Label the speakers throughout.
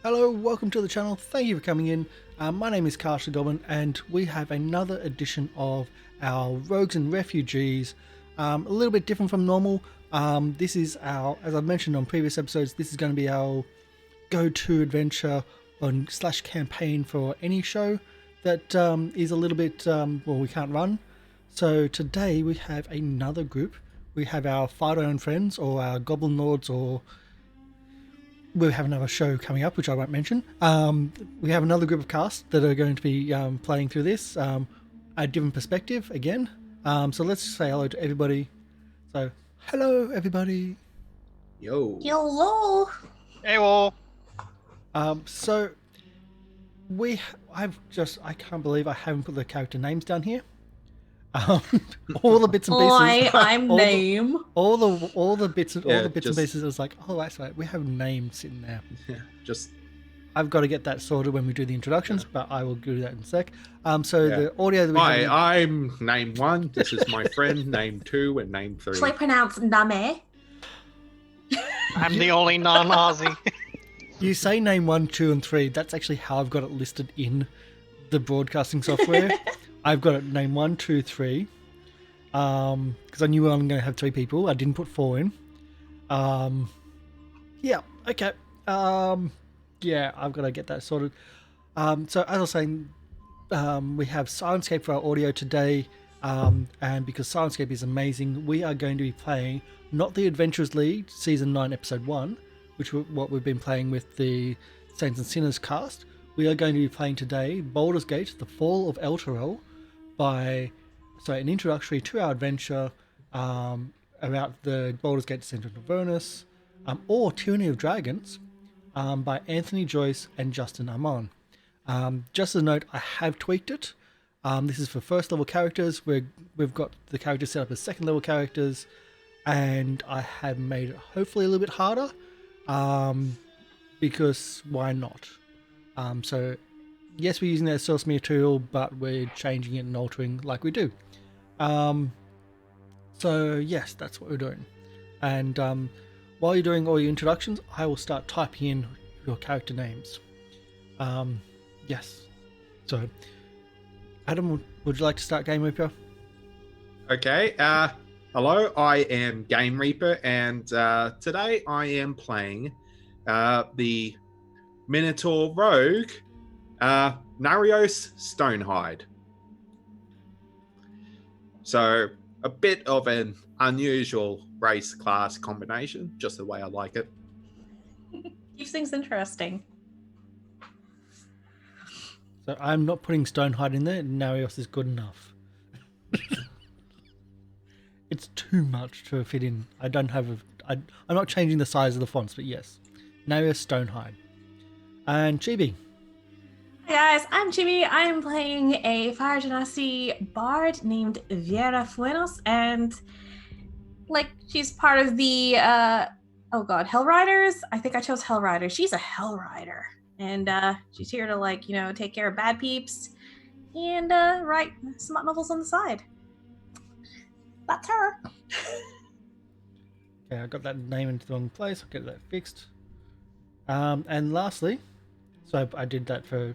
Speaker 1: Hello, welcome to the channel. Thank you for coming in. My name is Carson Goblin, and we have another edition of our Rogues and Refugees. A little bit different from normal. This is our, as I've mentioned on previous episodes, this is going to be our go-to adventure on / campaign for any show that is a little bit, well, we can't run. So today we have another group. We have our Fido and friends, or our Goblin Lords, or we'll have another show coming up, which I won't mention. We have another group of cast that are going to be playing through this, a different perspective again. So let's say hello to everybody. So, hello everybody.
Speaker 2: Yo.
Speaker 3: Hello.
Speaker 4: Hey, well.
Speaker 1: So I can't believe I haven't put the character names down here. All the bits and pieces.
Speaker 3: I'm Name.
Speaker 1: All the bits and pieces. I was like, oh, that's right. We have names sitting there.
Speaker 2: Yeah,
Speaker 1: I've got to get that sorted when we do the introductions, but I will do that in a sec. The audio that we
Speaker 2: Hi,
Speaker 1: have.
Speaker 2: I'm Name 1. This is my friend, Name 2, and Name 3.
Speaker 3: Shall I pronounce Name?
Speaker 4: I'm the only non-Aussie.
Speaker 1: You say name 1, 2, and 3. That's actually how I've got it listed in the broadcasting software. I've got it name 1, 2, 3. Because I knew I'm going to have 3 people. I didn't put 4 in. Yeah, okay. Yeah, I've got to get that sorted. So as I was saying, we have Syrinscape for our audio today. And because Syrinscape is amazing, we are going to be playing not the Adventurers League Season 9 Episode 1, which is what we've been playing with the Saints and Sinners cast. We are going to be playing today Baldur's Gate, The Fall of Elturel, an introductory to our adventure about the Baldur's Gate Descent into Avernus, or Tyranny of Dragons, by Anthony Joyce and Justin Amon. Just as a note, I have tweaked it. This is for first level characters. We've got the characters set up as second level characters, and I have made it hopefully a little bit harder, because why not? So yes, we're using that source material, but we're changing it and altering like we do. So yes, that's what we're doing. And while you're doing all your introductions, I will start typing in your character names. Yes. So, Adam, would you like to start Game Reaper?
Speaker 2: Okay. Hello, I am Game Reaper, and today I am playing the Minotaur Rogue, Narios Stonehide. So, a bit of an unusual race class combination, just the way I like it.
Speaker 3: Keeps things interesting.
Speaker 1: So I'm not putting Stonehide in there. Narios is good enough. It's too much to fit in. I'm not changing the size of the fonts, but yes, Narios Stonehide. And Chibi.
Speaker 3: Hi guys, I'm Chibi. I'm playing a Fire Genasi bard named Viera Fuenos, and she's part of the Hellriders. I think I chose Hellriders. She's a Hellrider, and she's here to take care of bad peeps and write smut novels on the side. That's her.
Speaker 1: Okay, I got that name into the wrong place. I'll get that fixed. And lastly, so I did that for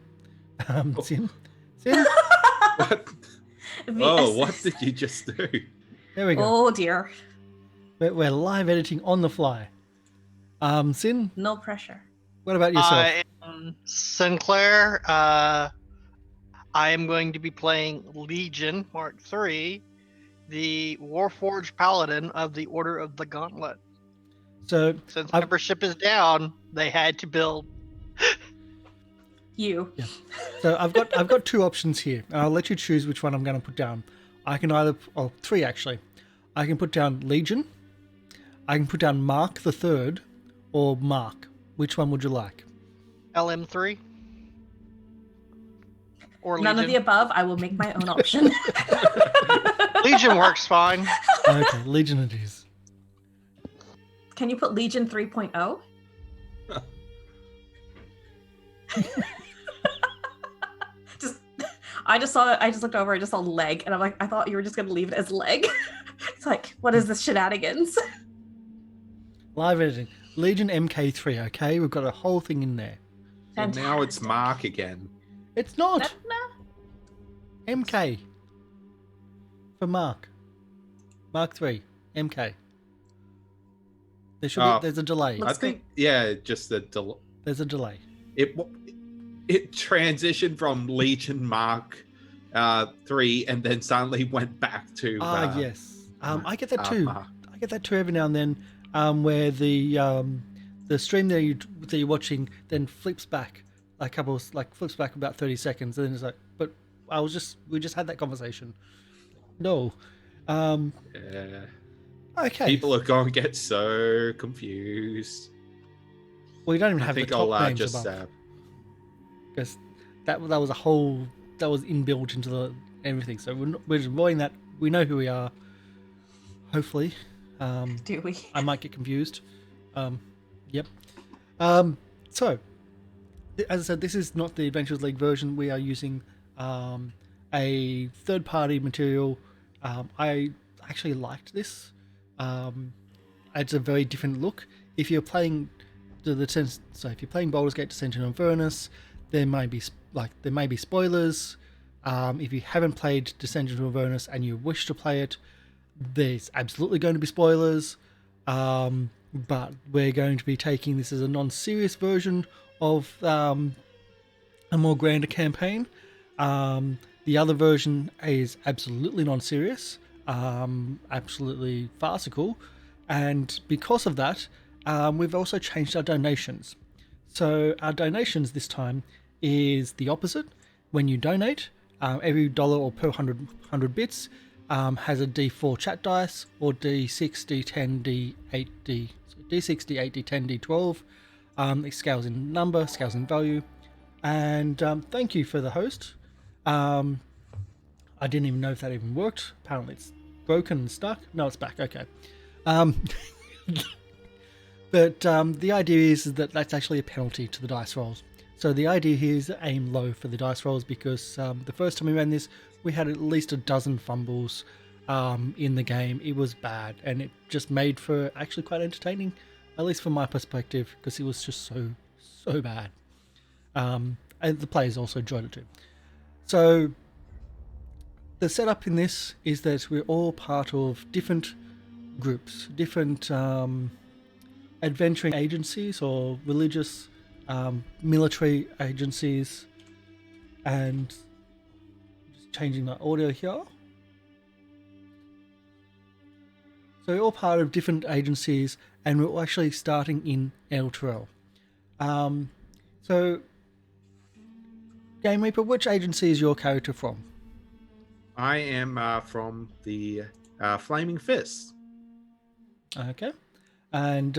Speaker 1: Sin.
Speaker 2: What? Oh, what did you just do?
Speaker 1: There we go.
Speaker 3: Oh dear.
Speaker 1: We're live editing on the fly. Sin,
Speaker 3: No pressure.
Speaker 1: what about yourself?
Speaker 4: I am Sinclair. I am going to be playing Legion Mark III, the Warforged Paladin of the Order of the Gauntlet.
Speaker 1: So
Speaker 4: Since membership is down, they had to build.
Speaker 3: You.
Speaker 1: Yeah. So I've got 2 options here, and I'll let you choose which one I'm going to put down. I can either, 3 actually. I can put down Legion, I can put down Mark the Third, or Mark. Which one would you like?
Speaker 4: LM3? Or
Speaker 3: None of the
Speaker 4: Legion?
Speaker 3: above. I will make my own option.
Speaker 4: Legion works fine.
Speaker 1: Okay, Legion it is.
Speaker 3: Can you put Legion 3.0? I just looked over, I just saw leg, and I'm like, I thought you were just gonna leave it as leg. It's like, what is this shenanigans?
Speaker 1: Live editing. Legion MK3, okay? We've got a whole thing in there.
Speaker 2: And now it's
Speaker 3: Fantastic.
Speaker 2: Mark again.
Speaker 1: It's not
Speaker 3: No.
Speaker 1: MK for Mark. Mark 3 MK. There should
Speaker 2: Oh,
Speaker 1: be. There's a delay.
Speaker 2: I think, yeah, just the
Speaker 1: There's a delay.
Speaker 2: it transitioned from Legion Mark 3 and then suddenly went back to
Speaker 1: Yes. I get that too.
Speaker 2: Mark.
Speaker 1: I get that too every now and then, where the stream that you're watching then flips back flips back about 30 seconds, and then it's like, but we just had that conversation. No.
Speaker 2: Yeah.
Speaker 1: Okay.
Speaker 2: People are going to get so confused.
Speaker 1: We don't even
Speaker 2: I
Speaker 1: have the
Speaker 2: think
Speaker 1: top
Speaker 2: I'll
Speaker 1: names
Speaker 2: just
Speaker 1: above, because that was a whole that was inbuilt into everything. So we're avoiding that. We know who we are. Hopefully.
Speaker 3: Do we?
Speaker 1: I might get confused. Yep. So, as I said, this is not the Adventures League version. We are using a third-party material. I actually liked this. It's a very different look. If you're playing if you're playing Baldur's Gate: Descent into Avernus, there may be spoilers. If you haven't played Descent into Avernus and you wish to play it, there's absolutely going to be spoilers. But we're going to be taking this as a non-serious version of a more grander campaign. The other version is absolutely non-serious, absolutely farcical, and because of that, we've also changed our donations. So our donations this time is the opposite. When you donate, every dollar or per 100 bits has a D4 chat dice, or D6, D10, D8, D6, D8, D10, D12. It scales in number, scales in value. And thank you for the host. I didn't even know if that even worked. Apparently it's broken and stuck. No, it's back. Okay. But the idea is that that's actually a penalty to the dice rolls. So the idea here is to aim low for the dice rolls, because the first time we ran this, we had at least a dozen fumbles in the game. It was bad, and it just made for actually quite entertaining, at least from my perspective, because it was just so bad. And the players also enjoyed it too. So the setup in this is that we're all part of different groups, different adventuring agencies or religious military agencies, and just changing my audio here. So we're all part of different agencies, and we're actually starting in Elturel. So, Game Reaper, which agency is your character from?
Speaker 2: I am from the Flaming Fist.
Speaker 1: Okay. And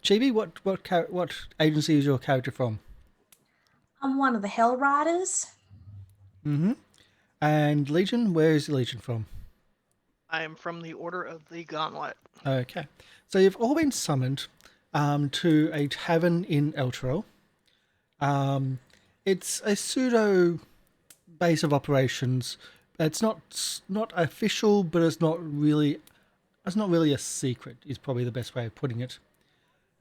Speaker 1: Chibi, what agency is your character from?
Speaker 3: I'm one of the Hellriders.
Speaker 1: Mm-hmm. And Legion, where is Legion from?
Speaker 4: I am from the Order of the Gauntlet.
Speaker 1: Okay. So you've all been summoned to a tavern in Elturel. It's a pseudo base of operations. It's not official, but it's not really a secret, is probably the best way of putting it.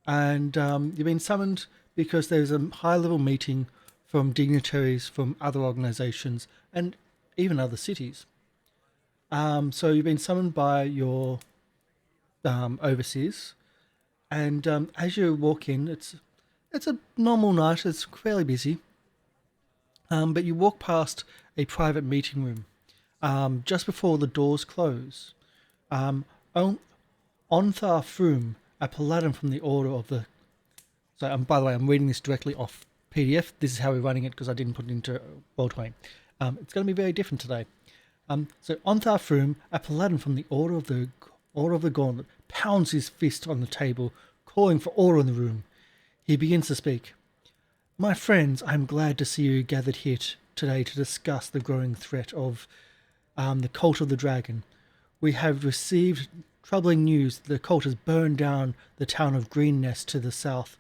Speaker 1: And you've been summoned because there's a high-level meeting from dignitaries from other organizations and even other cities. So you've been summoned by your overseers, and as you walk in, it's a normal night. It's fairly busy, but you walk past a private meeting room just before the doors close. Ontharr Froom, a paladin from the Order of the... So, by the way, I'm reading this directly off PDF. This is how we're running it because I didn't put it into Roll20. It's going to be very different today. So, Ontharr Froom, a paladin from the Order of the Gauntlet, pounds his fist on the table, calling for order in the room. He begins to speak. My friends, I am glad to see you gathered here today to discuss the growing threat of the Cult of the Dragon. We have received troubling news that the cult has burned down the town of Greennest to the south.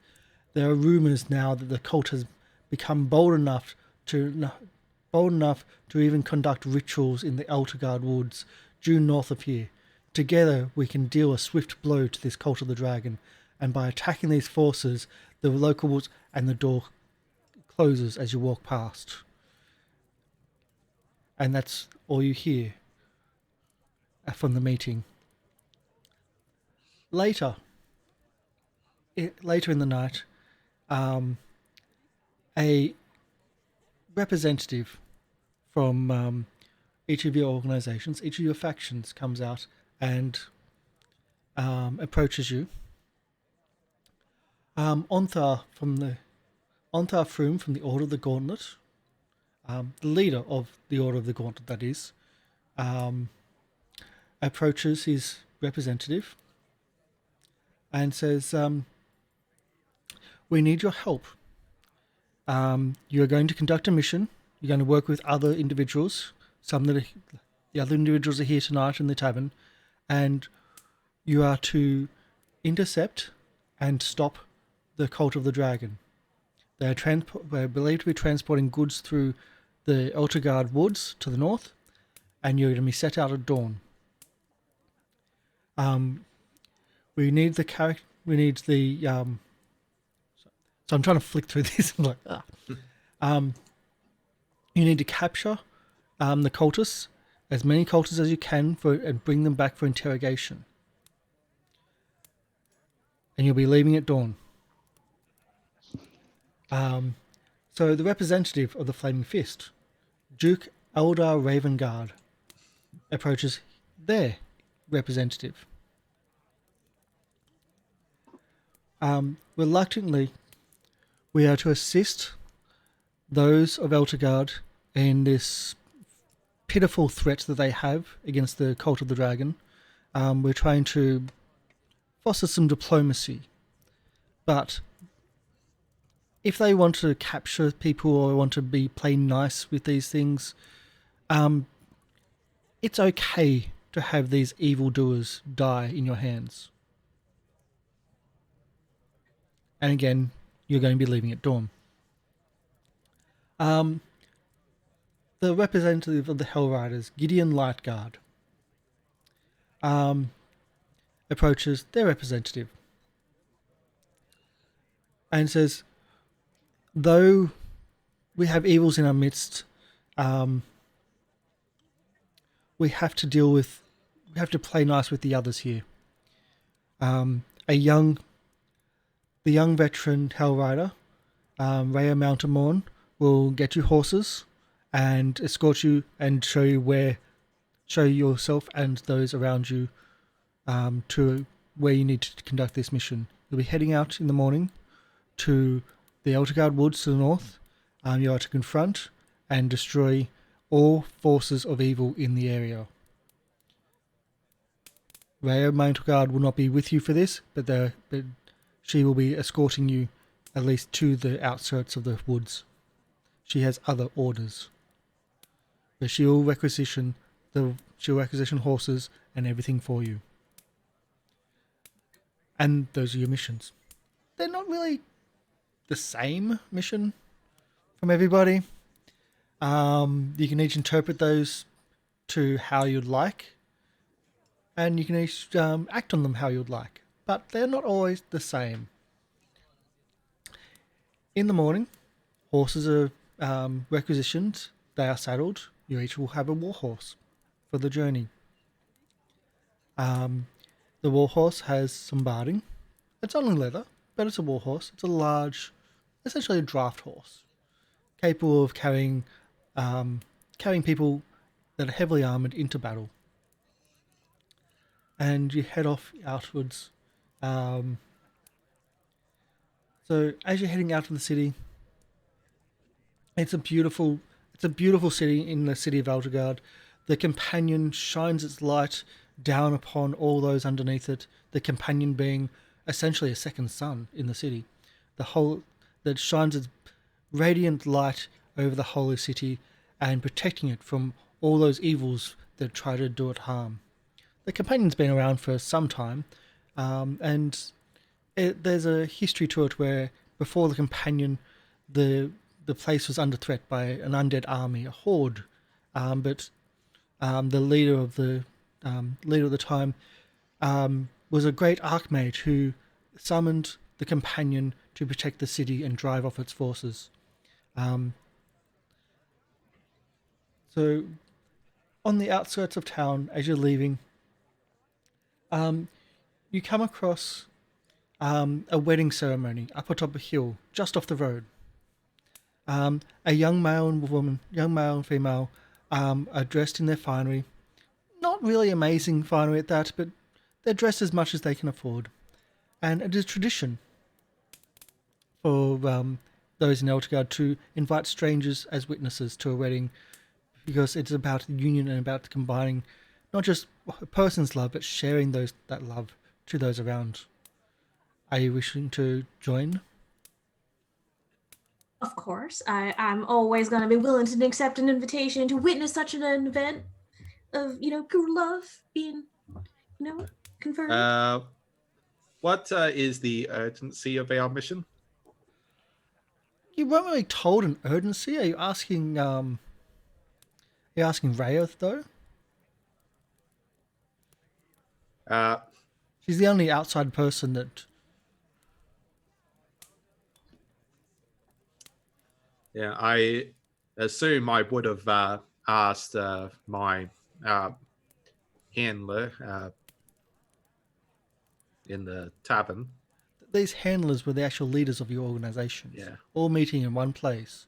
Speaker 1: There are rumors now that the cult has become bold enough to even conduct rituals in the Elturgard woods due north of here. Together we can deal a swift blow to this Cult of the Dragon, and by attacking these forces, the locals and the door closes as you walk past. And that's all you hear from the meeting. Later in the night, a representative from each of your organizations, each of your factions, comes out and approaches you. Ontharr Froom from the Order of the Gauntlet, the leader of the Order of the Gauntlet, that is, approaches his representative and says, we need your help. You are going to conduct a mission. You're going to work with other individuals. The other individuals are here tonight in the tavern, and you are to intercept and stop the Cult of the Dragon. They're believed to be transporting goods through the Elturel woods to the north, and you're going to be set out at dawn. We need the character. We need the. So I'm trying to flick through this. I'm like, you need to capture the cultists, as many cultists as you can, and bring them back for interrogation. And you'll be leaving at dawn. So the representative of the Flaming Fist, Duke Eldar Ravengard, approaches their representative. Reluctantly, we are to assist those of Elturel in this pitiful threat that they have against the Cult of the Dragon. We're trying to foster some diplomacy, but if they want to capture people or want to play nice with these things, it's okay to have these evildoers die in your hands. And again, you're going to be leaving at dawn. The representative of the Hellriders, Gideon Lightguard, approaches their representative and says, though we have evils in our midst, we have to play nice with the others here. The young veteran Hellrider, Rhea Mountamorn, will get you horses and escort you and show you yourself and those around you to where you need to conduct this mission. You'll be heading out in the morning to the Elturel woods to the north. You are to confront and destroy all forces of evil in the area. Rhea Mountamorn will not be with you for this, but she will be escorting you at least to the outskirts of the woods. She has other orders, but she'll requisition horses and everything for you. And those are your missions. They're not really the same mission from everybody. You can each interpret those to how you'd like, and you can each act on them how you'd like. But they're not always the same. In the morning, horses are requisitioned. They are saddled. You each will have a warhorse for the journey. The warhorse has some barding. It's only leather, but it's a warhorse. It's a large, essentially a draft horse, capable of carrying people that are heavily armored into battle. And you head off outwards. So as you're heading out of the city, it's a beautiful city in the city of Elturel. The companion shines its light down upon all those underneath it. The companion being essentially a second sun in the city, that shines its radiant light over the holy city and protecting it from all those evils that try to do it harm. The companion's been around for some time, and there's a history to it where before the companion, the place was under threat by an undead army, a horde, but the leader of the time was a great archmage who summoned the companion to protect the city and drive off its forces. Um, so, on the outskirts of town, as you're leaving, you come across a wedding ceremony up atop a hill just off the road. A young male and woman, young male and female, are dressed in their finery. Not really amazing finery at that, but they're dressed as much as they can afford. And it is tradition for those in Elturel to invite strangers as witnesses to a wedding, because it's about union and about combining not just a person's love, but sharing that love to those around. Are you wishing to join?
Speaker 3: Of course, I'm always going to be willing to accept an invitation to witness such an event of, true love being, confirmed.
Speaker 2: What is the urgency of our mission?
Speaker 1: You weren't really told an urgency. Are you asking? You're asking Rayoth though. She's the only outside person that.
Speaker 2: Yeah, I assume I would have asked my handler in the tavern.
Speaker 1: These handlers were the actual leaders of your organization.
Speaker 2: Yeah.
Speaker 1: All meeting in one place.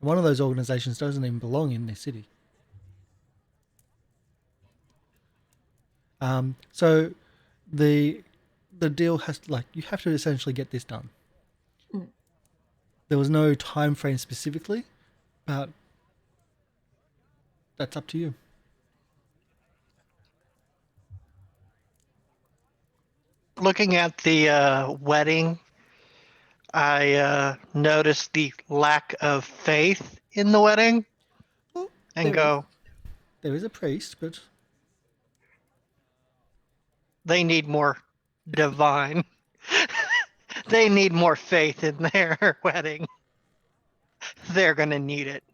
Speaker 1: One of those organizations doesn't even belong in this city. So the deal has, you have to essentially get this done.
Speaker 3: Mm.
Speaker 1: There was no time frame specifically, but that's up to you.
Speaker 4: Looking at the wedding, I noticed the lack of faith in the wedding
Speaker 1: Well,
Speaker 4: and go,
Speaker 1: there is a priest, but
Speaker 4: they need more divine. They need more faith in their wedding. They're going to need it.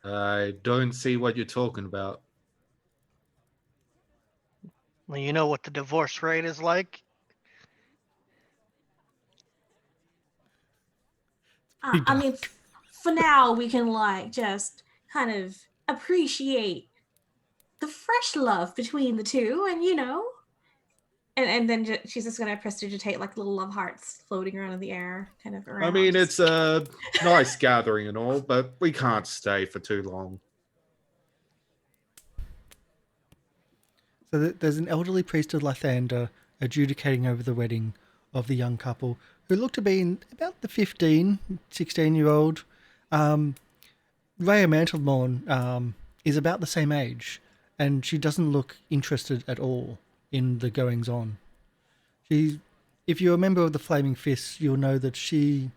Speaker 2: I don't see what you're talking about.
Speaker 4: Well, you know what the divorce rate is like?
Speaker 3: I mean, for now, we can just kind of appreciate the fresh love between the two, and and then she's just gonna prestidigitate little love hearts floating around in the air, kind of around.
Speaker 2: I mean, it's a nice gathering and all, but we can't stay for too long.
Speaker 1: So there's an elderly priest of Lathander adjudicating over the wedding of the young couple, who look to be in about the 15, 16-year-old. Rhea Mantelmorn is about the same age, and she doesn't look interested at all in the goings-on. If you're a member of the Flaming Fists, you'll know that she's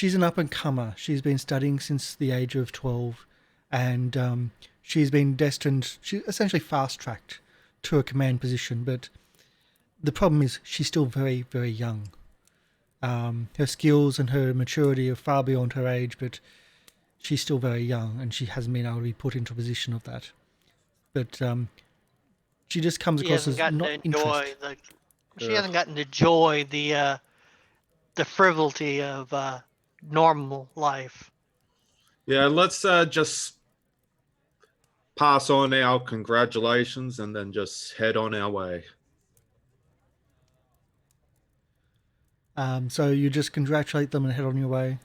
Speaker 1: an up-and-comer. She's been studying since the age of 12, and she's been destined, she's essentially fast-tracked to a command position, but the problem is she's still very, very young. Her skills and her maturity are far beyond her age, but she's still very young, and she hasn't been able to be put into a position of that. But she just comes across as not interested.
Speaker 4: She hasn't gotten to enjoy the frivolity of normal life.
Speaker 2: Yeah, let's just pass on our congratulations and then just head on our way.
Speaker 1: So you just congratulate them and head on your way,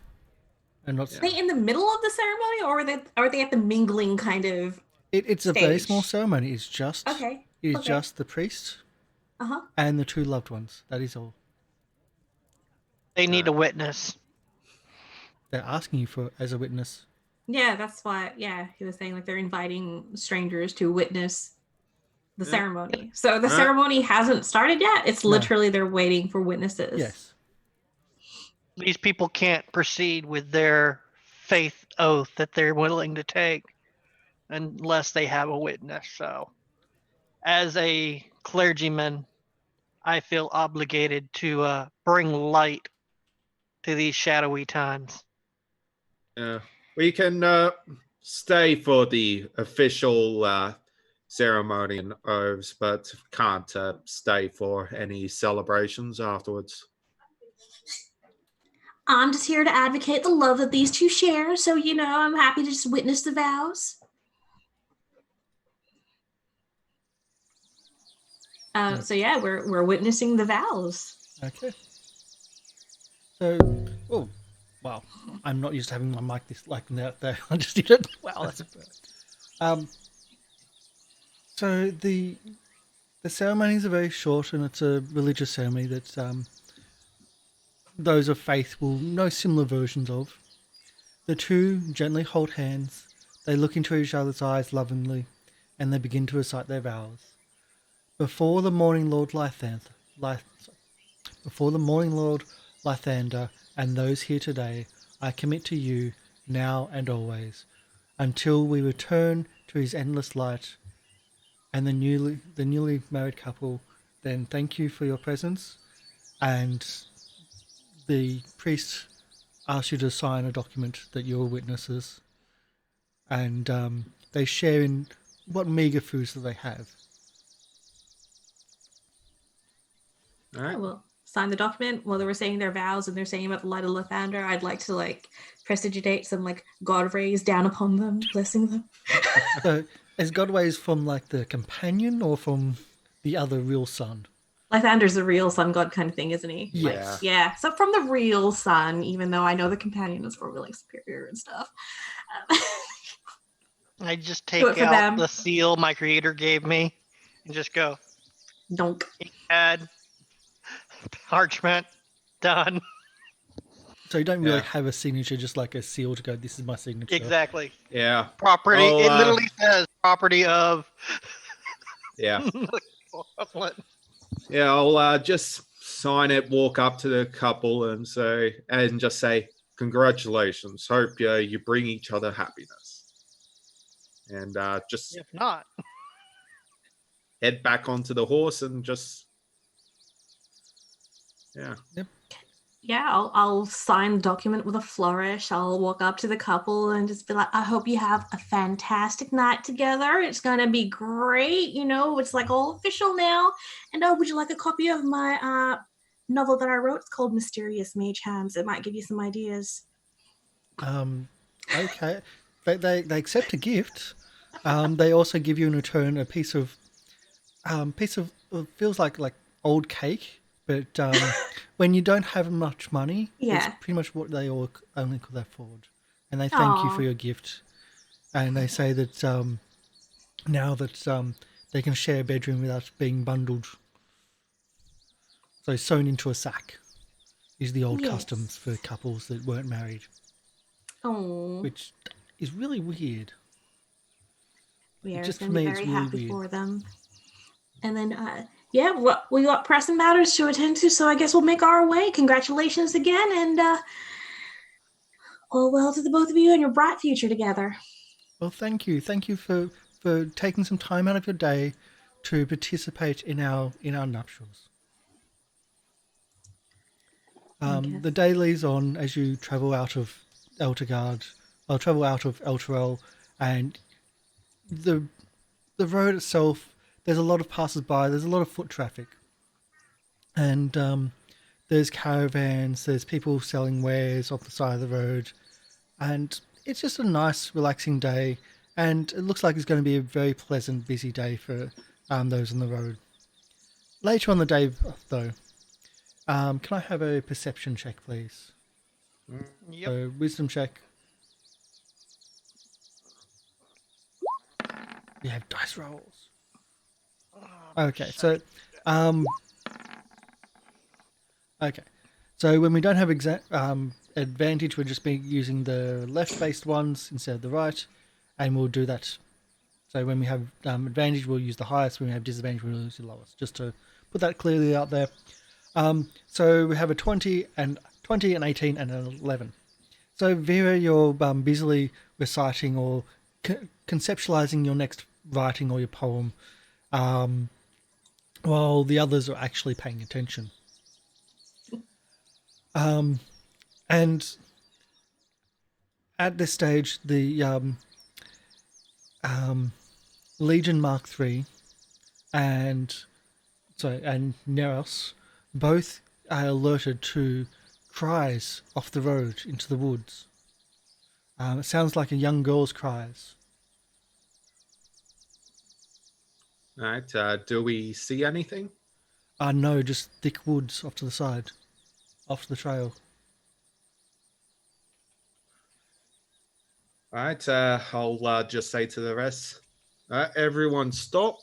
Speaker 1: and not.
Speaker 3: Are they in the middle of the ceremony, or are they at the mingling kind of?
Speaker 1: It's a very small ceremony. It's just just the priest and the two loved ones. That is all.
Speaker 4: They need a witness.
Speaker 1: They're asking you as a witness.
Speaker 3: Yeah, that's why. Yeah, he was saying they're inviting strangers to witness the ceremony. So the ceremony hasn't started yet. It's literally they're waiting for witnesses.
Speaker 1: Yes.
Speaker 4: These people can't proceed with their faith oath that they're willing to take unless they have a witness. So, as a clergyman, I feel obligated to bring light to these shadowy times.
Speaker 2: Yeah, we can stay for the official ceremony and oaths, but can't stay for any celebrations afterwards.
Speaker 3: I'm just here to advocate the love that these two share. So, I'm happy to just witness the vows. So yeah, we're witnessing the vows.
Speaker 1: Okay. So, oh, wow. I'm not used to having my mic this like that there. I just did it. Wow, that's a bird. So the ceremonies are very short, and it's a religious ceremony that those of faith will know similar versions of. The two gently hold hands. They look into each other's eyes lovingly, and they begin to recite their vows. Before the morning Lord Lythander and those here today, I commit to you, now and always, until we return to his endless light. And the newly married couple then thank you for your presence, and the priest asks you to sign a document that you're witnesses, and they share in what meager foods that they have.
Speaker 2: All right.
Speaker 3: I will sign the document while they were saying their vows and they're saying about the light of Lathander. I'd like to prestigitate some God rays down upon them, blessing them.
Speaker 1: So, is Godways from the companion or from the other real son?
Speaker 3: Lathander's the real sun god kind of thing, isn't he?
Speaker 1: Yes.
Speaker 3: Yeah. So from the real sun, even though I know the companion is probably superior and stuff.
Speaker 4: I just take out the seal my creator gave me and just go.
Speaker 3: Donk.
Speaker 4: Add parchment. Done.
Speaker 1: So you don't really have a signature, just like a seal to go, this is my signature.
Speaker 4: Exactly.
Speaker 2: Yeah.
Speaker 4: Property. It literally says property of.
Speaker 2: Yeah. Yeah, I'll just sign it, walk up to the couple and just say, congratulations. Hope you bring each other happiness. And just
Speaker 4: if not,
Speaker 2: head back onto the horse and just
Speaker 1: Yep.
Speaker 3: Yeah, I'll sign the document with a flourish. I'll walk up to the couple and just be like, I hope you have a fantastic night together. It's going to be great. It's all official now. And would you like a copy of my novel that I wrote? It's called Mysterious Mage Hands. It might give you some ideas.
Speaker 1: Okay. They accept a gift. They also give you in return a piece of feels like old cake. But when you don't have much money, it's pretty much what they only could afford. And they thank you for your gift. And they say that now that they can share a bedroom without being bundled. So sewn into a sack is the old customs for couples that weren't married.
Speaker 3: Oh.
Speaker 1: Which is really weird.
Speaker 3: We are
Speaker 1: Just
Speaker 3: going
Speaker 1: for
Speaker 3: to be
Speaker 1: me,
Speaker 3: very
Speaker 1: it's really
Speaker 3: happy
Speaker 1: weird.
Speaker 3: for them. And then, we got pressing matters to attend to, so I guess we'll make our way. Congratulations again, and all well to the both of you and your bright future together.
Speaker 1: Well, thank you. Thank you for taking some time out of your day to participate in our nuptials. The day leads on as you travel out of Elturel, and the road itself, there's a lot of passers-by, there's a lot of foot traffic. And there's caravans, there's people selling wares off the side of the road. And it's just a nice, relaxing day. And it looks like it's going to be a very pleasant, busy day for those on the road. Later on the day, though, can I have a perception check, please?
Speaker 4: Yep.
Speaker 1: So, wisdom check. We have dice rolls. Okay, so when we don't have advantage, we'll just be using the left-based ones instead of the right, and we'll do that. So when we have advantage, we'll use the highest. When we have disadvantage, we'll use the lowest. Just to put that clearly out there. So we have a 20, an 18, and an 11. So Vera, you're busily reciting or conceptualizing your next writing or your poem, while the others are actually paying attention. And at this stage, the Legion Mark III and Neros both are alerted to cries off the road into the woods. It sounds like a young girl's cries.
Speaker 2: All right. Do we see anything?
Speaker 1: No, just thick woods off to the side, off the trail.
Speaker 2: All right. I'll just say to the rest, everyone stop.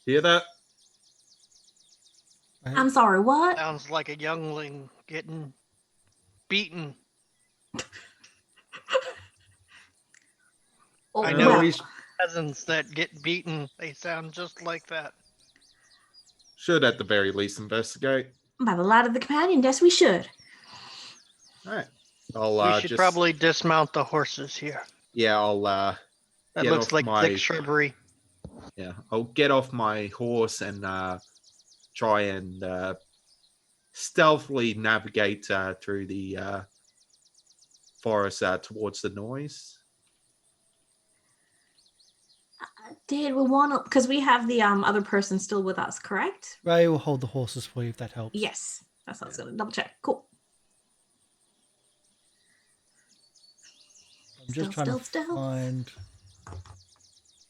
Speaker 2: Hear that?
Speaker 1: Right?
Speaker 3: I'm sorry, what?
Speaker 4: Sounds like a youngling getting beaten.
Speaker 3: Oh,
Speaker 4: I
Speaker 2: Uh,
Speaker 4: know
Speaker 2: we
Speaker 4: peasants that get beaten. They sound just like that.
Speaker 2: should at the very least investigate.
Speaker 3: By the light of the companion, yes, we should.
Speaker 2: All right. I'll
Speaker 4: We should
Speaker 2: just
Speaker 4: probably dismount the horses here.
Speaker 2: yeah. I'll
Speaker 4: That
Speaker 2: get
Speaker 4: looks
Speaker 2: off
Speaker 4: like
Speaker 2: my
Speaker 4: thick shrubbery.
Speaker 2: yeah. I'll get off my horse and try and stealthily navigate through the forest towards the noise.
Speaker 3: Did we want to? Because we have the other person still with us, correct?
Speaker 1: Ray will hold the horses for you if that helps.
Speaker 3: Yes. That's what I was going to double check. Cool.
Speaker 1: I'm just
Speaker 3: Stealth,
Speaker 1: trying to
Speaker 3: stealth, stealth.
Speaker 1: find.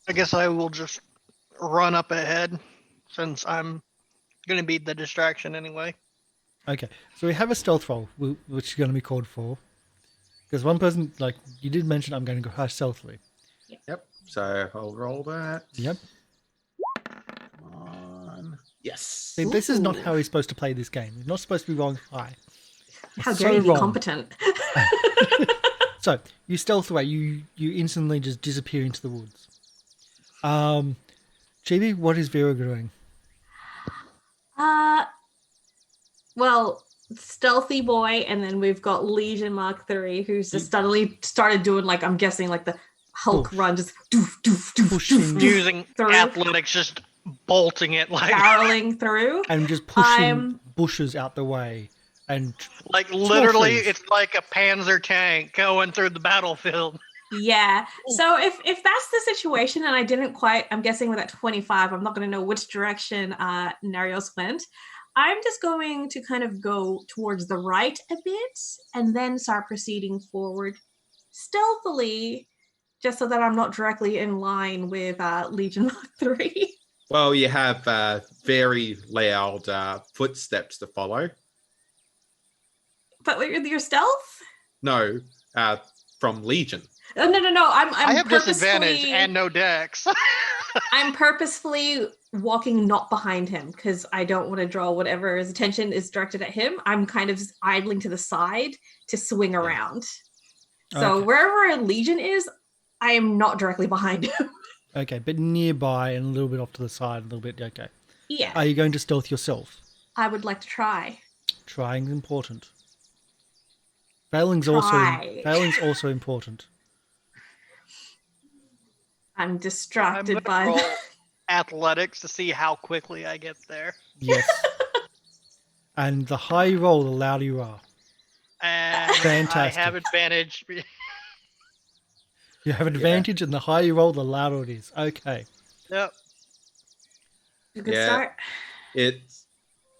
Speaker 4: I guess I will just run up ahead since I'm going to be the distraction anyway.
Speaker 1: Okay, so we have a stealth roll, which is going to be called for. Because one person, like you did mention, I'm going to go high stealthily.
Speaker 2: Yep. So I'll roll that.
Speaker 1: Yep.
Speaker 2: Come on. Yes.
Speaker 1: See, this is not
Speaker 3: Ooh.
Speaker 1: how he's supposed to play this game. He's not supposed to be rolling high.
Speaker 3: How
Speaker 1: So
Speaker 3: dare you be
Speaker 1: wrong.
Speaker 3: competent?
Speaker 1: So you stealth away. You instantly just disappear into the woods. Chibi, what is Vera doing?
Speaker 3: Well, stealthy boy, and then we've got Legion Mark III, who's just suddenly started doing, like, I'm guessing, like the Hulk
Speaker 1: Push.
Speaker 3: run, just doof, doof, doof,
Speaker 1: Pushing.
Speaker 3: doof, doof,
Speaker 4: Using
Speaker 3: Through.
Speaker 4: athletics, just bolting it like
Speaker 3: barreling through.
Speaker 1: And just pushing
Speaker 3: I'm-
Speaker 1: bushes out the way. And
Speaker 4: literally,
Speaker 1: trees.
Speaker 4: it's like a Panzer tank going through the battlefield.
Speaker 3: Yeah. So if that's the situation, and I didn't quite, I'm guessing with that 25, I'm not going to know which direction Narios went. I'm just going to kind of go towards the right a bit and then start proceeding forward stealthily, just so that I'm not directly in line with Legion Mark III.
Speaker 2: Well, you have very loud footsteps to follow.
Speaker 3: But with your stealth?
Speaker 2: No, from Legion.
Speaker 3: Oh, no. I'm
Speaker 4: I have
Speaker 3: purposefully,
Speaker 4: disadvantage and no dex.
Speaker 3: I'm purposefully walking not behind him because I don't want to draw whatever his attention is directed at him. I'm kind of just idling to the side to swing around. So
Speaker 1: Okay.
Speaker 3: wherever Legion is, I am not directly behind him.
Speaker 1: okay, but nearby and a little bit off to the side, a little bit. Okay.
Speaker 3: Yeah,
Speaker 1: Are you going to stealth yourself?
Speaker 3: I would like to try.
Speaker 1: Trying is important. Failing's
Speaker 3: Try.
Speaker 1: also important.
Speaker 3: I'm
Speaker 4: I'm
Speaker 3: distracted
Speaker 4: gonna
Speaker 3: by
Speaker 4: roll athletics to see how quickly I get there.
Speaker 1: Yes. And the higher you roll, the louder you are.
Speaker 4: And
Speaker 1: Fantastic.
Speaker 4: I have advantage.
Speaker 1: You have an advantage, and the higher you roll, the louder it is. Okay.
Speaker 4: Yep.
Speaker 3: a good
Speaker 2: Yeah.
Speaker 3: start.
Speaker 2: It's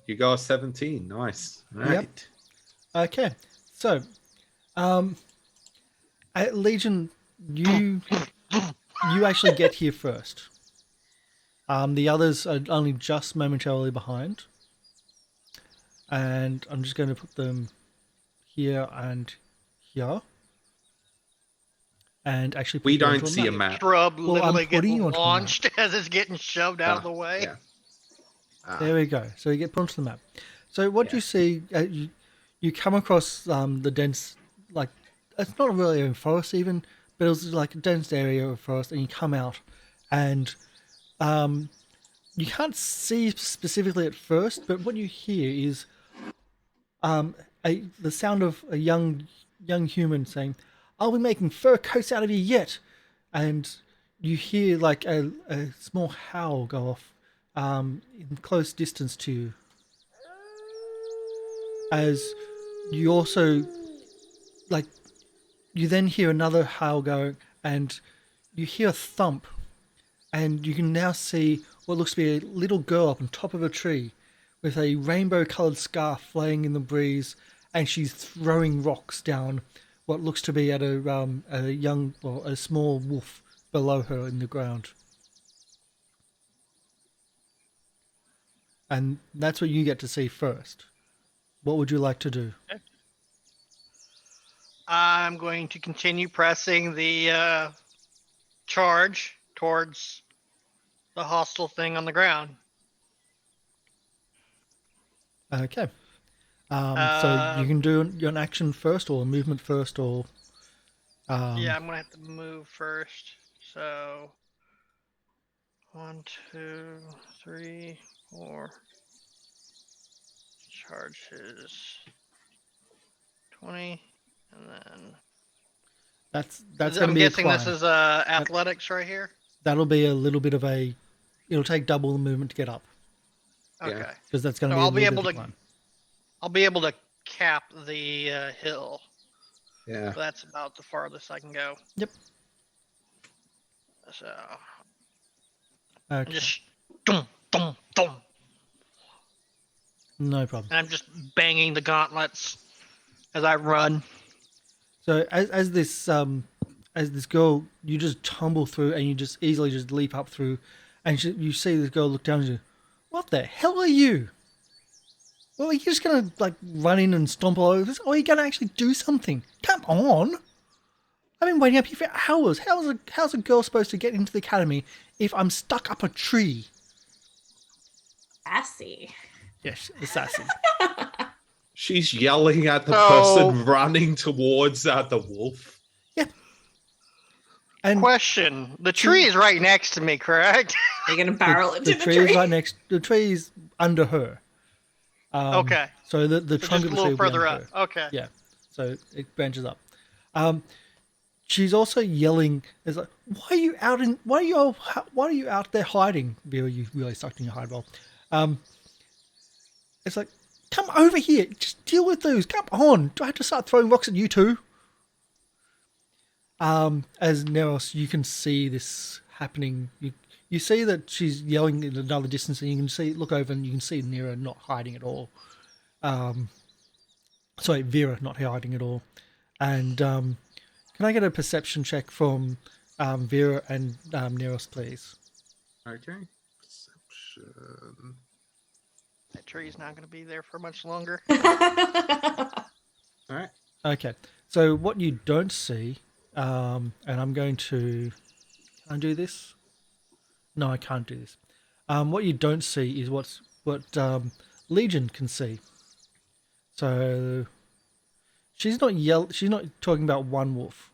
Speaker 2: you got a 17. Nice. All
Speaker 1: Yep.
Speaker 2: right.
Speaker 1: Okay. So, Legion, you actually get here first. The others are only just momentarily behind. And I'm just going to put them here and here. And actually put
Speaker 2: We
Speaker 1: you onto
Speaker 2: don't see a map.
Speaker 4: Shrub
Speaker 1: Well, I'm
Speaker 4: literally gets
Speaker 1: putting you onto the map.
Speaker 4: launched as it's getting shoved out of the way.
Speaker 2: Yeah.
Speaker 1: There we go. So you get put onto the map. So what
Speaker 2: Yeah.
Speaker 1: you see, you come across the dense, like, it's not really a forest even, but it was like a dense area of forest, and you come out, and you can't see specifically at first, but what you hear is the sound of a young human saying, "I'll be making fur coats out of you yet," and you hear like a small howl go off in close distance to you. As you also, like, you then hear another howl go, and you hear a thump, and you can now see what looks to be a little girl up on top of a tree with a rainbow-coloured scarf flying in the breeze, and she's throwing rocks down what looks to be at a small wolf below her in the ground. And that's what you get to see first. What would you like to do?
Speaker 4: I'm going to continue pressing the charge towards the hostile thing on the ground.
Speaker 1: Okay. So you can do an action first, or a movement first, or...
Speaker 4: Yeah, I'm going to have to move first. So, 1, 2, 3, 4. Charge is 20, and then...
Speaker 1: That's going to be a climb.
Speaker 4: I'm guessing this is athletics right here?
Speaker 1: That'll be a little bit of a... It'll take double the movement to get up.
Speaker 4: Okay.
Speaker 1: Because that's going to
Speaker 4: So
Speaker 1: be
Speaker 4: I'll be
Speaker 1: a
Speaker 4: able
Speaker 1: little bit
Speaker 4: to
Speaker 1: of a climb.
Speaker 4: I'll be able to cap the hill.
Speaker 2: Yeah.
Speaker 4: So that's about the farthest I can go.
Speaker 1: Yep.
Speaker 4: So
Speaker 1: Okay.
Speaker 4: just dum dum dum,
Speaker 1: No problem.
Speaker 4: and I'm just banging the gauntlets as I run.
Speaker 1: So as this girl, you just tumble through and you just easily just leap up through, and you see this girl look down at you. What the hell are you? Well, are you just gonna like run in and stomp all over this, or are you gonna actually do something? Come on! I've been waiting up here for hours. How's a girl supposed to get into the academy if I'm stuck up a tree?
Speaker 3: Sassy.
Speaker 1: Yes, sassy.
Speaker 2: She's yelling at the
Speaker 4: So-
Speaker 2: person running towards the wolf.
Speaker 1: Yeah. And
Speaker 4: Question: the tree is right next to me, correct?
Speaker 3: You're gonna barrel into the
Speaker 1: tree is right next. The tree is under her.
Speaker 4: Okay.
Speaker 1: So the
Speaker 4: So
Speaker 1: trunk
Speaker 4: just
Speaker 1: of
Speaker 4: a
Speaker 1: the tree
Speaker 4: little
Speaker 1: will be
Speaker 4: further
Speaker 1: under
Speaker 4: up.
Speaker 1: her.
Speaker 4: Okay.
Speaker 1: Yeah. So it branches up. She's also yelling. It's like, why are you out there hiding? Vera, you really sucked in your hide roll. It's like, come over here. Just deal with those. Come on. Do I have to start throwing rocks at you too? As Neros, you can see this happening. You see that she's yelling in another distance, and you can look over, and you can see Nera not hiding at all. Sorry, Vera not hiding at all. And can I get a perception check from Vera and Neros, please?
Speaker 2: Okay. Perception.
Speaker 4: That tree's not going to be there for much longer.
Speaker 2: All right.
Speaker 1: Okay. So what you don't see, and I'm going to... Can I do this? No, I can't do this. What you don't see is what Legion can see. So she's not talking about one wolf.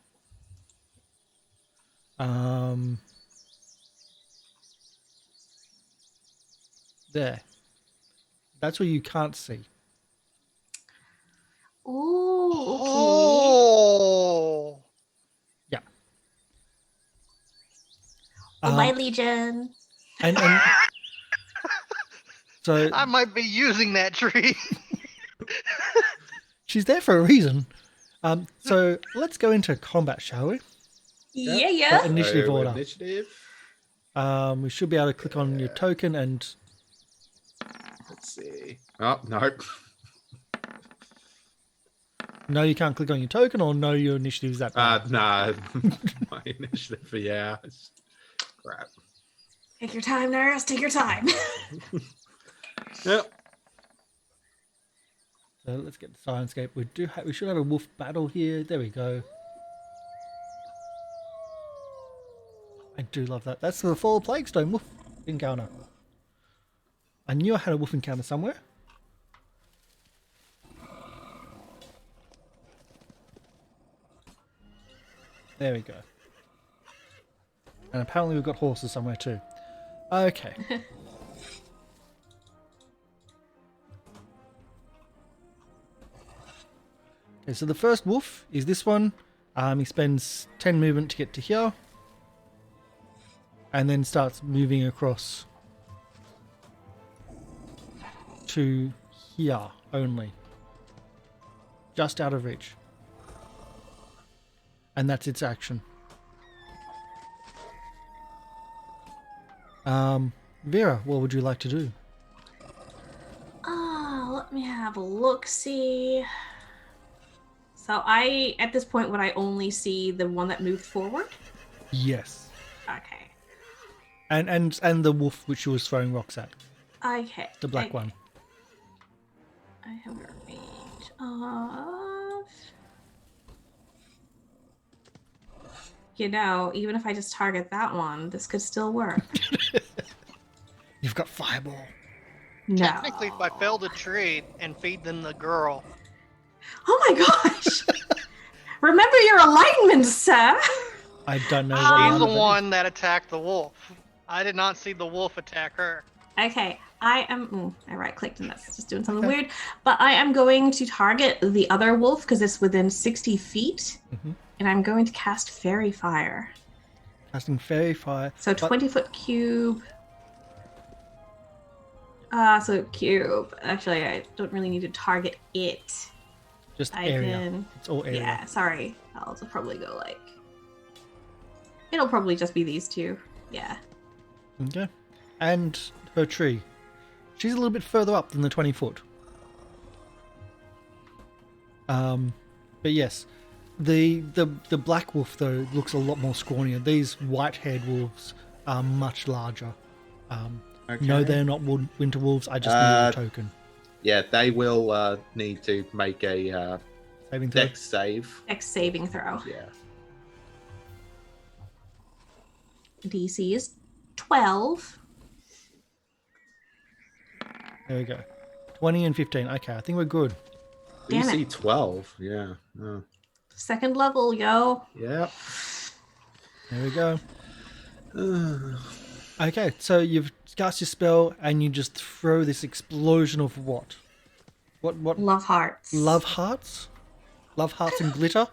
Speaker 1: There. That's what you can't see.
Speaker 3: Ooh, okay.
Speaker 4: Oh.
Speaker 1: Yeah.
Speaker 3: Oh, my Legion.
Speaker 1: And so
Speaker 4: I might be using that tree.
Speaker 1: she's there for a reason. So let's go into combat, shall we?
Speaker 3: Yeah.
Speaker 1: Initiative
Speaker 2: So,
Speaker 1: order.
Speaker 2: Initiative.
Speaker 1: We should be able to click on your token and...
Speaker 2: Let's see. Oh, no.
Speaker 1: No, you can't click on your token, or no, your initiative is that bad?
Speaker 2: Nah. My initiative, yeah. It's crap.
Speaker 3: Take your time, Nurse. Take your time.
Speaker 2: Yep.
Speaker 1: So let's get to Syrinscape. We should have a wolf battle here. There we go. I do love that. That's the Fall of Plaguestone wolf encounter. I knew I had a wolf encounter somewhere. There we go. And apparently we've got horses somewhere too. Okay. Okay, so the first wolf is this one. He spends 10 movement to get to here. And then starts moving across to here only. Just out of reach. And that's its action. Vera, what would you like to do?
Speaker 3: let me have a look-see. So at this point, would I only see the one that moved forward?
Speaker 1: Yes.
Speaker 3: Okay.
Speaker 1: And the wolf which she was throwing rocks at.
Speaker 3: Okay.
Speaker 1: The black
Speaker 3: okay.
Speaker 1: one.
Speaker 3: I have a range of... You know, even if I just target that one, this could still work.
Speaker 1: You've got fireball.
Speaker 3: No.
Speaker 4: Technically, if I fell the tree and feed them the girl.
Speaker 3: Oh my gosh! Remember your alignment, sir!
Speaker 1: I don't know what
Speaker 4: She's
Speaker 1: line
Speaker 4: the
Speaker 1: that is.
Speaker 4: one that attacked the wolf. I did not see the wolf attack her.
Speaker 3: Okay, I am... I right-clicked and that's just doing something
Speaker 1: Okay.
Speaker 3: weird. But I am going to target the other wolf because it's within 60 feet.
Speaker 1: Mhm.
Speaker 3: And I'm going to cast Fairy Fire.
Speaker 1: Casting fairy fire.
Speaker 3: So
Speaker 1: But-
Speaker 3: 20-foot cube. So cube. Actually, I don't really need to target it.
Speaker 1: Just
Speaker 3: I
Speaker 1: area.
Speaker 3: can...
Speaker 1: It's all area.
Speaker 3: Yeah, sorry. I'll just probably go like... It'll probably just be these two. Yeah.
Speaker 1: Okay. And her tree. She's a little bit further up than the 20 foot. But yes. The black wolf though looks a lot more scrawnier. These white-haired wolves are much larger. No, they're not winter wolves. I just need a token.
Speaker 2: Yeah, they will need to make a
Speaker 1: Saving throw.
Speaker 2: dex save.
Speaker 3: Dex saving throw.
Speaker 2: Yeah.
Speaker 3: DC is 12.
Speaker 1: There we go. 20 and 15. Okay, I think we're good.
Speaker 3: Damn
Speaker 2: DC
Speaker 3: it.
Speaker 2: 12. Yeah. Oh.
Speaker 3: Second level, yo.
Speaker 2: Yep.
Speaker 1: There we go. Okay, so you've cast your spell and you just throw this explosion of what? What?
Speaker 3: Love hearts.
Speaker 1: Love hearts? Love hearts and glitter?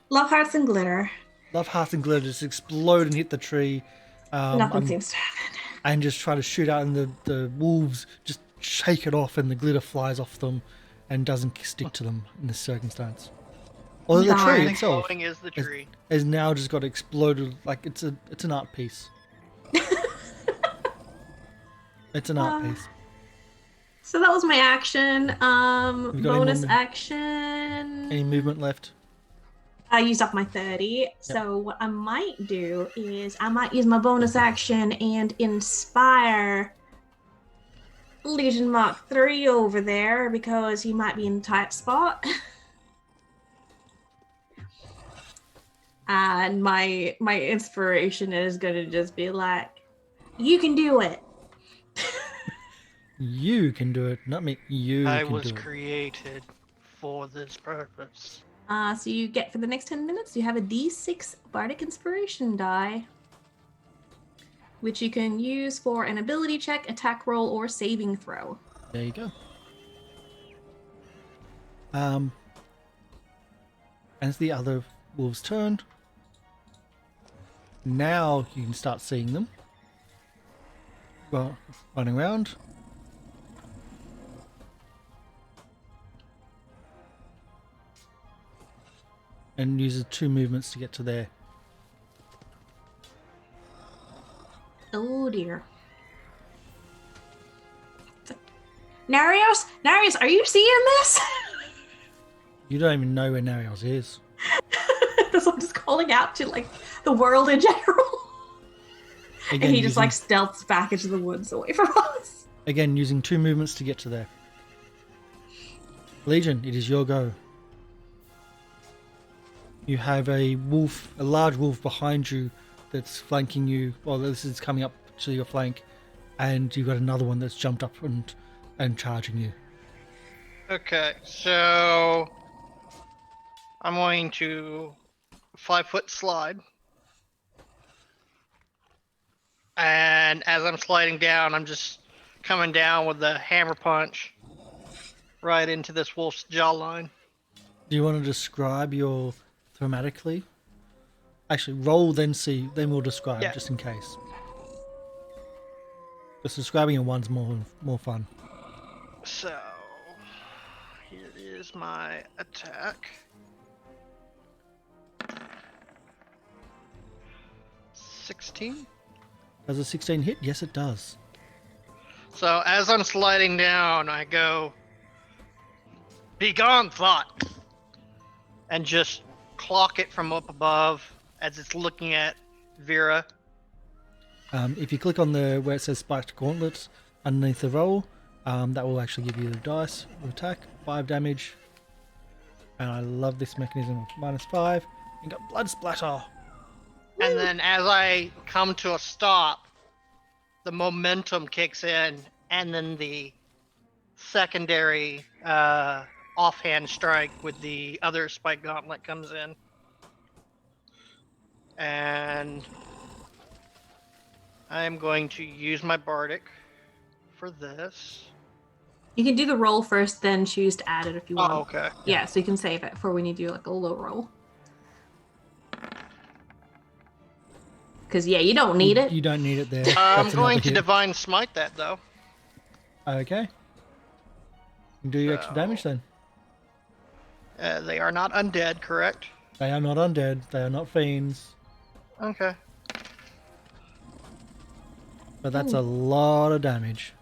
Speaker 3: Love hearts and glitter.
Speaker 1: Love hearts and glitter just explode and hit the tree.
Speaker 3: Nothing seems to happen.
Speaker 1: And just try to shoot out, and the wolves just shake it off, and the glitter flies off them and doesn't stick to them in this circumstance. Or the
Speaker 3: Darn.
Speaker 1: tree
Speaker 3: I
Speaker 1: itself
Speaker 4: Glowing is the tree.
Speaker 1: has now just got exploded like it's an art piece. It's an art piece.
Speaker 3: So that was my action.
Speaker 1: Have you got any
Speaker 3: Bonus
Speaker 1: more
Speaker 3: action.
Speaker 1: Any movement left?
Speaker 3: I used up my 30. So what I might do is I might use my bonus action and inspire Legion Mark 3 over there because he might be in a tight spot. And my inspiration is gonna just be like, you can do it.
Speaker 1: You can do it, not me. You
Speaker 4: I
Speaker 1: can
Speaker 4: was
Speaker 1: do it.
Speaker 4: created for this purpose.
Speaker 3: So you get for the next 10 minutes, you have a D6 Bardic Inspiration die, which you can use for an ability check, attack roll, or saving throw.
Speaker 1: There you go. And it's the other wolves' turn. Now you can start seeing them. Well, running around. And uses 2 movements to get to there.
Speaker 3: Oh dear. Narios, are you seeing this?
Speaker 1: You don't even know where Narios is.
Speaker 3: That's what I'm just calling out to like the world in general.
Speaker 1: Again,
Speaker 3: And he just
Speaker 1: using,
Speaker 3: like stealths back into the woods away from us.
Speaker 1: again using 2 movements to get to there. Legion, it is your go. You have a large wolf behind you that's flanking you. Well, this is coming up to your flank, and you've got another one that's jumped up and charging you.
Speaker 4: Okay, so I'm going to 5-foot slide. And as I'm sliding down, I'm just coming down with the hammer punch right into this wolf's jawline.
Speaker 1: Do you want to describe your thematically? Actually, roll then we'll describe,
Speaker 4: Yeah.
Speaker 1: just in case. Just describing in one's more fun.
Speaker 4: So, here is my attack. 16.
Speaker 1: Does a 16 hit? Yes, it does.
Speaker 4: So as I'm sliding down, I go Be gone, thought! And just clock it from up above as it's looking at Vera.
Speaker 1: If you click on the where it says Spiked Gauntlet underneath the roll, that will actually give you the dice of attack, 5 damage. And I love this mechanism of -5. You got blood splatter.
Speaker 4: And then as I come to a stop, the momentum kicks in, and then the secondary offhand strike with the other spike gauntlet comes in. And I'm going to use my bardic for this.
Speaker 3: You can do the roll first, then choose to add it if you want.
Speaker 4: Oh, okay.
Speaker 3: Yeah, so you can save it for when you do like a low roll. Because yeah, you don't need it.
Speaker 1: You don't need it there.
Speaker 4: I'm
Speaker 1: That's
Speaker 4: going
Speaker 1: another
Speaker 4: to
Speaker 1: hit.
Speaker 4: divine smite that though.
Speaker 1: Okay. Do your extra damage then.
Speaker 4: They are not undead, correct?
Speaker 1: They are not undead. They are not fiends.
Speaker 4: Okay.
Speaker 1: But that's a lot of damage.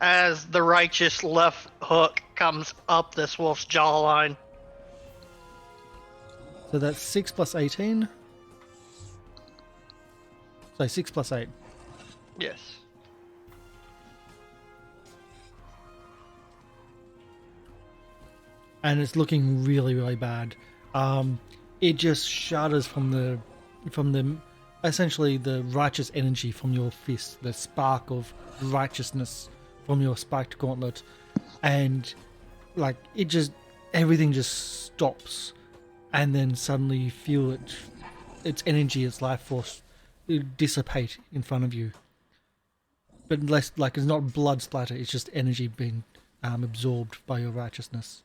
Speaker 4: As the righteous left hook comes up this wolf's jawline.
Speaker 1: So that's 6 plus 18. So 6 plus 8.
Speaker 4: Yes.
Speaker 1: And it's looking really, really bad. It just shudders from the essentially the righteous energy from your fist, the spark of righteousness from your spiked gauntlet, and like it just everything just stops, and then suddenly you feel its energy, its life force, dissipate in front of you. But less like it's not blood splatter; it's just energy being absorbed by your righteousness.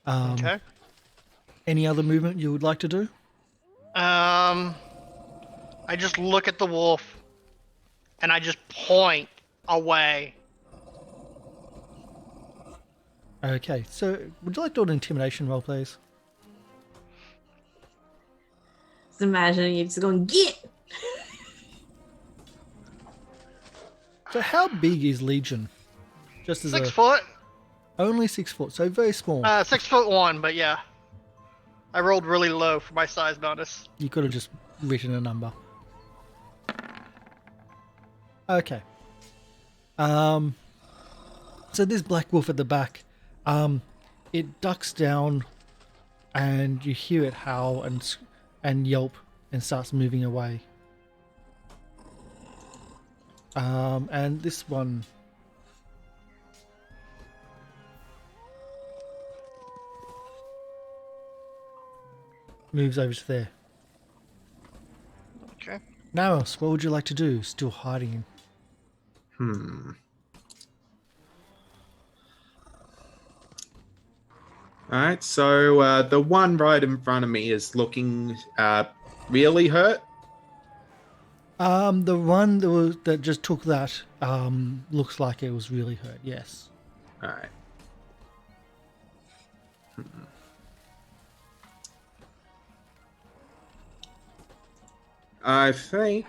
Speaker 4: Okay.
Speaker 1: Any other movement you would like to do?
Speaker 4: I just look at the wolf and I just point away.
Speaker 1: Okay, so would you like to do an intimidation roll, please?
Speaker 3: Just imagine you just going, get!
Speaker 1: So how big is Legion? Just as
Speaker 4: 6 foot?
Speaker 1: only 6 foot, so very small.
Speaker 4: 6'1", but yeah. I rolled really low for my size bonus.
Speaker 1: You could have just written a number. Okay. So this black wolf at the back, it ducks down, and you hear it howl and yelp and starts moving away. And this one moves over to there.
Speaker 4: Okay.
Speaker 1: Naros, what would you like to do? Still hiding.
Speaker 2: Alright, so the one right in front of me is looking really hurt.
Speaker 1: The one that just took that looks like it was really hurt. Yes.
Speaker 2: Alright. I think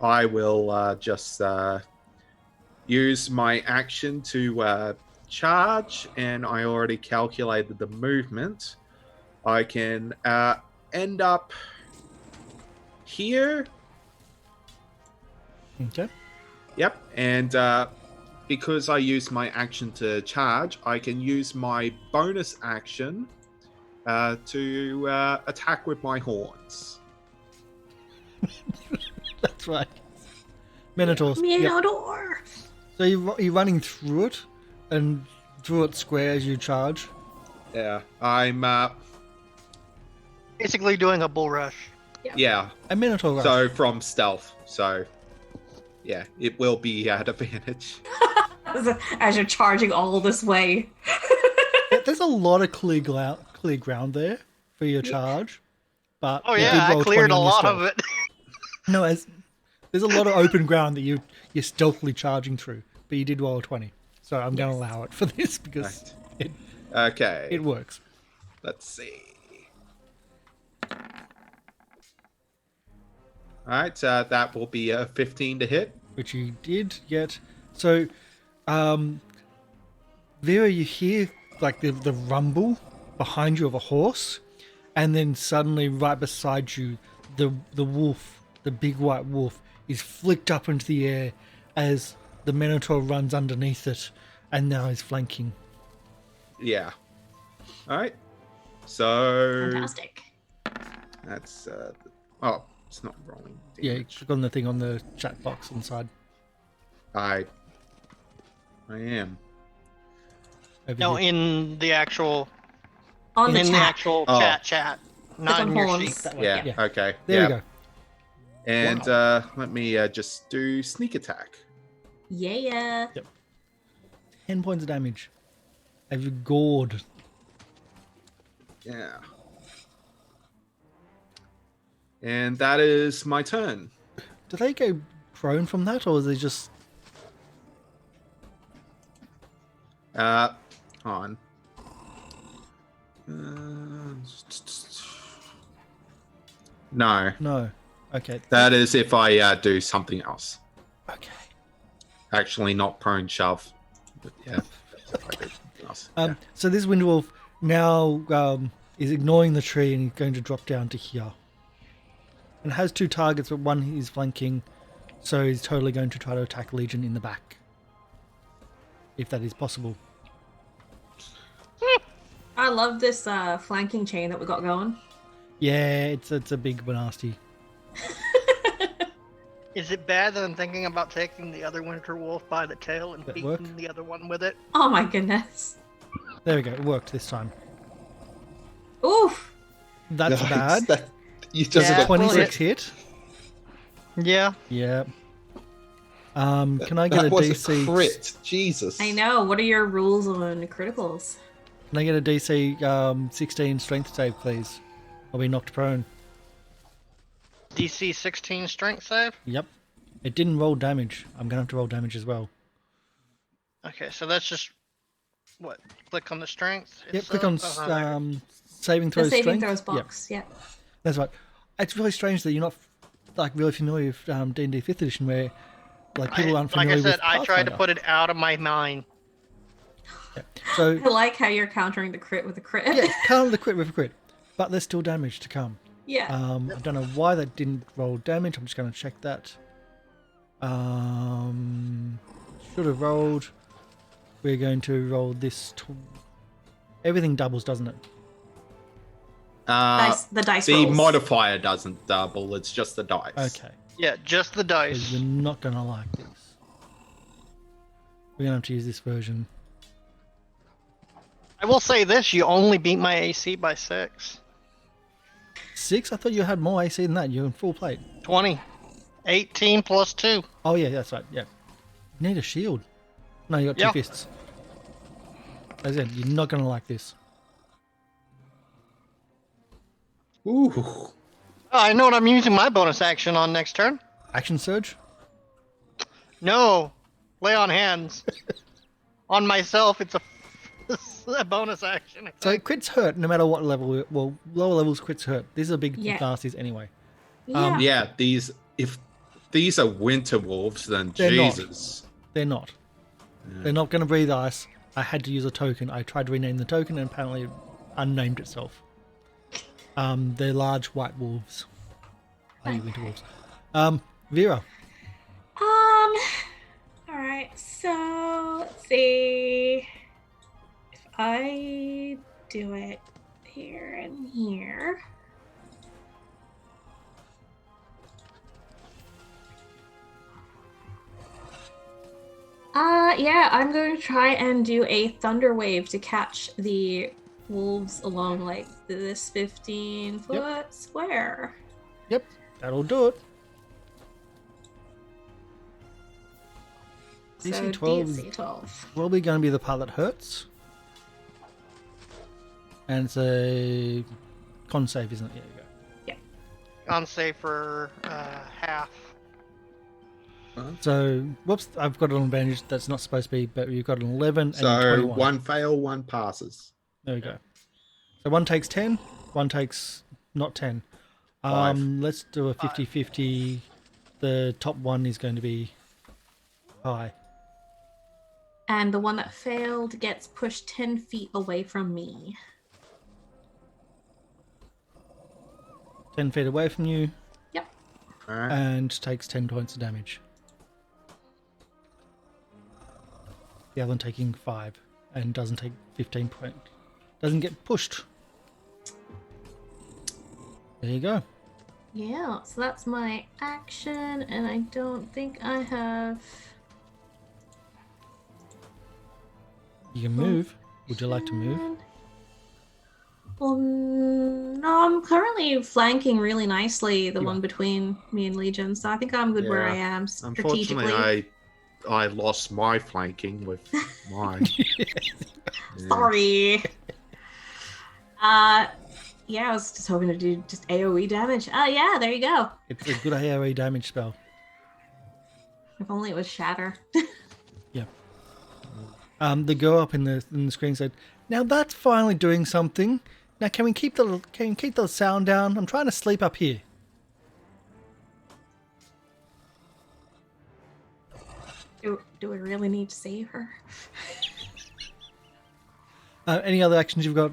Speaker 2: I will just use my action to charge, and I already calculated the movement. I can end up here.
Speaker 1: Okay.
Speaker 2: Yep, and because I used my action to charge, I can use my bonus action to attack with my horns.
Speaker 1: That's right. Minotaurs. Yep.
Speaker 3: Minotaur!
Speaker 1: So you're running through it, and through it square as you charge.
Speaker 2: Yeah, I'm
Speaker 4: Basically doing a bull rush.
Speaker 2: yeah.
Speaker 1: A Minotaur rush.
Speaker 2: So from stealth, so yeah, it will be at advantage.
Speaker 3: As you're charging all this way.
Speaker 1: Yeah, there's a lot of clear ground there for your charge. But
Speaker 4: Oh
Speaker 1: you
Speaker 4: yeah,
Speaker 1: did
Speaker 4: I
Speaker 1: roll
Speaker 4: cleared
Speaker 1: 20
Speaker 4: a
Speaker 1: on your
Speaker 4: lot
Speaker 1: stealth.
Speaker 4: of it.
Speaker 1: No, there's a lot of open ground that you're stealthily charging through, but you did roll a 20. So I'm going to allow it for this because
Speaker 2: Okay,
Speaker 1: it works.
Speaker 2: let's see. Alright, that will be a 15 to hit.
Speaker 1: Which you did get. So, Vera, you hear like the rumble behind you of a horse, and then suddenly right beside you, the wolf, the big white wolf, is flicked up into the air as the Minotaur runs underneath it, and now is flanking.
Speaker 2: Yeah. All right. So
Speaker 3: Fantastic.
Speaker 2: that's oh, it's not rolling
Speaker 1: Yeah,
Speaker 2: damage.
Speaker 1: click on the thing on the chat box inside.
Speaker 2: I am.
Speaker 1: Over
Speaker 4: No,
Speaker 1: here.
Speaker 4: in the actual
Speaker 3: On the
Speaker 4: in the
Speaker 3: chat.
Speaker 4: actual
Speaker 2: Oh.
Speaker 4: chat, not
Speaker 3: on
Speaker 4: in your
Speaker 3: horns.
Speaker 4: sheet.
Speaker 1: That way.
Speaker 2: Yeah.
Speaker 1: Yeah.
Speaker 2: Okay.
Speaker 1: There
Speaker 2: yeah.
Speaker 1: we go.
Speaker 2: And let me just do sneak attack.
Speaker 3: Yeah.
Speaker 1: 10 points of damage. Have you gored?
Speaker 2: Yeah. And that is my turn.
Speaker 1: Do they go prone from that, or is they just...
Speaker 2: On. No.
Speaker 1: No. Okay.
Speaker 2: That is if I do something else.
Speaker 1: Okay.
Speaker 2: Actually, not prone shove. But yeah. If I do something else. Yeah.
Speaker 1: So this wind wolf now is ignoring the tree and he's going to drop down to here. And has two targets, but one is flanking, so he's totally going to try to attack Legion in the back. If that is possible.
Speaker 3: I love this flanking chain that we got going.
Speaker 1: Yeah, it's a big nasty.
Speaker 4: Is it bad that I'm thinking about taking the other winter wolf by the tail and
Speaker 1: That
Speaker 4: beating
Speaker 1: work?
Speaker 4: the other one with it?
Speaker 3: Oh my goodness.
Speaker 1: There we go, it worked this time.
Speaker 3: Oof.
Speaker 1: That's
Speaker 2: Nice.
Speaker 1: bad.
Speaker 2: You just
Speaker 4: Yeah.
Speaker 2: got
Speaker 1: 26 hit.
Speaker 4: Yeah.
Speaker 1: Yeah. Can I get
Speaker 2: that
Speaker 1: a
Speaker 2: was
Speaker 1: DC?
Speaker 2: a crit. Jesus.
Speaker 3: I know. What are your rules on criticals?
Speaker 1: Can I get a DC 16 strength save, please? I'll be knocked prone.
Speaker 4: DC 16 strength save.
Speaker 1: Yep. It didn't roll damage. I'm gonna have to roll damage as well.
Speaker 4: Okay, so that's just what? Click on the strength.
Speaker 1: Yep. Click on
Speaker 4: itself? Oh, there.
Speaker 1: saving
Speaker 3: The
Speaker 1: throws.
Speaker 3: saving
Speaker 1: strength.
Speaker 3: throws
Speaker 1: Yep.
Speaker 3: box. Yep.
Speaker 1: That's right. It's really strange that you're not like really familiar with D&D 5th edition, where like people aren't
Speaker 4: Like
Speaker 1: familiar
Speaker 4: I said,
Speaker 1: with
Speaker 4: I tried to
Speaker 1: Pathfinder.
Speaker 4: put it out of my mind.
Speaker 1: Yeah. So
Speaker 3: I like how you're countering the crit with a crit.
Speaker 1: yeah, count the crit with a crit, but there's still damage to come.
Speaker 3: Yeah.
Speaker 1: I don't know why that didn't roll damage. I'm just going to check that. Should have rolled. We're going to roll this. Everything doubles, doesn't it?
Speaker 3: The dice
Speaker 2: The
Speaker 3: rolls.
Speaker 2: modifier doesn't double. It's just the dice.
Speaker 1: Okay.
Speaker 4: Yeah, just the
Speaker 1: So
Speaker 4: dice.
Speaker 1: you're not going to like this. We're going to have to use this version.
Speaker 4: I will say this: you only beat my AC by 6.
Speaker 1: 6? I thought you had more AC than that. You're in full plate.
Speaker 4: 20. 18 plus 2.
Speaker 1: Oh, yeah, that's right. Yeah. You need a shield. No, you got two
Speaker 4: Yeah.
Speaker 1: fists. As I said, you're not going to like this.
Speaker 2: Ooh.
Speaker 4: Oh, I know what I'm using my bonus action on next turn.
Speaker 1: Action surge?
Speaker 4: No, lay on hands. On myself, it's a bonus action. I
Speaker 1: So
Speaker 4: think.
Speaker 1: crits hurt no matter what level. Well, lower levels crits hurt. These are big
Speaker 3: Yeah.
Speaker 1: nasties anyway.
Speaker 3: Yeah.
Speaker 2: Yeah, if these are winter wolves, then
Speaker 1: They're not.
Speaker 2: Jesus.
Speaker 1: They're not. They're not going to breathe ice. I had to use a token. I tried to rename the token and apparently it unnamed itself. They're large white wolves. Winter wolves. Vera.
Speaker 3: All right. So let's see if I do it here and here. Yeah, I'm going to try and do a thunder wave to catch the wolves along like this 15-foot square.
Speaker 1: Yep, that'll do it.
Speaker 3: So
Speaker 1: DC 12 is
Speaker 3: DC 12.
Speaker 1: probably going to be the part that hurts. And it's a con save, isn't it? Yeah, you go.
Speaker 4: On save for half.
Speaker 1: So, whoops, I've got an advantage that's not supposed to be, but you've got an 11 and a
Speaker 2: So
Speaker 1: 21.
Speaker 2: one fail, one passes.
Speaker 1: There we go. So one takes 10, one takes not 10.
Speaker 2: 5.
Speaker 1: Let's do a 50-50. The top one is going to be high.
Speaker 3: And the one that failed gets pushed 10 feet away from me.
Speaker 1: 10 feet away from you.
Speaker 3: Yep.
Speaker 2: All right.
Speaker 1: And takes 10 points of damage. The other one taking 5 and doesn't take 15 points. Doesn't get pushed. There you go.
Speaker 3: Yeah, so that's my action, and I don't think I have...
Speaker 1: You can move. Would you like to move?
Speaker 3: Well, no, I'm currently flanking really nicely, the
Speaker 1: You
Speaker 3: one
Speaker 1: are.
Speaker 3: between me and Legion, so I think I'm good where I
Speaker 2: Yeah.
Speaker 3: am strategically.
Speaker 2: Unfortunately, I lost my flanking with mine. Yeah.
Speaker 3: Sorry. Yeah, I was just hoping to do just AoE damage. Yeah, there you go.
Speaker 1: It's a good AoE damage spell.
Speaker 3: If only it was shatter.
Speaker 1: Yeah. The girl up in the screen said, "Now that's finally doing something. Now can we keep the sound down? I'm trying to sleep up here."
Speaker 3: Do we really need to save her?
Speaker 1: Any other actions you've got?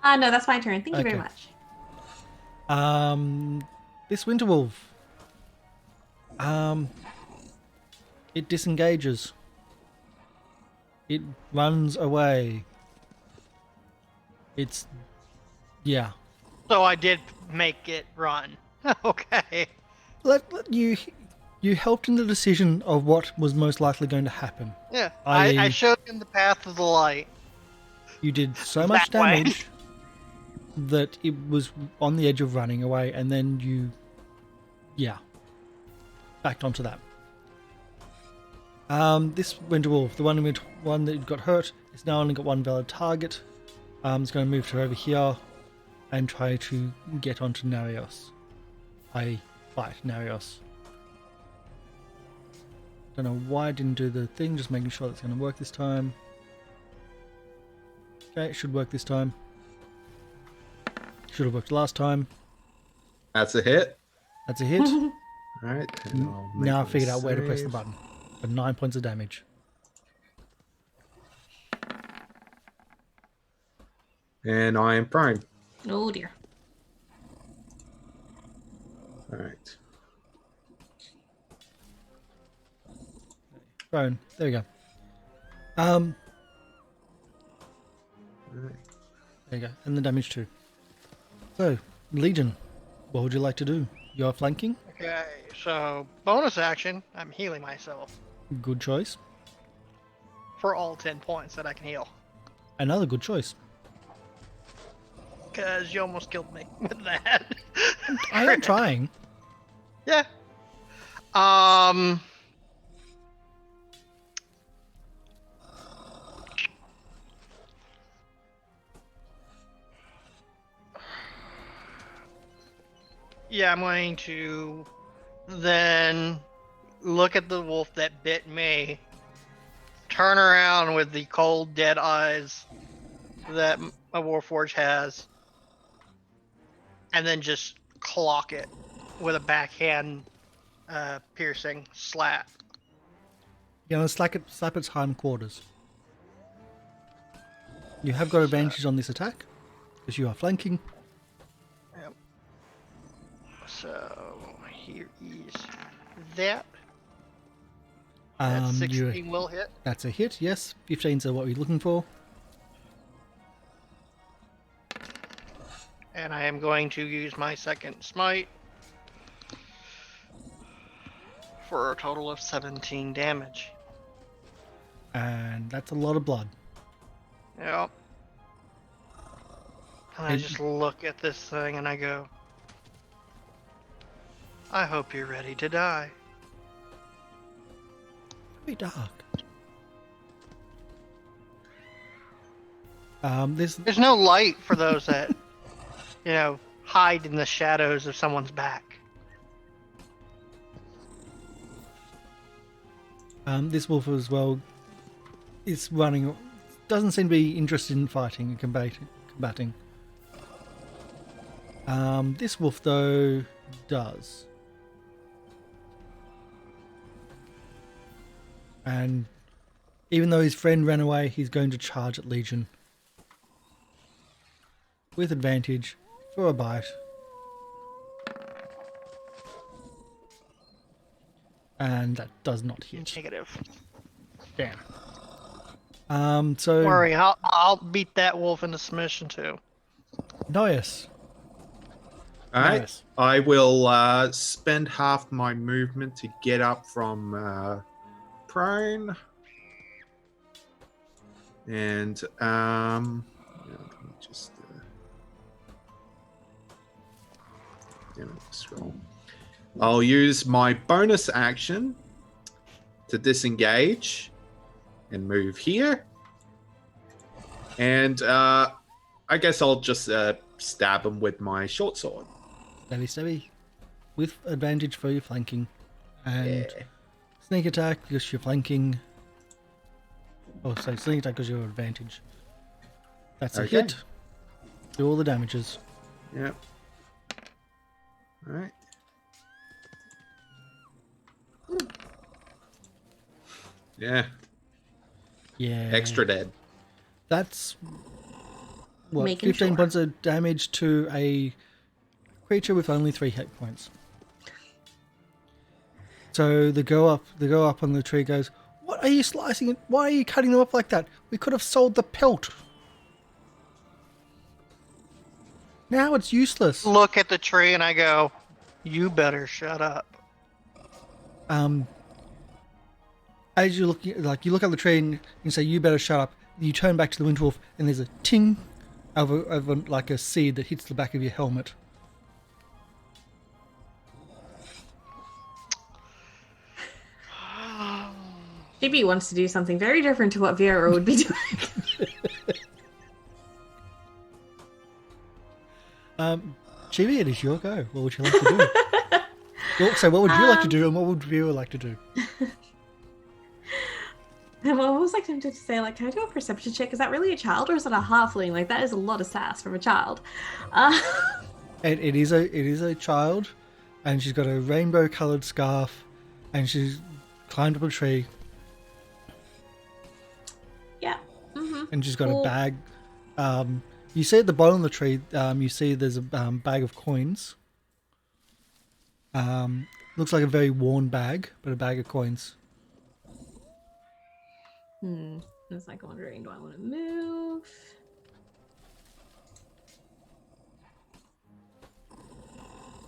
Speaker 3: No, that's my turn. Thank you very
Speaker 1: Okay.
Speaker 3: much.
Speaker 1: This winter wolf. It disengages. It runs away. Yeah.
Speaker 4: So I did make it run. Okay.
Speaker 1: You helped in the decision of what was most likely going to happen.
Speaker 4: Yeah.
Speaker 1: I-
Speaker 4: I showed him the path of the light.
Speaker 1: You did so much
Speaker 4: That way.
Speaker 1: damage that it was on the edge of running away, and then you, backed onto that. This winter wolf, the one that got hurt, is now only got one valid target. It's going to move to over here and try to get onto Narios. I fight Narios. Don't know why I didn't do the thing, just making sure that's going to work this time. Okay, it should work this time. Should have worked last time.
Speaker 2: That's a hit.
Speaker 1: That's a hit.
Speaker 2: All right. and I'll make
Speaker 1: Now I
Speaker 2: my
Speaker 1: figured out where to press the
Speaker 2: save.
Speaker 1: button. For 9 points of damage.
Speaker 2: And I am prone.
Speaker 3: Oh dear.
Speaker 2: All right.
Speaker 1: Prone. There we go. There
Speaker 2: All right.
Speaker 1: you go. And the damage too. So, Legion, what would you like to do? You're flanking?
Speaker 4: Okay. So bonus action, I'm healing myself
Speaker 1: Good choice.
Speaker 4: for all 10 points that I can heal.
Speaker 1: Another good choice.
Speaker 4: Because you almost killed me with that.
Speaker 1: I am trying.
Speaker 4: Yeah. Yeah, I'm going to then look at the wolf that bit me, turn around with the cold, dead eyes that a Warforged has, and then just clock it with a backhand piercing slap.
Speaker 1: You're going to slap its hindquarters. You have got advantage on this attack, because you are flanking.
Speaker 4: Yep. So here is that. That 16 will hit.
Speaker 1: That's a hit, yes. 15s are what we're looking for.
Speaker 4: And I am going to use my second smite for a total of 17 damage.
Speaker 1: And that's a lot of blood.
Speaker 4: Yep. And I just look at this thing and I go, I hope you're ready to die.
Speaker 1: Very dark.
Speaker 4: There's no light for those that, hide in the shadows of someone's back.
Speaker 1: This wolf as well is running. Doesn't seem to be interested in fighting and combating. This wolf though does, and Even though his friend ran away, he's going to charge at Legion. With advantage for a bite. And that does not hit.
Speaker 4: Negative.
Speaker 1: Damn.
Speaker 4: Don't
Speaker 1: So
Speaker 4: worry, I'll beat that wolf into submission too.
Speaker 1: Nice.
Speaker 2: All right.
Speaker 1: Nice.
Speaker 2: I will spend half my movement to get up from prone. And let me just scroll. I'll use my bonus action to disengage and move here. And I guess I'll just stab him with my short sword.
Speaker 1: Stabby. With advantage for your flanking. And
Speaker 2: Yeah.
Speaker 1: sneak attack because you're flanking. Oh, sorry, sneak attack because you're advantage. That's a
Speaker 2: Okay.
Speaker 1: hit. Do all the damages.
Speaker 2: Yep. All right. Yeah.
Speaker 1: Yeah.
Speaker 2: Extra dead.
Speaker 1: That's what,
Speaker 3: Making
Speaker 1: 15
Speaker 3: sure.
Speaker 1: points of damage to a creature with only 3 hit points. So the girl up on the tree goes, "What are you slicing? Why are you cutting them up like that? We could have sold the pelt. Now it's useless."
Speaker 4: Look at the tree and I go, you better shut up.
Speaker 1: As you look, you look at the tree and you say, "You better shut up." You turn back to the Windwolf, and there's a ting of like a seed that hits the back of your helmet.
Speaker 3: JB wants to do something very different to what Vera would be doing.
Speaker 1: Chibi, it is your go. What would you like to do? Well, so what would you like to do, and what would Vera like to do?
Speaker 3: I'm almost like tempted to say, like, can I do a perception check? Is that really a child or is it a halfling? Like, that is a lot of sass from a child.
Speaker 1: It is a child, and she's got a rainbow-coloured scarf, and she's climbed up a tree,
Speaker 3: Yeah. Mm-hmm.
Speaker 1: and she's got
Speaker 3: Cool.
Speaker 1: a bag. You see at the bottom of the tree, you see there's a bag of coins. Looks like a very worn bag, but a bag of coins.
Speaker 3: I was like wondering, do I want to move?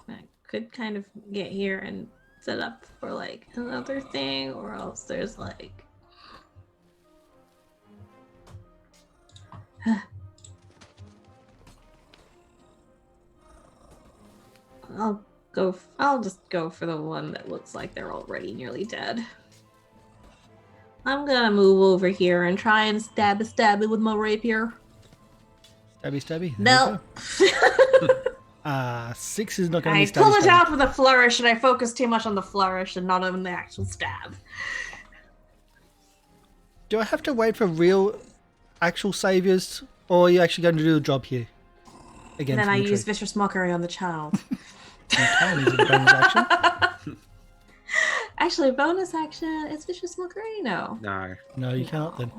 Speaker 3: I could kind of get here and set up for like another thing, or else there's like I'll just go for the one that looks like they're already nearly dead. I'm gonna move over here and try and stab it with my rapier.
Speaker 1: Stabby.
Speaker 3: No.
Speaker 1: 6 is not going
Speaker 3: I
Speaker 1: to be stabby.
Speaker 3: pull it out with a flourish, and I focus too much on the flourish and not on the actual stab.
Speaker 1: Do I have to wait for real, actual saviors, or are you actually going to do a job here? Again,
Speaker 3: And then
Speaker 1: from
Speaker 3: I
Speaker 1: the
Speaker 3: use
Speaker 1: tree?
Speaker 3: vicious mockery on the child.
Speaker 1: You can use a bonus action.
Speaker 3: Actually, bonus action. It's vicious mockery. No.
Speaker 1: No, you cannot then.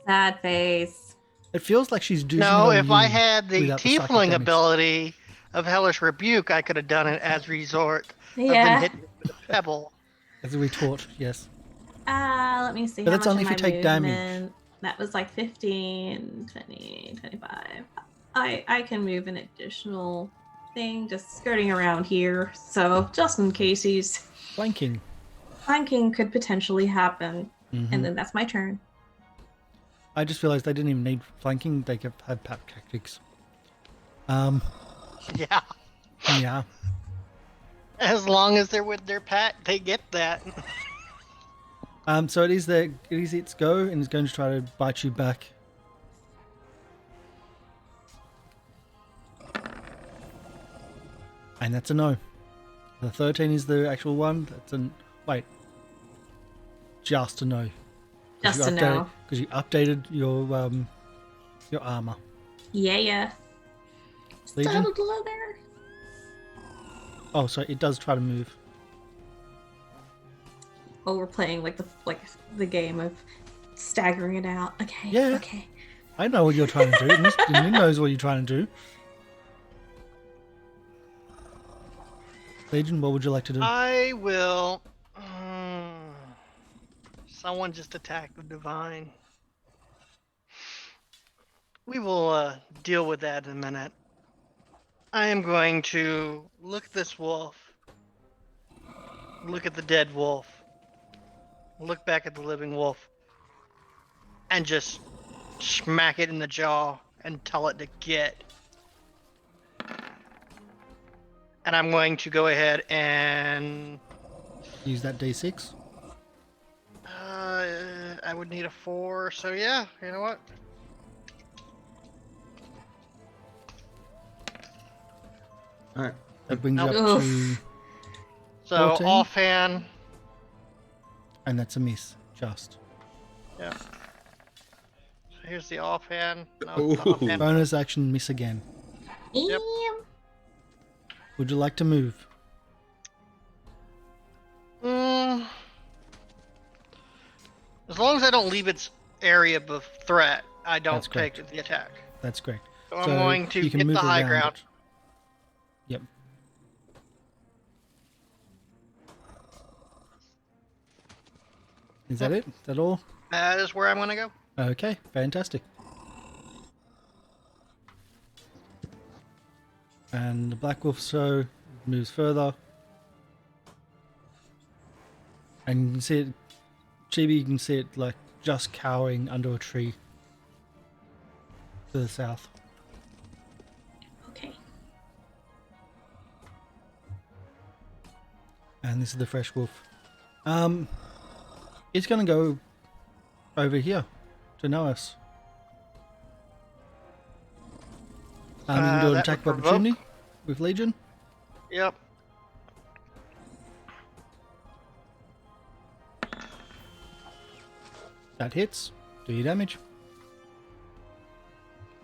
Speaker 3: Sad face.
Speaker 1: It feels like she's doing
Speaker 4: No,
Speaker 1: it on
Speaker 4: if I
Speaker 1: you
Speaker 4: had the
Speaker 1: without psychic
Speaker 4: tiefling
Speaker 1: damage.
Speaker 4: ability of Hellish Rebuke, I could have done it as resort of them
Speaker 3: Yeah.
Speaker 4: hitting with a pebble.
Speaker 1: As a retort, yes.
Speaker 3: Let me see.
Speaker 1: But
Speaker 3: how
Speaker 1: that's
Speaker 3: much
Speaker 1: only
Speaker 3: of
Speaker 1: if you
Speaker 3: my
Speaker 1: take damage.
Speaker 3: movement- That was like 15, 20, 25. I can move an additional thing just skirting around here. So just in case he's
Speaker 1: Flanking.
Speaker 3: flanking could potentially happen.
Speaker 1: Mhm.
Speaker 3: And then that's my turn.
Speaker 1: I just realized they didn't even need flanking. They could have pap tactics.
Speaker 4: Yeah.
Speaker 1: Yeah.
Speaker 4: As long as they're with their pack, they get that.
Speaker 1: So it is its go, and it's going to try to bite you back. And that's a no. The 13 is the actual one. That's an wait. Just a no.
Speaker 3: Just a no.
Speaker 1: Because you updated your armor.
Speaker 3: Yeah.
Speaker 1: Legion?
Speaker 3: Studded leather.
Speaker 1: Oh, sorry, it does try to move.
Speaker 3: while we're playing the game of staggering it out. Okay.
Speaker 1: Yeah.
Speaker 3: Okay.
Speaker 1: I know what you're trying to do. And he knows what you're trying to do. Legion, what would you like to do?
Speaker 4: I will. Someone just attacked the divine. We will deal with that in a minute. I am going to look at this wolf. Look at the dead wolf. Look back at the living wolf. And just smack it in the jaw and tell it to get. And I'm going to go ahead and
Speaker 1: Use that D6.
Speaker 4: I would need a 4, so yeah, you know what?
Speaker 2: All right.
Speaker 1: That brings you up
Speaker 3: Nope.
Speaker 1: to...
Speaker 4: So
Speaker 1: 14?
Speaker 4: offhand,
Speaker 1: And that's a miss. Just.
Speaker 4: yeah. So here's the offhand. No,
Speaker 2: Ooh.
Speaker 4: the offhand.
Speaker 1: Bonus action, miss again.
Speaker 4: Yep.
Speaker 1: Would you like to move?
Speaker 4: As long as I don't leave its area of threat, I don't
Speaker 1: That's
Speaker 4: take
Speaker 1: correct.
Speaker 4: the attack.
Speaker 1: That's correct.
Speaker 4: So I'm going to
Speaker 1: you can
Speaker 4: get
Speaker 1: move
Speaker 4: the high
Speaker 1: around
Speaker 4: ground.
Speaker 1: it. Yep. Is that it? Is that all?
Speaker 4: That is where I'm going to go.
Speaker 1: Okay, fantastic. And the Black Wolf so moves further. And you can see it, Chibi, you can see it like just cowering under a tree to the south.
Speaker 3: Okay.
Speaker 1: And this is the Fresh Wolf. It's going to go over here to know us. You can do an
Speaker 4: That
Speaker 1: attack of
Speaker 4: would provoke.
Speaker 1: opportunity with Legion.
Speaker 4: Yep.
Speaker 1: That hits. Do your damage.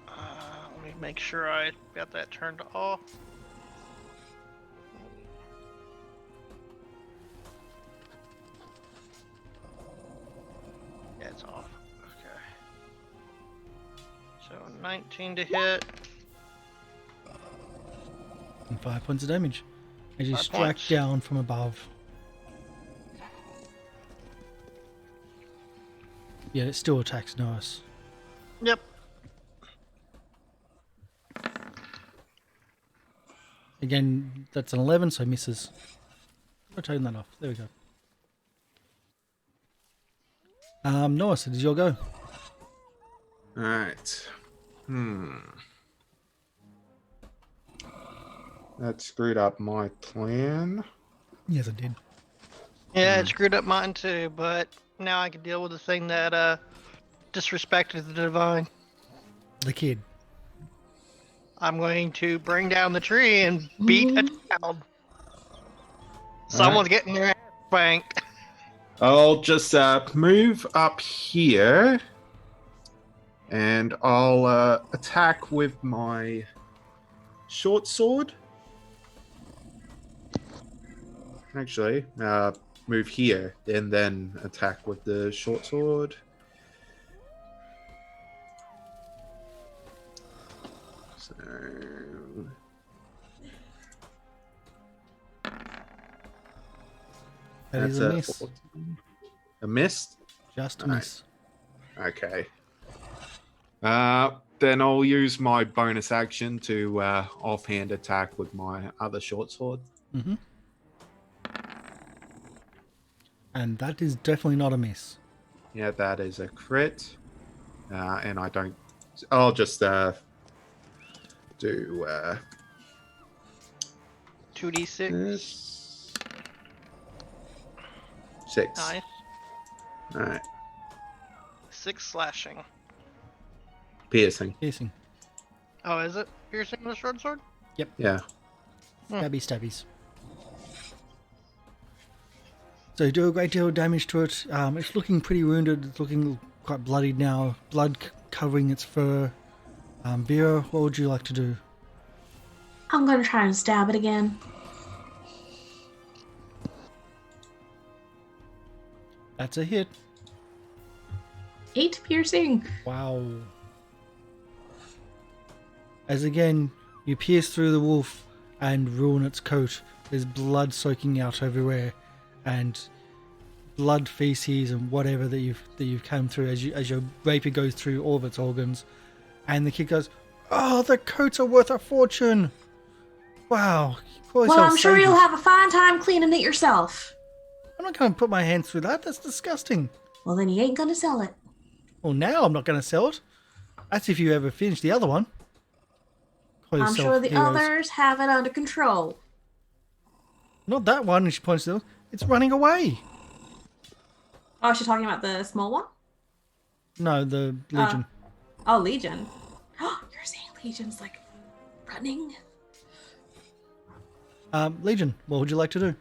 Speaker 4: Let me make sure I got that turned off. Yeah, it's off. Okay. So 19 to hit.
Speaker 1: And 5 points of damage. As you
Speaker 4: 5
Speaker 1: strike
Speaker 4: points.
Speaker 1: down from above. Yeah, it still attacks Noah's.
Speaker 4: Yep.
Speaker 1: Again, that's an 11, so misses. I'll turn that off. There we go. Noah, so does your go?
Speaker 2: All right. That screwed up my plan.
Speaker 1: Yes, I did.
Speaker 4: Yeah, it screwed up mine too, but now I can deal with the thing that disrespected the divine.
Speaker 1: The kid.
Speaker 4: I'm going to bring down the tree and beat a child. Someone's getting their ass spanked.
Speaker 2: I'll just move up here, and I'll attack with my short sword. Actually, move here and then attack with the short sword. So
Speaker 1: That is a miss.
Speaker 2: 14. A miss?
Speaker 1: Just a
Speaker 2: Alright.
Speaker 1: miss.
Speaker 2: Okay. Then I'll use my bonus action to offhand attack with my other short sword.
Speaker 1: Mm-hmm. And that is definitely not a miss.
Speaker 2: Yeah, that is a crit. And I don't... I'll just do
Speaker 4: 2d6.
Speaker 2: this. 6.
Speaker 4: Nice.
Speaker 2: Alright.
Speaker 4: 6 slashing.
Speaker 2: Piercing.
Speaker 1: Piercing.
Speaker 4: Oh, is it piercing with a short sword?
Speaker 2: Yeah.
Speaker 1: Stabby stabbies. So you do a great deal of damage to it. It's looking pretty wounded. It's looking quite bloodied now. Blood covering its fur. Vera, what would you like to do?
Speaker 3: I'm gonna try and stab it again.
Speaker 1: That's a hit.
Speaker 3: 8 piercing.
Speaker 1: Wow. As again, you pierce through the wolf and ruin its coat. There's blood soaking out everywhere, and blood, feces, and whatever that you've come through as your rapier goes through all of its organs. And the kid goes, "Oh, the coats are worth a fortune! Wow."
Speaker 3: Well, I'm sure you'll have a fine time cleaning it yourself.
Speaker 1: I'm not going to put my hands through that. That's disgusting.
Speaker 3: Well, then you ain't gonna sell it.
Speaker 1: Well, now I'm not going to sell it. That's if you ever finish the other one. Call
Speaker 3: I'm
Speaker 1: yourself
Speaker 3: sure the
Speaker 1: heroes.
Speaker 3: others have it under control.
Speaker 1: Not that one. And she points to it. It's running away.
Speaker 3: Oh, is she talking about the small one?
Speaker 1: No, the Legion.
Speaker 3: Oh, Legion. You're saying Legion's like running?
Speaker 1: Legion, what would you like to do?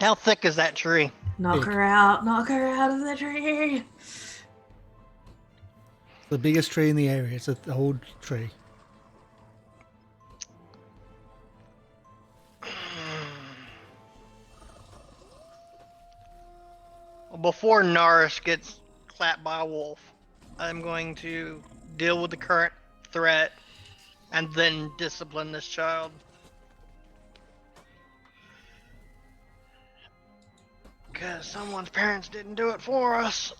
Speaker 4: How thick is that tree?
Speaker 3: Knock her out. Knock her out of the tree.
Speaker 1: The biggest tree in the area. It's an old tree.
Speaker 4: Before Norris gets clapped by a wolf, I'm going to deal with the current threat and then discipline this child. Because someone's parents didn't do it for us.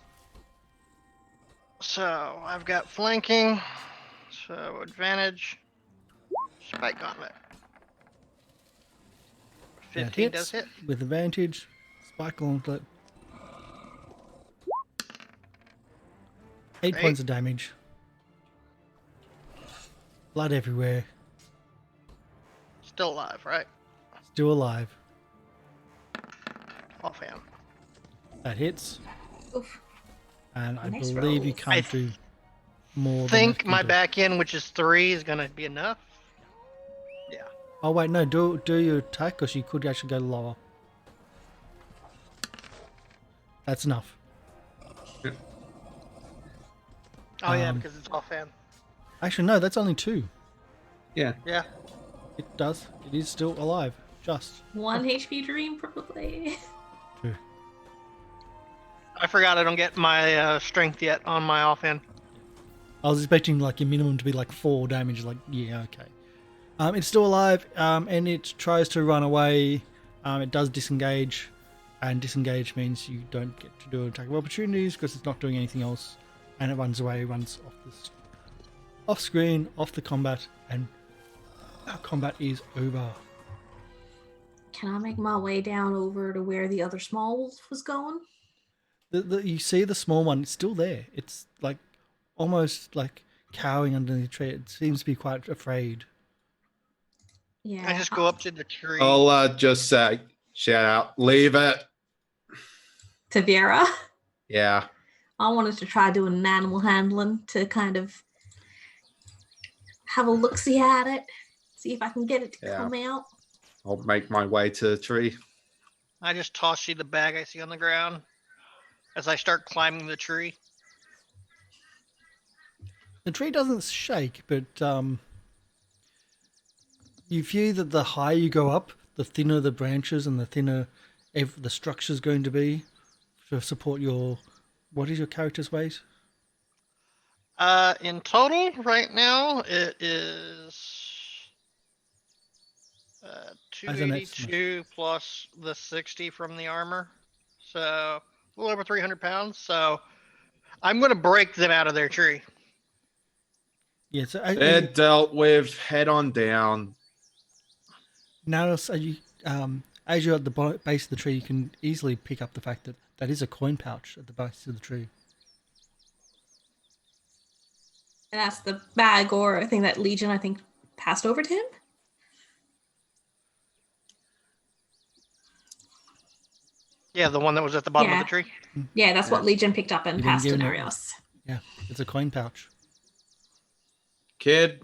Speaker 4: So I've got flanking, so advantage, spike gauntlet. 15 does hit.
Speaker 1: With advantage, spike gauntlet. 8 points of damage. Blood everywhere.
Speaker 4: Still alive, right?
Speaker 1: Still alive.
Speaker 4: Offhand.
Speaker 1: That hits.
Speaker 3: Oof.
Speaker 1: And I
Speaker 3: Nice
Speaker 1: believe you
Speaker 3: rolls.
Speaker 1: can't do more
Speaker 4: I
Speaker 1: than
Speaker 4: think
Speaker 1: that,
Speaker 4: my
Speaker 1: can do.
Speaker 4: back end, which is 3, is going to be enough. Yeah.
Speaker 1: Oh wait, no, do your attack, because you could actually go lower. That's enough.
Speaker 4: Oh, yeah, because it's offhand.
Speaker 1: Actually, no, that's only 2.
Speaker 2: Yeah.
Speaker 4: Yeah.
Speaker 1: It does. It is still alive. Just
Speaker 3: 1 HP dream, probably.
Speaker 1: 2.
Speaker 4: I forgot I don't get my strength yet on my offhand.
Speaker 1: I was expecting like your minimum to be like 4 damage. Like, yeah, okay. It's still alive, and it tries to run away. It does disengage, and disengage means you don't get to do attack of opportunities because it's not doing anything else, and it runs away, runs off screen, off the combat, and our combat is over.
Speaker 3: Can I make my way down over to where the other small wolf was going?
Speaker 1: You see the small one, it's still there. It's like almost like cowering underneath the tree. It seems to be quite afraid.
Speaker 3: Yeah.
Speaker 4: I just go up to the tree.
Speaker 2: I'll just shout out, leave it.
Speaker 3: To Vera.
Speaker 2: Yeah.
Speaker 3: I wanted to try doing an animal handling to kind of have a look-see at it, see if I can get it to
Speaker 2: Yeah.
Speaker 3: come out.
Speaker 2: I'll make my way to the tree.
Speaker 4: I just toss you the bag I see on the ground as I start climbing the tree.
Speaker 1: The tree doesn't shake, but you feel that the higher you go up, the thinner the branches and the thinner the structure's going to be to support your... What is your character's weight?
Speaker 4: In total, right now, it is
Speaker 1: As an estimate.
Speaker 4: 282 plus the 60 from the armor. So a little over 300 pounds. So I'm going to break them out of their tree.
Speaker 1: Yeah, so
Speaker 2: They're dealt with, head on down.
Speaker 1: now as you're at the base of the tree, you can easily pick up the fact that that is a coin pouch at the base of the tree.
Speaker 3: And that's the bag or thing that Legion, I think, passed over to him.
Speaker 4: Yeah, the one that was at the bottom
Speaker 3: Yeah.
Speaker 4: of the tree.
Speaker 3: Yeah, that's what Legion picked up and
Speaker 1: You didn't
Speaker 3: passed to
Speaker 1: give him
Speaker 3: Narios.
Speaker 1: Yeah, it's a coin pouch.
Speaker 2: Kid,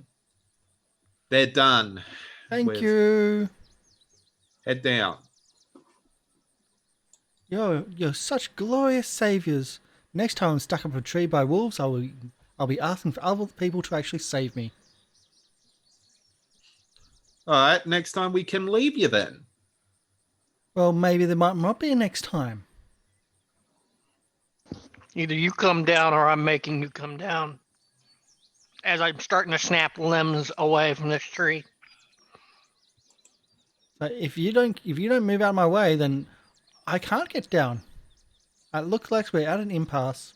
Speaker 2: they're done.
Speaker 1: Thank
Speaker 2: With-
Speaker 1: you.
Speaker 2: Head down.
Speaker 1: You're such glorious saviors. Next time I'm stuck up a tree by wolves, I'll be asking for other people to actually save me.
Speaker 2: All right, next time we can leave you then.
Speaker 1: Well, maybe there might not be a next time.
Speaker 4: Either you come down or I'm making you come down. As I'm starting to snap limbs away from this tree.
Speaker 1: So if you don't move out of my way, then I can't get down. It looks like we're at an impasse.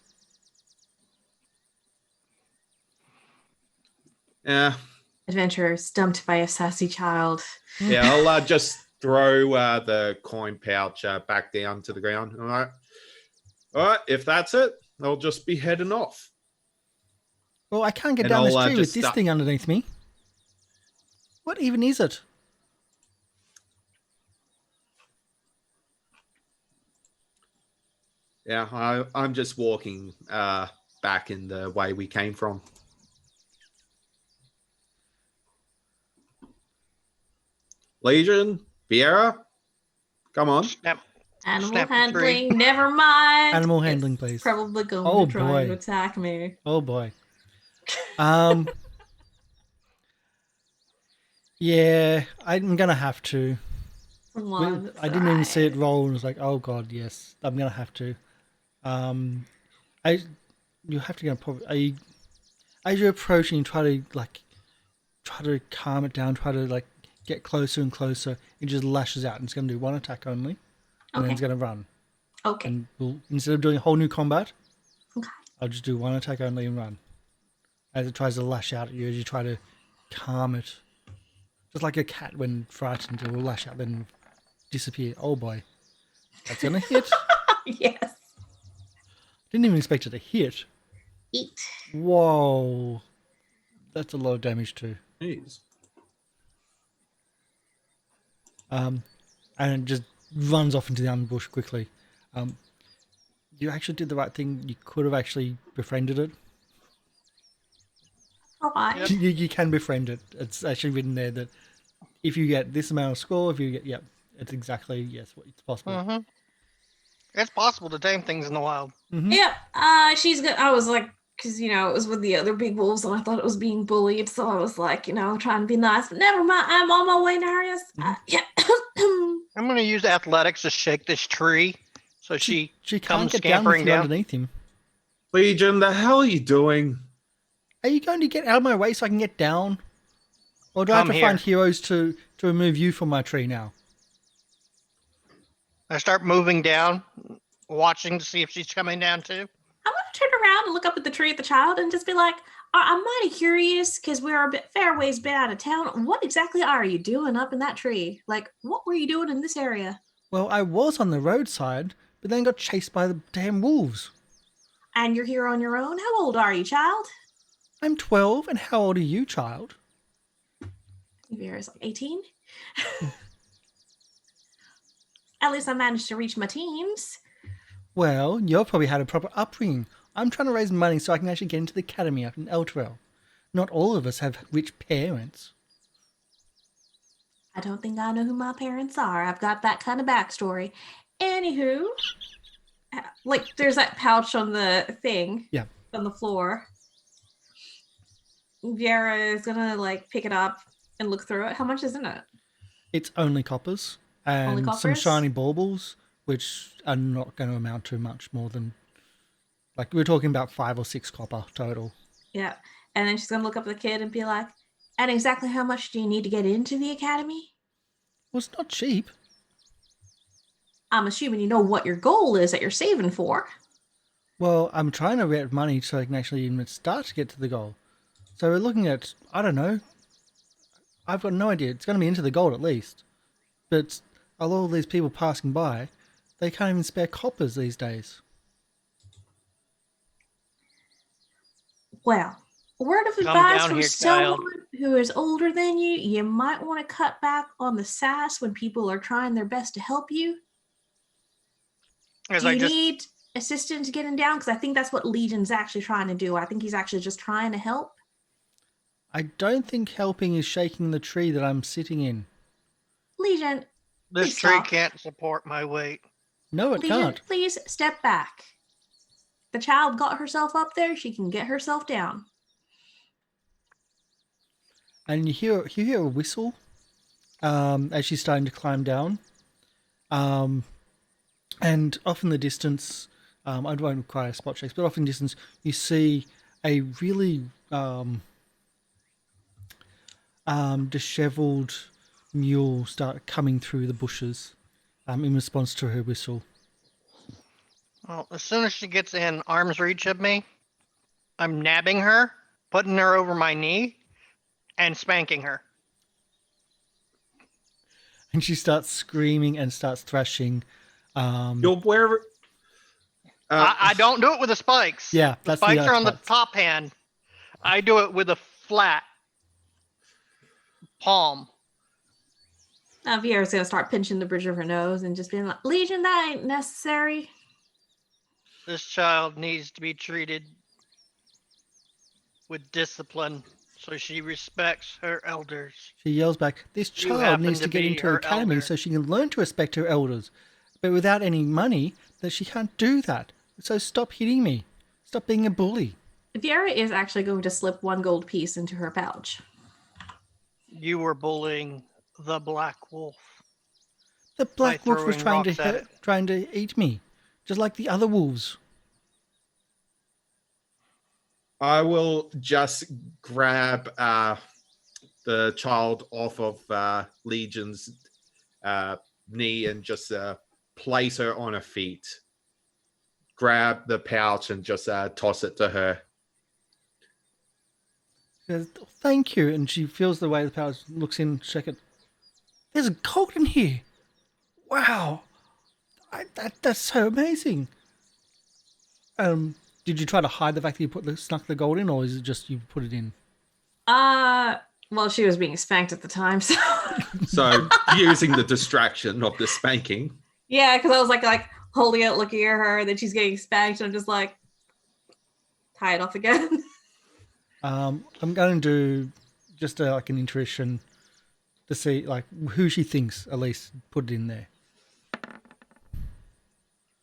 Speaker 2: Yeah,
Speaker 3: Adventurer stumped by a sassy child.
Speaker 2: yeah. I'll just throw the coin pouch back down to the ground. All right. If that's it, I'll just be heading off.
Speaker 1: Well, I can't get
Speaker 2: And
Speaker 1: down this
Speaker 2: I'll,
Speaker 1: tree with
Speaker 2: just
Speaker 1: this
Speaker 2: start-
Speaker 1: thing underneath me. What even is it?
Speaker 2: Yeah, I'm just walking back in the way we came from. Legion, Vieira, come on.
Speaker 4: Snap.
Speaker 3: Animal
Speaker 4: Snap the tree.
Speaker 3: handling, never mind.
Speaker 1: Animal
Speaker 3: It's
Speaker 1: handling, please.
Speaker 3: Probably going
Speaker 1: Oh,
Speaker 3: to try
Speaker 1: boy.
Speaker 3: to attack me.
Speaker 1: Oh boy. Yeah, I'm gonna have to. I didn't even see it roll and was like, oh god, yes, I'm gonna have to. You have to go probably. As you're approaching, try to calm it down, try to get closer and closer. It just lashes out and it's gonna do one attack only, and then it's gonna run.
Speaker 3: Okay.
Speaker 1: And instead of doing a whole new combat,
Speaker 3: Okay.
Speaker 1: I'll just do one attack only and run. As it tries to lash out at you, as you try to calm it. Just like a cat when frightened, it will lash out, then disappear. Oh boy. That's gonna hit.
Speaker 3: Yes.
Speaker 1: Didn't even expect it to hit.
Speaker 3: Eat.
Speaker 1: Whoa. That's a lot of damage too.
Speaker 2: Jeez.
Speaker 1: And it just runs off into the ambush quickly. You actually did the right thing. You could have actually befriended it.
Speaker 3: All right.
Speaker 1: You can befriend it. It's actually written there that if you get this amount of score, if you get, yep, it's exactly, yes, it's possible.
Speaker 4: Mm-hmm. It's possible to tame things in the wild.
Speaker 1: Mm-hmm.
Speaker 3: Yep. She's good. I was like, because, it was with the other big wolves and I thought it was being bullied. So I was like, trying to be nice. But never mind. I'm on my way, Narius. Yeah.
Speaker 4: I'm going to use athletics to shake this tree so she
Speaker 1: She
Speaker 4: comes
Speaker 1: can't get down with
Speaker 4: scampering
Speaker 1: you
Speaker 4: down.
Speaker 1: underneath him.
Speaker 2: Legion, the hell are you doing?
Speaker 1: Are you going to get out of my way so I can get down? Or do I have
Speaker 4: Come
Speaker 1: to
Speaker 4: here.
Speaker 1: find heroes to remove you from my tree now?
Speaker 4: I start moving down, watching to see if she's coming down too.
Speaker 3: I'm going to turn around and look up at the tree at the child and just be like, I'm mighty curious because we're a bit fair ways been out of town. What exactly are you doing up in that tree? Like, what were you doing in this area?
Speaker 1: Well, I was on the roadside, but then got chased by the damn wolves.
Speaker 3: And you're here on your own? How old are you, child?
Speaker 1: I'm 12, and how old are you, child?
Speaker 3: Vera's like 18. At least I managed to reach my teens.
Speaker 1: Well, you've probably had a proper upbringing. I'm trying to raise money so I can actually get into the academy out in Elturel. Not all of us have rich parents.
Speaker 3: I don't think I know who my parents are. I've got that kind of backstory. Anywho, there's that pouch on the thing.
Speaker 1: Yeah.
Speaker 3: On the floor. Vera is gonna pick it up and look through it. How much is in it?
Speaker 1: It's only coppers and
Speaker 3: Only
Speaker 1: some
Speaker 3: coppers?
Speaker 1: shiny baubles, which are not going to amount to much more than, we're talking about 5 or 6 copper total.
Speaker 3: Yeah. And then she's gonna look up at the kid and be like, and exactly how much do you need to get into the academy?
Speaker 1: Well, it's not cheap.
Speaker 3: I'm assuming you know what your goal is that you're saving for.
Speaker 1: Well, I'm trying to get money so I can actually even start to get to the goal. So we're looking at, I don't know, I've got no idea. It's going to be into the gold at least. But a lot of these people passing by, they can't even spare coppers these days.
Speaker 3: Well, word of
Speaker 4: Come
Speaker 3: advice
Speaker 4: down
Speaker 3: from
Speaker 4: here, child.
Speaker 3: someone who is older than you, you might want to cut back on the sass when people are trying their best to help you.
Speaker 4: As
Speaker 3: Do
Speaker 4: I
Speaker 3: you
Speaker 4: just
Speaker 3: need assistance getting down? Because I think that's what Legion's actually trying to do. I think he's actually just trying to help.
Speaker 1: I don't think helping is shaking the tree that I'm sitting in.
Speaker 3: Legion,
Speaker 4: this
Speaker 3: please
Speaker 4: tree
Speaker 3: stop.
Speaker 4: can't support my weight.
Speaker 1: No, it
Speaker 3: Legion,
Speaker 1: can't.
Speaker 3: please step back. The child got herself up there. She can get herself down.
Speaker 1: And you hear a whistle as she's starting to climb down. And off in the distance, I won't require spot checks, but off in the distance, you see a really disheveled mule start coming through the bushes in response to her whistle.
Speaker 4: Well, as soon as she gets in arm's reach of me, I'm nabbing her, putting her over my knee, and spanking her.
Speaker 1: And she starts screaming and starts thrashing.
Speaker 2: You're where?
Speaker 4: I don't do it with the spikes.
Speaker 1: Yeah,
Speaker 4: the
Speaker 1: that's the
Speaker 4: spikes are on the
Speaker 1: spikes.
Speaker 4: top hand. I do it with a flat palm.
Speaker 3: Now Vieira's gonna start pinching the bridge of her nose and just being like, Legion, that ain't necessary.
Speaker 4: This child needs to be treated with discipline so she respects her elders.
Speaker 1: She yells back, "This
Speaker 4: You
Speaker 1: child
Speaker 4: happen
Speaker 1: needs
Speaker 4: to
Speaker 1: to get
Speaker 4: be
Speaker 1: into
Speaker 4: her
Speaker 1: academy
Speaker 4: elder."
Speaker 1: so she can learn to respect her elders. But without any money, that she can't do that. So stop hitting me. Stop being a bully."
Speaker 3: Vieira is actually going to slip 1 gold piece into her pouch.
Speaker 4: You were bullying the Black Wolf.
Speaker 1: The black wolf was
Speaker 4: throwing rocks at it.
Speaker 1: trying to eat me, just like the other wolves.
Speaker 2: I will just grab the child off of Legion's knee and just place her on her feet. Grab the pouch and just toss it to her.
Speaker 1: She goes, "Thank you," and she feels the way the pouch, looks in, check it. There's gold in here. Wow, that's so amazing. Did you try to hide the fact that you snuck the gold in, or is it just you put it in?
Speaker 3: Well, she was being spanked at the time, so
Speaker 2: So using the distraction of the spanking.
Speaker 3: yeah, because I was like holding it, looking at her, and then she's getting spanked, and I'm just like, tie it off again.
Speaker 1: I'm going to do just like an intuition to see like who she thinks at least put it in there.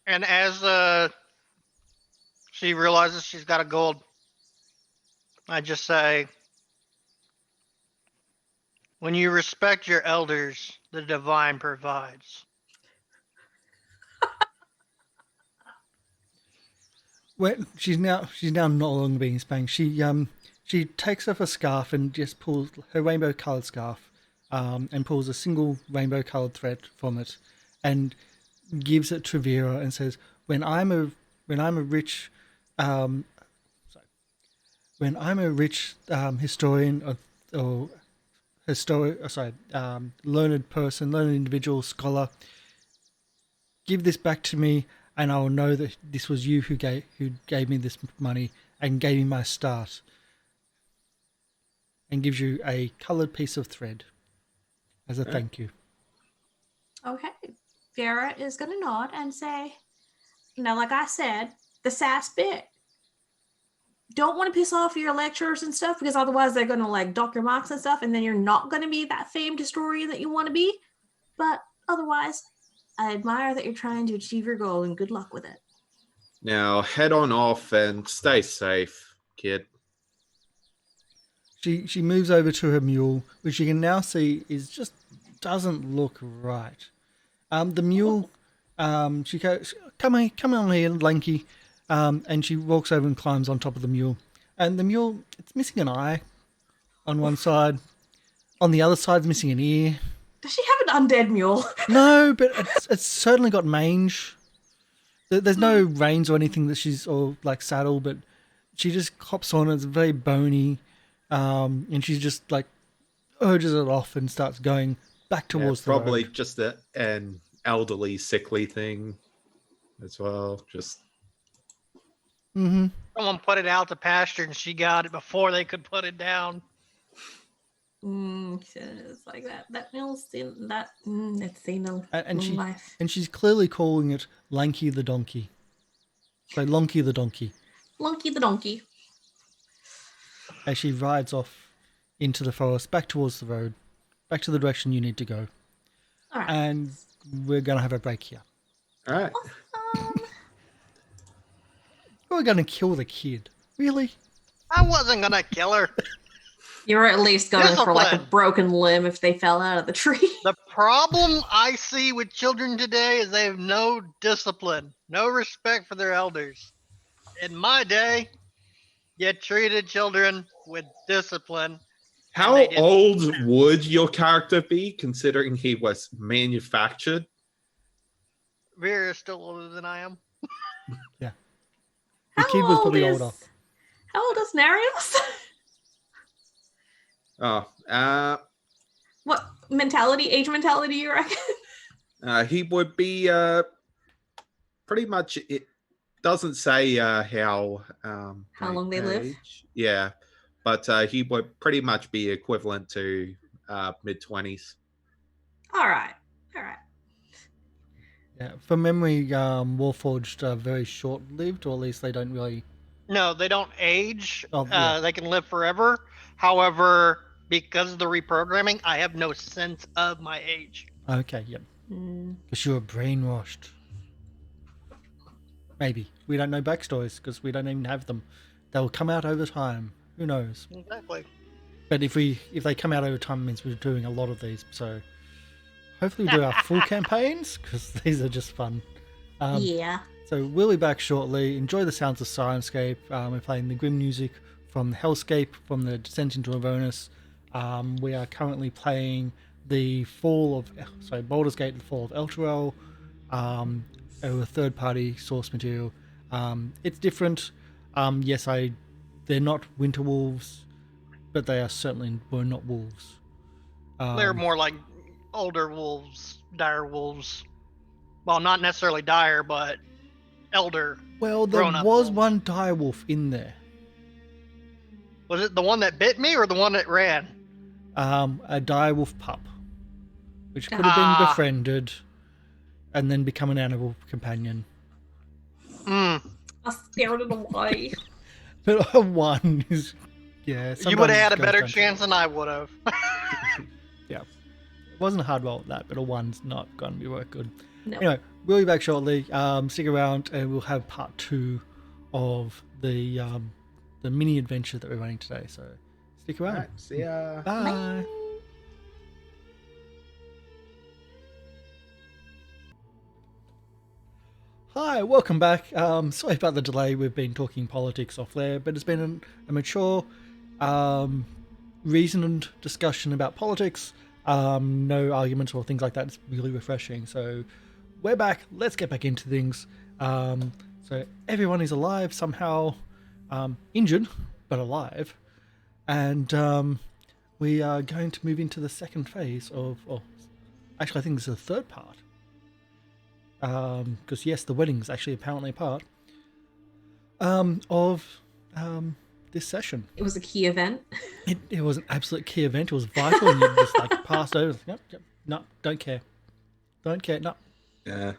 Speaker 4: And as she realizes she's got a gold, I just say, when you respect your elders, the divine provides.
Speaker 1: She's now no longer being spanked. She takes off a scarf and just pulls her rainbow coloured scarf, and pulls a single rainbow coloured thread from it, and gives it to Vera and says, "When I'm a rich, historian or learned person, learned individual, scholar, give this back to me, and I will know that this was you who gave me this money and gave me my start." And gives you a coloured piece of thread as a thank you.
Speaker 3: Okay. Vieira is going to nod and say, like I said, the sass bit. Don't want to piss off your lecturers and stuff, because otherwise they're going to like dock your marks and stuff, and then you're not going to be that famed historian that you want to be. But otherwise, I admire that you're trying to achieve your goal, and good luck with it.
Speaker 2: Now head on off and stay safe, kid.
Speaker 1: She moves over to her mule, which you can now see doesn't look right. The mule, she goes, come on here, Lanky," and she walks over and climbs on top of the mule. And the mule, it's missing an eye on one side. On the other side, it's missing an ear.
Speaker 3: Does she have an undead mule?
Speaker 1: No, but it's certainly got mange. There's no reins or anything or like saddle, but she just hops on. It's very bony. And she just like urges it off and starts going back towards the
Speaker 2: probably
Speaker 1: road.
Speaker 2: just an elderly, sickly thing as well. Just
Speaker 1: Mm-hmm.
Speaker 4: Someone put it out to pasture and she got it before they could put it down.
Speaker 3: It's like that mule's seen that. It's seen a
Speaker 1: And
Speaker 3: life.
Speaker 1: and she's clearly calling it Lanky the donkey. So Lonky the donkey.
Speaker 3: Lunky the donkey.
Speaker 1: As she rides off into the forest, back towards the road, back to the direction you need to go.
Speaker 3: All right.
Speaker 1: And we're going to have a break here.
Speaker 2: all right.
Speaker 1: We're going to kill the kid. Really?
Speaker 4: I wasn't gonna kill her.
Speaker 3: You were at least going for like a
Speaker 4: Discipline.
Speaker 3: broken limb if they fell out of the tree.
Speaker 4: The problem I see with children today is they have no discipline, no respect for their elders. In my day, you treated children with discipline.
Speaker 2: How
Speaker 4: they did-
Speaker 2: old would your character be, considering he was manufactured?
Speaker 4: Veer is still older than I am.
Speaker 1: The kid was probably older.
Speaker 3: How old is Narios?
Speaker 2: Oh,
Speaker 3: What age mentality you reckon?
Speaker 2: he would be pretty much. It doesn't say how
Speaker 3: long they live?
Speaker 2: Yeah, but he would pretty much be equivalent to mid-20s.
Speaker 3: All right.
Speaker 1: Yeah, from memory, Warforged are very short-lived, or at least they don't really.
Speaker 4: No, they don't age.
Speaker 1: Oh, yeah.
Speaker 4: They can live forever. However, because of the reprogramming, I have no sense of my age.
Speaker 1: Okay, yep. Because you were brainwashed. Maybe we don't know backstories because we don't even have them. They'll come out over time. Who knows?
Speaker 4: Exactly.
Speaker 1: But if they come out over time, it means we're doing a lot of these. So hopefully we do our full campaigns because these are just fun.
Speaker 3: Yeah.
Speaker 1: So we'll be back shortly. Enjoy the sounds of Syrinscape. We're playing the grim music from the Hellscape, from the Descent into Avernus. We are currently playing the Baldur's Gate, the Fall of Elturel, a third-party source material. It's different. Yes, they're not winter wolves, but they were not wolves.
Speaker 4: They're more like older wolves, dire wolves. Well, not necessarily dire, but elder.
Speaker 1: Well, there
Speaker 4: grown-up
Speaker 1: was
Speaker 4: wolves.
Speaker 1: one dire wolf in there.
Speaker 4: Was it the one that bit me or the one that ran?
Speaker 1: A dire wolf pup, which could have been befriended and then become an animal companion.
Speaker 3: I scared it away.
Speaker 1: But a one is, yeah.
Speaker 4: You would have had a
Speaker 1: sometimes
Speaker 4: better
Speaker 1: goes
Speaker 4: chance than I would have.
Speaker 1: Yeah, it wasn't a hard roll at that, but a one's not going to be work good.
Speaker 3: No.
Speaker 1: Anyway, we'll be back shortly. Stick around, and we'll have part 2 of the mini adventure that we're running today. So stick around.
Speaker 2: All right, see ya.
Speaker 1: Bye. Hi, welcome back. Sorry about the delay. We've been talking politics off there, but it's been a mature, reasoned discussion about politics. No arguments or things like that. It's really refreshing. So we're back. Let's get back into things. So everyone is alive somehow, injured but alive, and we are going to move into the second phase of. Actually, I think this is the third part. Because yes, the wedding is actually apparently a part of this session.
Speaker 3: It was a key event.
Speaker 1: It was an absolute key event. It was vital, and you just like passed over. Yep, no, don't care, no.
Speaker 2: Yeah.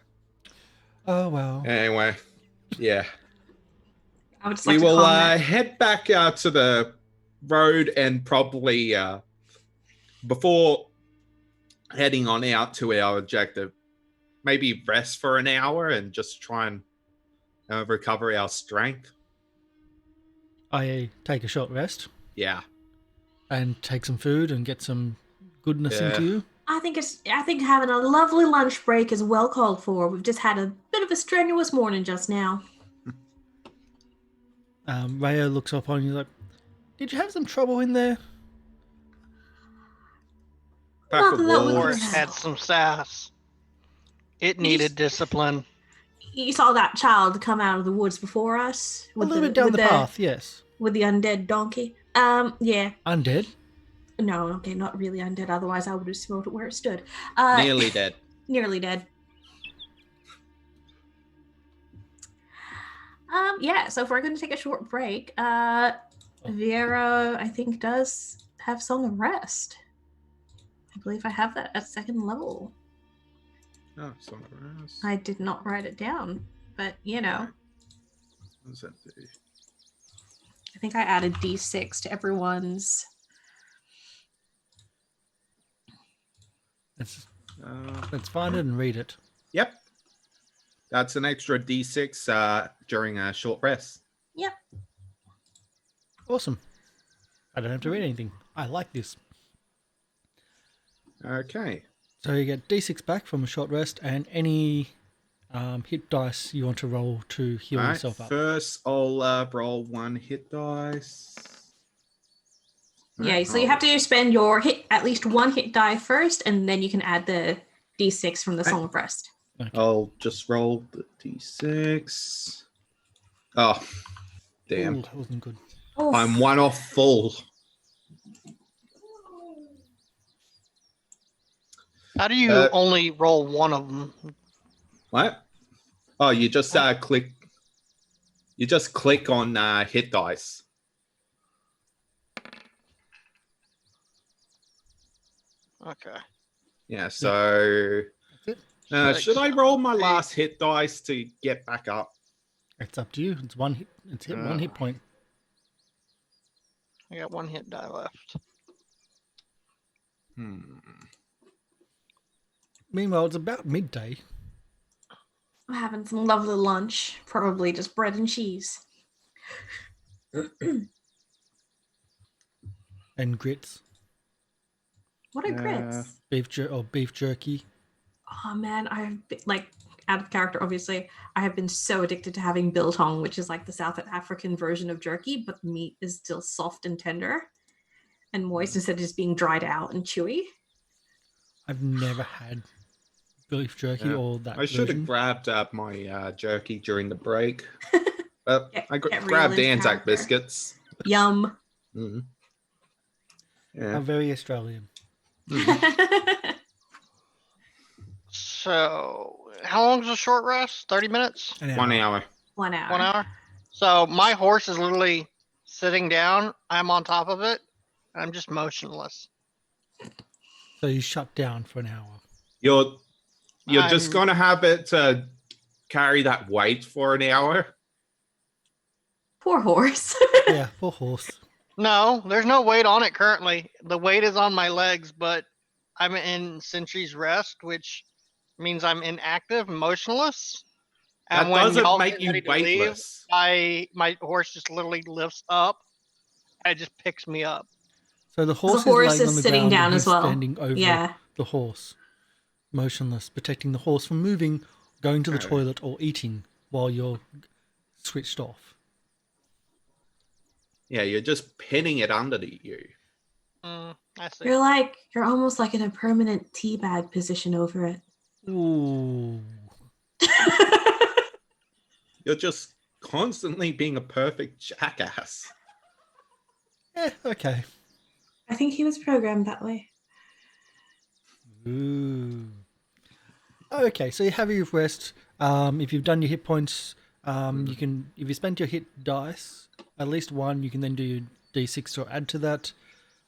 Speaker 1: Oh well.
Speaker 2: Anyway, yeah.
Speaker 3: I would just
Speaker 2: We
Speaker 3: like
Speaker 2: will
Speaker 3: to comment.
Speaker 2: head back to the road and probably before heading on out to our objective, maybe rest for an hour and just try and recover our strength.
Speaker 1: I take a short rest
Speaker 2: Yeah.
Speaker 1: and take some food and get some goodness
Speaker 2: Yeah.
Speaker 1: into you.
Speaker 3: I think having a lovely lunch break is well called for. We've just had a bit of a strenuous morning just now.
Speaker 1: Raya looks up on you like, "Did you have some trouble in there?"
Speaker 2: Pack of
Speaker 3: Nothing that we
Speaker 4: Or
Speaker 3: could
Speaker 4: it
Speaker 2: wolves.
Speaker 4: had some sass. It needed discipline.
Speaker 3: You saw that child come out of the woods before us?
Speaker 1: A little bit down the path, yes.
Speaker 3: With the undead donkey? Yeah.
Speaker 1: Undead?
Speaker 3: No, okay, not really undead. Otherwise, I would have smoked it where it stood.
Speaker 2: Nearly dead.
Speaker 3: Nearly dead. Yeah, so if we're going to take a short break, Viera, I think, does have Song of Rest. I believe I have that at second level.
Speaker 2: Oh, somewhere else.
Speaker 3: I did not write it down, but you know,
Speaker 2: What does that do?
Speaker 3: I think I added D6 to everyone's.
Speaker 1: Let's find it and read it.
Speaker 2: Yep. That's an extra D6 during a short rest.
Speaker 3: Yep.
Speaker 1: Awesome. I don't have to read anything. I like this.
Speaker 2: Okay.
Speaker 1: So you get D6 back from a short rest and any hit dice you want to roll to heal
Speaker 2: All right.
Speaker 1: yourself up.
Speaker 2: First, I'll roll 1 hit dice.
Speaker 3: Yeah,
Speaker 2: Right,
Speaker 3: so you have to spend your at least 1 hit die first, and then you can add the d6 from the Song of Rest.
Speaker 1: Okay.
Speaker 2: I'll just roll the d6. Oh, damn.
Speaker 1: Ooh, that wasn't good.
Speaker 3: Oh,
Speaker 2: I'm 1 off full.
Speaker 4: How do you only roll one of them?
Speaker 2: What? Oh, you just click. You just click on hit dice.
Speaker 4: Okay.
Speaker 2: Yeah. So, should I roll my last hit dice to get back up?
Speaker 1: It's up to you. It's one hit. It's hit one hit point.
Speaker 4: I got 1 hit die left.
Speaker 1: Meanwhile, it's about midday.
Speaker 3: I'm having some lovely lunch. Probably just bread and cheese.
Speaker 1: And grits.
Speaker 3: What are grits?
Speaker 1: Beef jerky.
Speaker 3: Oh man, I've been, like, out of character, obviously. I have been so addicted to having biltong, which is like the South African version of jerky, but the meat is still soft and tender and moist instead of just being dried out and chewy.
Speaker 1: I've never had beef jerky or that
Speaker 2: I should
Speaker 1: version.
Speaker 2: have grabbed my jerky during the break. I
Speaker 3: get
Speaker 2: grabbed
Speaker 3: real into
Speaker 2: Anzac
Speaker 3: character.
Speaker 2: biscuits.
Speaker 3: Yum.
Speaker 2: Mm.
Speaker 1: How
Speaker 2: Yeah.
Speaker 1: very Australian.
Speaker 4: So, how long is a short rest? 30 minutes?
Speaker 1: An
Speaker 2: 1 hour.
Speaker 3: 1 hour.
Speaker 4: 1 hour? So, my horse is literally sitting down. I'm on top of it. I'm just motionless.
Speaker 1: So you shut down for an hour.
Speaker 2: You're just gonna have it carry that weight for an hour.
Speaker 3: Poor horse.
Speaker 1: Yeah, poor horse.
Speaker 4: No, there's no weight on it currently. The weight is on my legs, but I'm in Sentry's Rest, which means I'm inactive, motionless.
Speaker 2: That
Speaker 4: And when
Speaker 2: doesn't
Speaker 4: y'all
Speaker 2: make
Speaker 4: get
Speaker 2: you
Speaker 4: ready to leave,
Speaker 2: weightless.
Speaker 4: my horse just literally lifts up and it just picks me up.
Speaker 1: So the horse,
Speaker 3: horse
Speaker 1: is laying on the
Speaker 3: sitting
Speaker 1: ground
Speaker 3: down
Speaker 1: and
Speaker 3: as
Speaker 1: he's
Speaker 3: well.
Speaker 1: standing over
Speaker 3: Yeah.
Speaker 1: the horse, motionless, protecting the horse from moving, going to the toilet, or eating while you're switched off.
Speaker 2: Yeah, you're just pinning it under you.
Speaker 4: I see.
Speaker 3: You're almost like in a permanent teabag position over it.
Speaker 1: Ooh.
Speaker 2: You're just constantly being a perfect jackass.
Speaker 1: Okay.
Speaker 3: I think he was programmed that way.
Speaker 1: Ooh. Okay, so you have your rest. If you've done your hit points, you can. If you spent your hit dice, at least one, you can then do your d6 to add to that.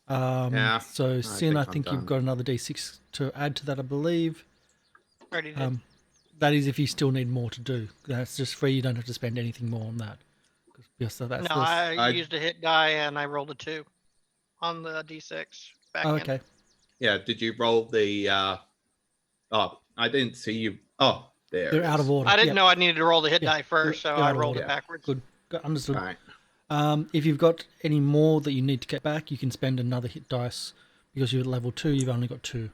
Speaker 2: Yeah,
Speaker 1: So Sin, I
Speaker 2: think I'm
Speaker 1: think you've
Speaker 2: done.
Speaker 1: got another d6 to add to that, I believe.
Speaker 4: Already did.
Speaker 1: That is if you still need more to do. That's just free. You don't have to spend anything more on that. So that's
Speaker 4: No, I used a hit die and I rolled a 2 on the d6 back in.
Speaker 1: okay.
Speaker 2: Yeah, did you roll the oh, I didn't see you. Oh, there.
Speaker 1: They're
Speaker 2: it
Speaker 1: out
Speaker 2: is.
Speaker 1: of order.
Speaker 4: I didn't
Speaker 1: Yep.
Speaker 4: know I needed to roll the hit
Speaker 1: Yeah,
Speaker 4: die first, so
Speaker 1: they're
Speaker 4: I
Speaker 1: out of
Speaker 4: rolled
Speaker 1: order.
Speaker 4: it backwards.
Speaker 1: Good. Understood.
Speaker 2: All right.
Speaker 1: If you've got any more that you need to get back, you can spend another hit dice. Because you're at level 2, you've only got 2.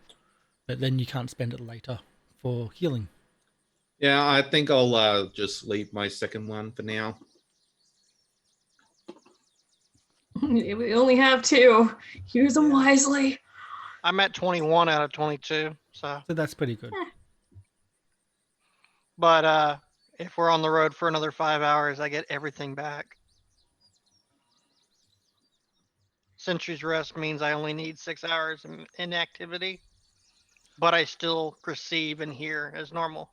Speaker 1: But then you can't spend it later for healing.
Speaker 2: Yeah, I think I'll just leave my second one for now.
Speaker 3: We only have 2. Use them wisely.
Speaker 4: I'm at 21 out of 22, so.
Speaker 1: So that's pretty good.
Speaker 4: But if we're on the road for another 5 hours, I get everything back. Sentry's Rest means I only need 6 hours in inactivity, but I still perceive and hear as normal.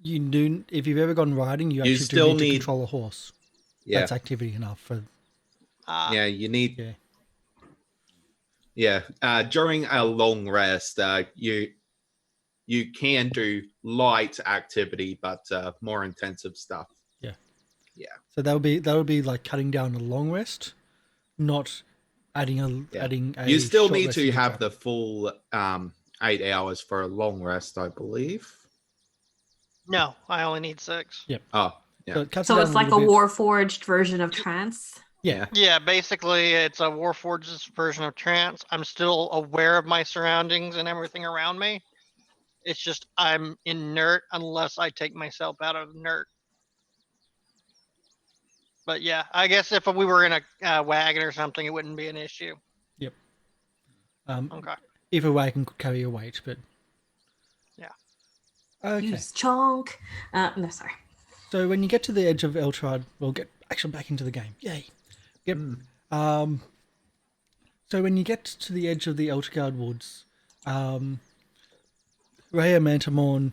Speaker 1: You do. If you've ever gone riding, you actually
Speaker 2: still
Speaker 1: do need to
Speaker 2: need-
Speaker 1: control a horse.
Speaker 2: Yeah,
Speaker 1: That's activity enough for.
Speaker 2: yeah, you need.
Speaker 1: Yeah.
Speaker 2: Yeah, during a long rest, you can do light activity, but more intensive stuff.
Speaker 1: So that would be like cutting down a long rest, not adding a.
Speaker 2: You still
Speaker 1: short
Speaker 2: need
Speaker 1: rest
Speaker 2: to
Speaker 1: into
Speaker 2: have
Speaker 1: that.
Speaker 2: the full 8 hours for a long rest, I believe.
Speaker 4: No, I only need 6.
Speaker 2: Oh, yeah.
Speaker 1: So, it cuts
Speaker 3: So
Speaker 1: it
Speaker 3: it's
Speaker 1: down
Speaker 3: like a
Speaker 1: little bit.
Speaker 3: Warforged version of trance.
Speaker 1: Yeah.
Speaker 4: Yeah, basically, it's a Warforged's version of trance. I'm still aware of my surroundings and everything around me. It's just I'm inert unless I take myself out of inert. But yeah, I guess if we were in a wagon or something, it wouldn't be an issue.
Speaker 1: Yep.
Speaker 4: Okay.
Speaker 1: Either way, I can carry your weight, but
Speaker 4: Yeah.
Speaker 1: okay.
Speaker 3: Use chonk. No, sorry.
Speaker 1: So when you get to the edge of Elturel, we'll get actually back into the game. Yay. Yep. So when you get to the edge of the Elturel woods, Rhea Mantamorn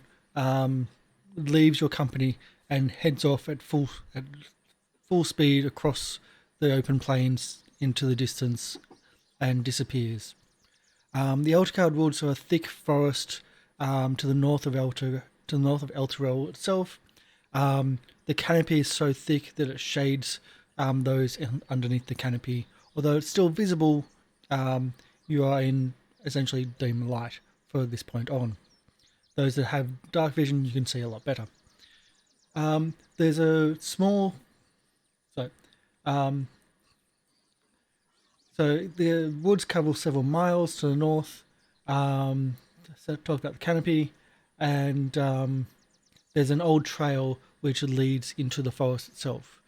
Speaker 1: leaves your company and heads off at full speed across the open plains into the distance and disappears. The Elturel woods are a thick forest to the north of Elturel itself. The canopy is so thick that it shades those underneath the canopy. Although it's still visible, you are in essentially dim light for this point on. Those that have dark vision, you can see a lot better. There's a small... So the woods cover several miles to the north. So talk about the canopy, and there's an old trail which leads into the forest itself.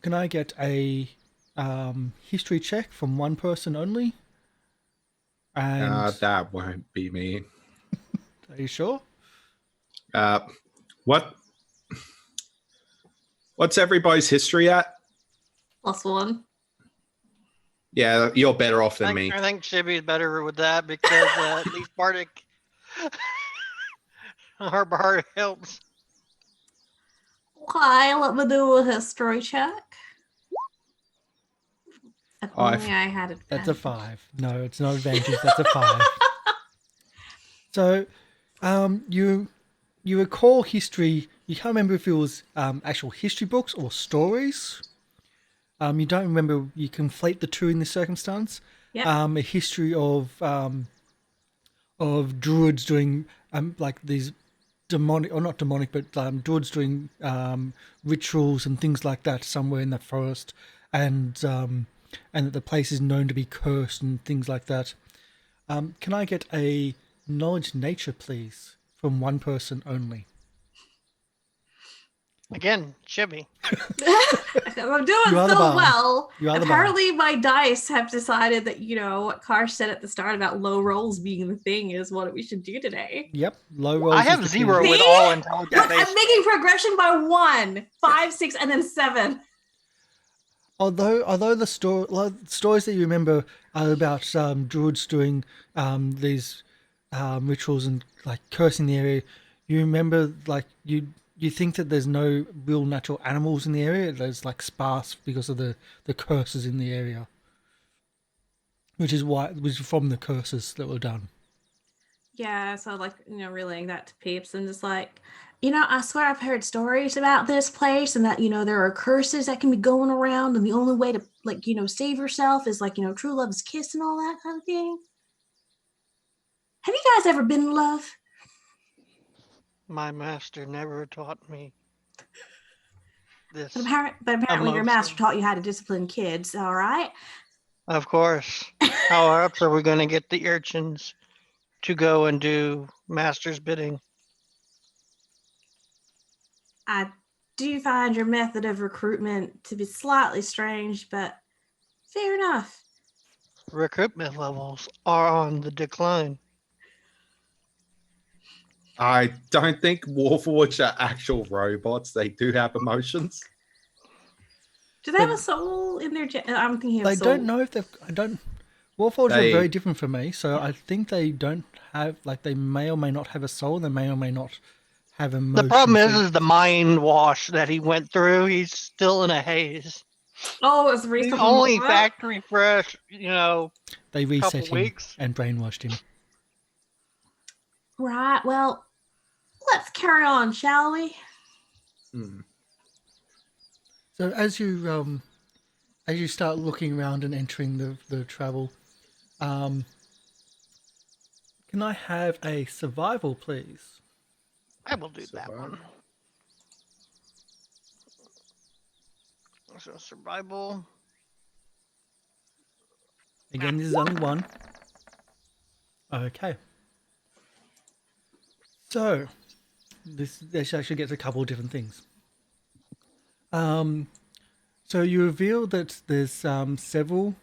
Speaker 1: Can I get a history check from one person only? And
Speaker 2: That won't be me.
Speaker 1: are you sure?
Speaker 2: What's everybody's history at?
Speaker 3: +1.
Speaker 2: Yeah, you're better off than me.
Speaker 4: I think Chibi's better with that because at least Bardic, our Bard helps.
Speaker 3: Okay, let me do a history check. If only I had it.
Speaker 1: That's a 5. No, it's not advantage. That's a 5. So, you recall history. You can't remember if it was actual history books or stories. You don't remember. You conflate the two in this circumstance.
Speaker 3: Yep.
Speaker 1: A history of druids doing like these demonic, or not demonic, but druids doing rituals and things like that somewhere in the forest, and that the place is known to be cursed and things like that. Can I get a knowledge nature, please, from one person only?
Speaker 4: Again, Chibi.
Speaker 3: I'm doing
Speaker 1: You are the
Speaker 3: so
Speaker 1: bard.
Speaker 3: well.
Speaker 1: You are the
Speaker 3: Apparently, my dice have decided that, what Karsh said at the start about low rolls being the thing is what we should do today.
Speaker 1: Yep, low rolls.
Speaker 4: I
Speaker 1: is
Speaker 4: have
Speaker 1: the
Speaker 4: 0
Speaker 1: key.
Speaker 4: with
Speaker 3: See?
Speaker 4: all intelligence.
Speaker 3: Look, I'm making progression by 1, 5, 6, and then 7.
Speaker 1: Although the stories that you remember are about druids doing these rituals and like cursing the area, you remember like you think that there's no real natural animals in the area. There's like sparse because of the curses in the area, which is from the curses that were done.
Speaker 3: Yeah, so relaying that to peeps and just like, I swear I've heard stories about this place and that, there are curses that can be going around and the only way to save yourself is true love's kiss and all that kind of thing. Have you guys ever been in love?
Speaker 4: My master never taught me this.
Speaker 3: But apparently your
Speaker 4: emotion.
Speaker 3: master taught you how to discipline kids, all right?
Speaker 4: Of course. How else are we going to get the urchins to go and do master's bidding?
Speaker 3: I do find your method of recruitment to be slightly strange, but fair enough.
Speaker 4: Recruitment levels are on the decline.
Speaker 2: I don't think Warforged are actual robots. They do have emotions.
Speaker 3: Do they have a soul in their? I'm thinking of
Speaker 1: They
Speaker 3: soul.
Speaker 1: don't know if they've. I don't. Warforged are very different from me, so I think they don't have. Like they may or may not have a soul. They may or may not have emotions.
Speaker 4: The problem is the mind wash that he went through. He's still in a haze.
Speaker 3: Oh, it's
Speaker 4: He's
Speaker 3: recently.
Speaker 4: only factory fresh.
Speaker 1: They reset
Speaker 4: couple
Speaker 1: him
Speaker 4: weeks.
Speaker 1: and brainwashed him.
Speaker 3: Right. Well, let's carry on, shall we?
Speaker 1: So as you start looking around and entering the travel, can I have a survival, please?
Speaker 4: I will do that one. So survival.
Speaker 1: Again, this is only one. Okay. So, this actually gets a couple of different things. So you reveal that there's several,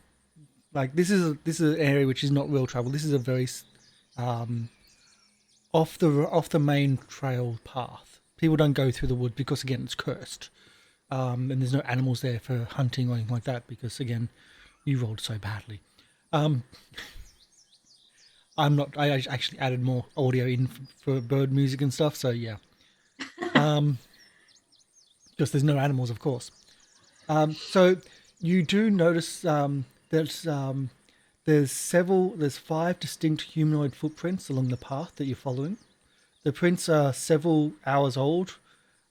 Speaker 1: like this is an area which is not real travel. This is a very off the main trail path. People don't go through the wood because again it's cursed, and there's no animals there for hunting or anything like that because again you rolled so badly. I actually added more audio in for bird music and stuff, so yeah. Because there's no animals, of course. So you do notice that there's 5 distinct humanoid footprints along the path that you're following. The prints are several hours old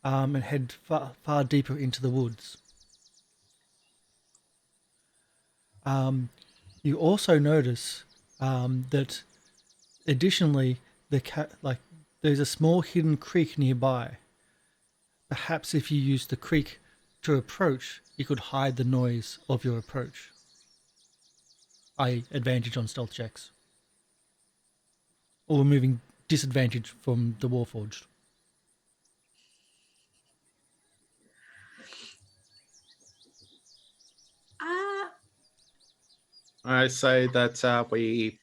Speaker 1: and head far deeper into the woods. You also notice that additionally there's a small hidden creek nearby. Perhaps if you use the creek to approach, you could hide the noise of your approach. i.e. advantage on stealth checks. Or removing disadvantage from the Warforged.
Speaker 2: I say that we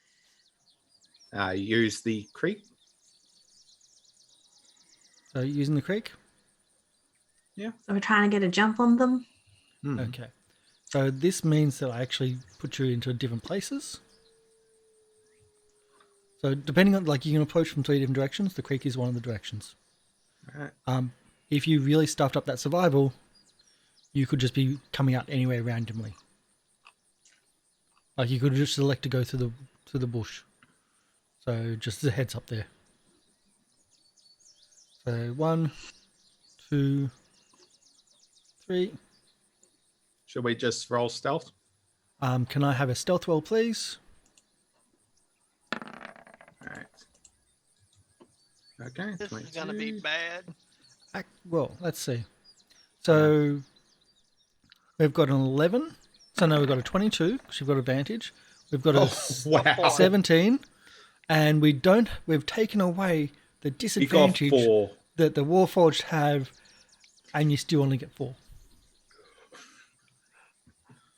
Speaker 2: use the creek.
Speaker 1: So using the creek?
Speaker 3: So we're trying to get a jump on them.
Speaker 1: Okay. So this means that I actually put you into different places. So depending on, like, you can approach from 3 different directions. The creek is one of the directions.
Speaker 2: Alright.
Speaker 1: If you really stuffed up that survival, you could just be coming out anywhere randomly. Like you could just select to go through the bush. So just a heads up there. So 1, 2, 3.
Speaker 2: Should we just roll stealth?
Speaker 1: Can I have a stealth roll, please?
Speaker 2: Alright. Okay.
Speaker 4: This is
Speaker 2: 22.
Speaker 4: gonna be bad.
Speaker 1: Well, let's see. So we've got an 11. So now we've got a 22 because you've got advantage. We've got a
Speaker 2: Wow.
Speaker 1: 17, and we've taken away the
Speaker 2: You got
Speaker 1: disadvantage
Speaker 2: 4.
Speaker 1: that the Warforged have, and you still only get 4.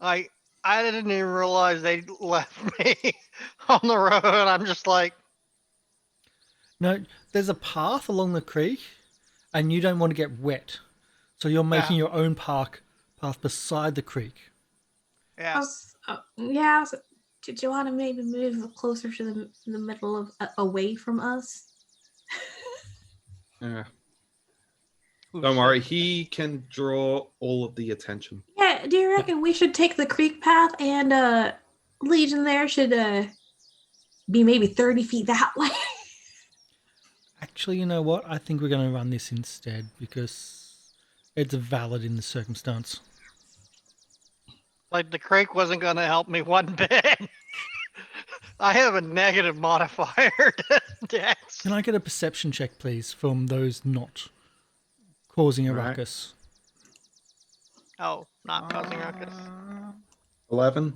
Speaker 4: I didn't even realize they left me on the road. I'm just like,
Speaker 1: No, there's a path along the creek, and you don't want to get wet, so you're making your own path beside the creek.
Speaker 4: yeah.
Speaker 3: Did you want to maybe move closer to the middle of away from us?
Speaker 2: Yeah. Don't worry, he can draw all of the attention.
Speaker 3: Yeah. Do you reckon we should take the creek path and Legion there should be maybe 30 feet that way?
Speaker 1: Actually, you know what? I think we're going to run this instead because it's valid in the circumstance.
Speaker 4: Like the creek wasn't gonna help me one bit. I have a negative modifier to Dex.
Speaker 1: Can I get a perception check, please, from those not causing a
Speaker 2: Right.
Speaker 1: ruckus?
Speaker 4: Oh, not causing ruckus.
Speaker 2: 11.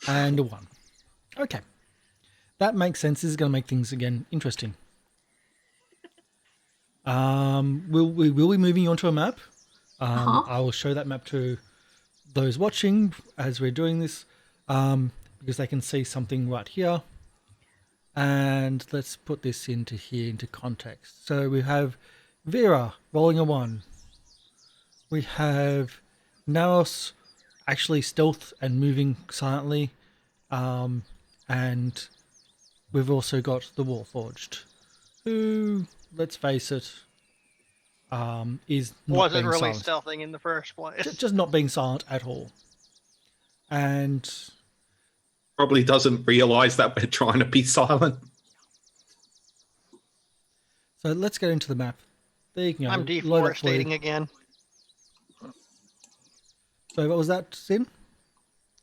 Speaker 1: And a 1. Okay. That makes sense. This is going to make things, again, interesting. We will be moving on to a map. I will show that map to those watching as we're doing this, because they can see something right here. And let's put this into context. So we have Vera rolling a 1. We have Naros actually stealth and moving silently. And we've also got the Warforged, who, let's face it, is not
Speaker 4: Wasn't
Speaker 1: being
Speaker 4: really
Speaker 1: silent.
Speaker 4: stealthing in the first place.
Speaker 1: Just not being silent at all. And
Speaker 2: Probably doesn't realize that we're trying to be silent.
Speaker 1: so let's get into the map. There you can go.
Speaker 4: I'm
Speaker 1: Load up for you.
Speaker 4: deforestating again.
Speaker 1: So what was that, Sin?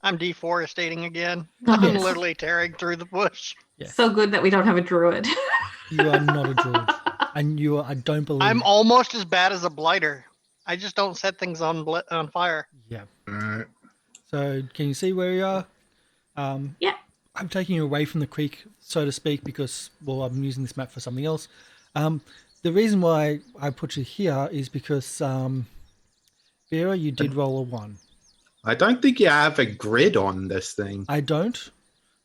Speaker 4: I'm deforestating again.
Speaker 3: Oh,
Speaker 4: I'm
Speaker 3: yes.
Speaker 4: literally tearing through the bush.
Speaker 1: Yes.
Speaker 3: So good that we don't have a druid.
Speaker 1: You are not a druid. And you are, I don't believe...
Speaker 4: I'm almost as bad as a blighter. I just don't set things on fire.
Speaker 1: Yeah.
Speaker 2: Alright.
Speaker 1: So can you see where you are?
Speaker 3: Yeah.
Speaker 1: I'm taking you away from the creek, so to speak, because, well, I'm using this map for something else. The reason why I put you here is because, Vera, you did roll a 1.
Speaker 2: I don't think you have a grid on this thing.
Speaker 1: I don't.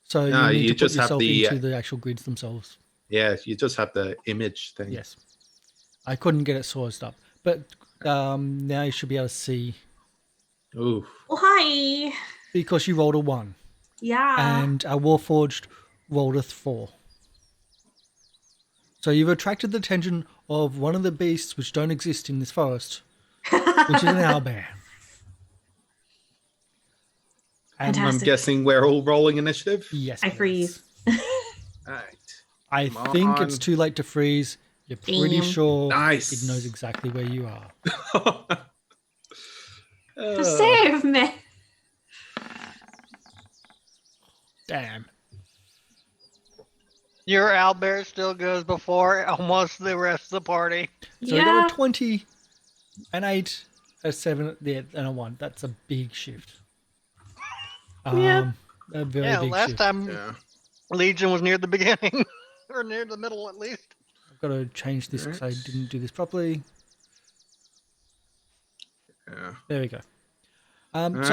Speaker 1: So
Speaker 2: No,
Speaker 1: you need
Speaker 2: you
Speaker 1: to put
Speaker 2: just have
Speaker 1: yourself
Speaker 2: the-
Speaker 1: into the actual grids themselves.
Speaker 2: Yeah, you just have the image thing.
Speaker 1: Yes. I couldn't get it sourced up. But now you should be able to see,
Speaker 2: Ooh.
Speaker 3: Oh, hi.
Speaker 1: because you rolled a 1.
Speaker 3: Yeah.
Speaker 1: And our Warforged rolled a 4. So you've attracted the attention of one of the beasts which don't exist in this forest, which is an owlbear. And
Speaker 2: I'm
Speaker 3: Fantastic.
Speaker 2: guessing we're all rolling initiative?
Speaker 1: yes,
Speaker 3: I
Speaker 1: please.
Speaker 3: freeze.
Speaker 2: Alright.
Speaker 1: I
Speaker 2: Come
Speaker 1: think it's
Speaker 2: on.
Speaker 1: too late to freeze. You're pretty
Speaker 3: Damn.
Speaker 1: sure
Speaker 2: Nice.
Speaker 1: it knows exactly where you are.
Speaker 3: Save me.
Speaker 1: Damn.
Speaker 4: Your owlbear still goes before almost the rest of the party.
Speaker 1: So we
Speaker 3: Yeah.
Speaker 1: got a 20, an 8, a 7, and a 1. That's a big shift.
Speaker 3: Yeah.
Speaker 1: A very
Speaker 4: Yeah,
Speaker 1: big
Speaker 4: last
Speaker 1: shift.
Speaker 4: time
Speaker 2: Yeah.
Speaker 4: Legion was near the beginning, or near the middle at least.
Speaker 1: I've got to change this because I didn't do this properly.
Speaker 2: Yeah.
Speaker 1: There we go. So,
Speaker 2: Alright.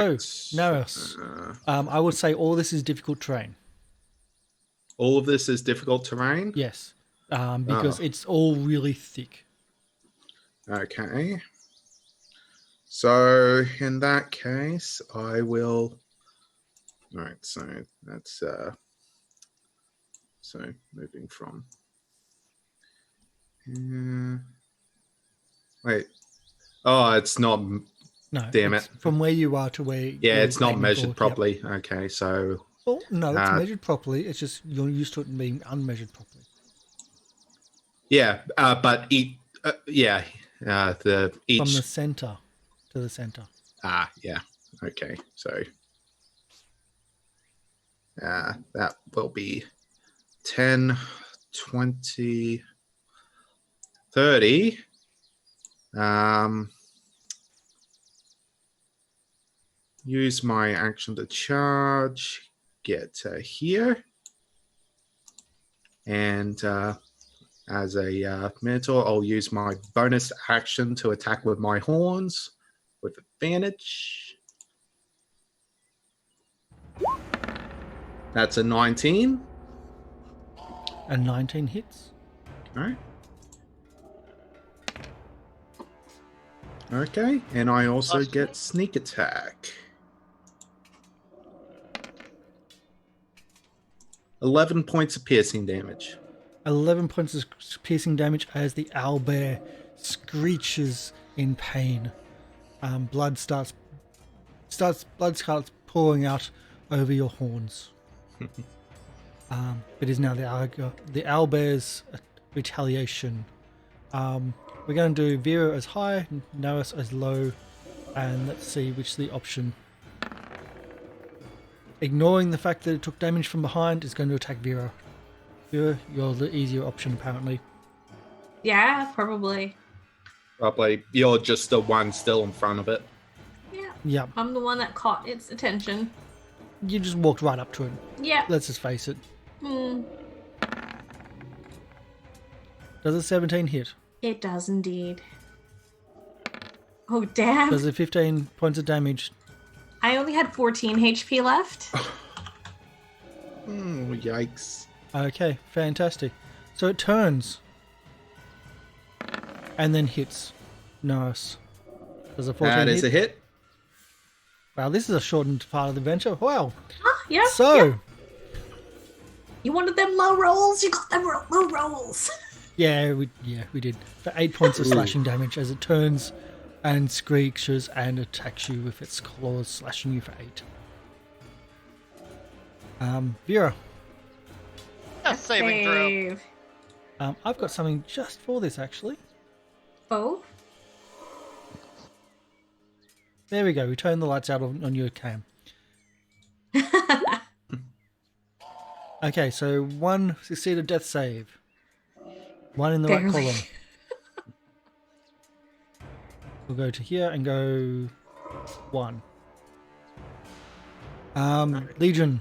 Speaker 1: Naros,
Speaker 2: Uh,
Speaker 1: I would say all this is difficult terrain.
Speaker 2: all of this is difficult terrain?
Speaker 1: Yes, because
Speaker 2: Oh.
Speaker 1: it's all really thick.
Speaker 2: Okay. So in that case, I will. All right. So that's so moving from. Wait. Oh, it's not.
Speaker 1: No,
Speaker 2: Damn
Speaker 1: it's
Speaker 2: it.
Speaker 1: from where you are to where.
Speaker 2: Yeah,
Speaker 1: you're
Speaker 2: it's not
Speaker 1: aiming
Speaker 2: measured
Speaker 1: for. Yep.
Speaker 2: properly. Okay, so
Speaker 1: Well, no, it's
Speaker 2: Uh,
Speaker 1: measured properly. It's just you're used to it being unmeasured properly.
Speaker 2: yeah, but yeah, the each.
Speaker 1: From the center to the center.
Speaker 2: Yeah. Okay, so that will be 10, 20, 30. Use my action to charge, get here, and as a mentor, I'll use my bonus action to attack with my horns with advantage. That's a 19.
Speaker 1: And 19 hits.
Speaker 2: All right. Okay, and I also
Speaker 4: Plus
Speaker 2: get sneak attack. 11 points of piercing damage.
Speaker 1: 11 points of piercing damage as the owlbear screeches in pain. Blood starts pouring out over your horns. It is now the owlbear's retaliation. We're going to do Vera as high, Naris as low, and let's see which the option. Ignoring the fact that it took damage from behind, is going to attack Vera. Vera, you're the easier option apparently.
Speaker 3: Yeah, probably.
Speaker 2: Probably you're just the one still in front of it.
Speaker 3: Yeah.
Speaker 1: Yeah,
Speaker 3: I'm the one that caught its attention.
Speaker 1: you just walked right up to it.
Speaker 3: Yeah.
Speaker 1: Let's just face it.
Speaker 3: Hmm.
Speaker 1: Does a 17 hit?
Speaker 3: It does indeed. Oh, damn.
Speaker 1: Does it 15 points of damage?
Speaker 3: I only had 14 HP left.
Speaker 2: Yikes.
Speaker 1: Okay, fantastic. So it turns. And then hits. Nice. Does a 14
Speaker 2: That
Speaker 1: hit?
Speaker 2: is a hit.
Speaker 1: Wow, this is a shortened part of the adventure. Wow.
Speaker 3: Ah, yeah.
Speaker 1: So,
Speaker 3: yeah. You wanted them low rolls? You got them low rolls.
Speaker 1: yeah, we did. For 8 points of
Speaker 2: Ooh.
Speaker 1: slashing damage as it turns and screeches and attacks you with its claws, slashing you for 8. Vera,
Speaker 4: A saving throw.
Speaker 3: Save.
Speaker 1: I've got something just for this actually.
Speaker 3: Both?
Speaker 1: There we go. We turn the lights out on your cam. Okay, so 1 succeeded death save. 1 in the right
Speaker 3: Barely.
Speaker 1: column. We'll go to here and go 1. Legion.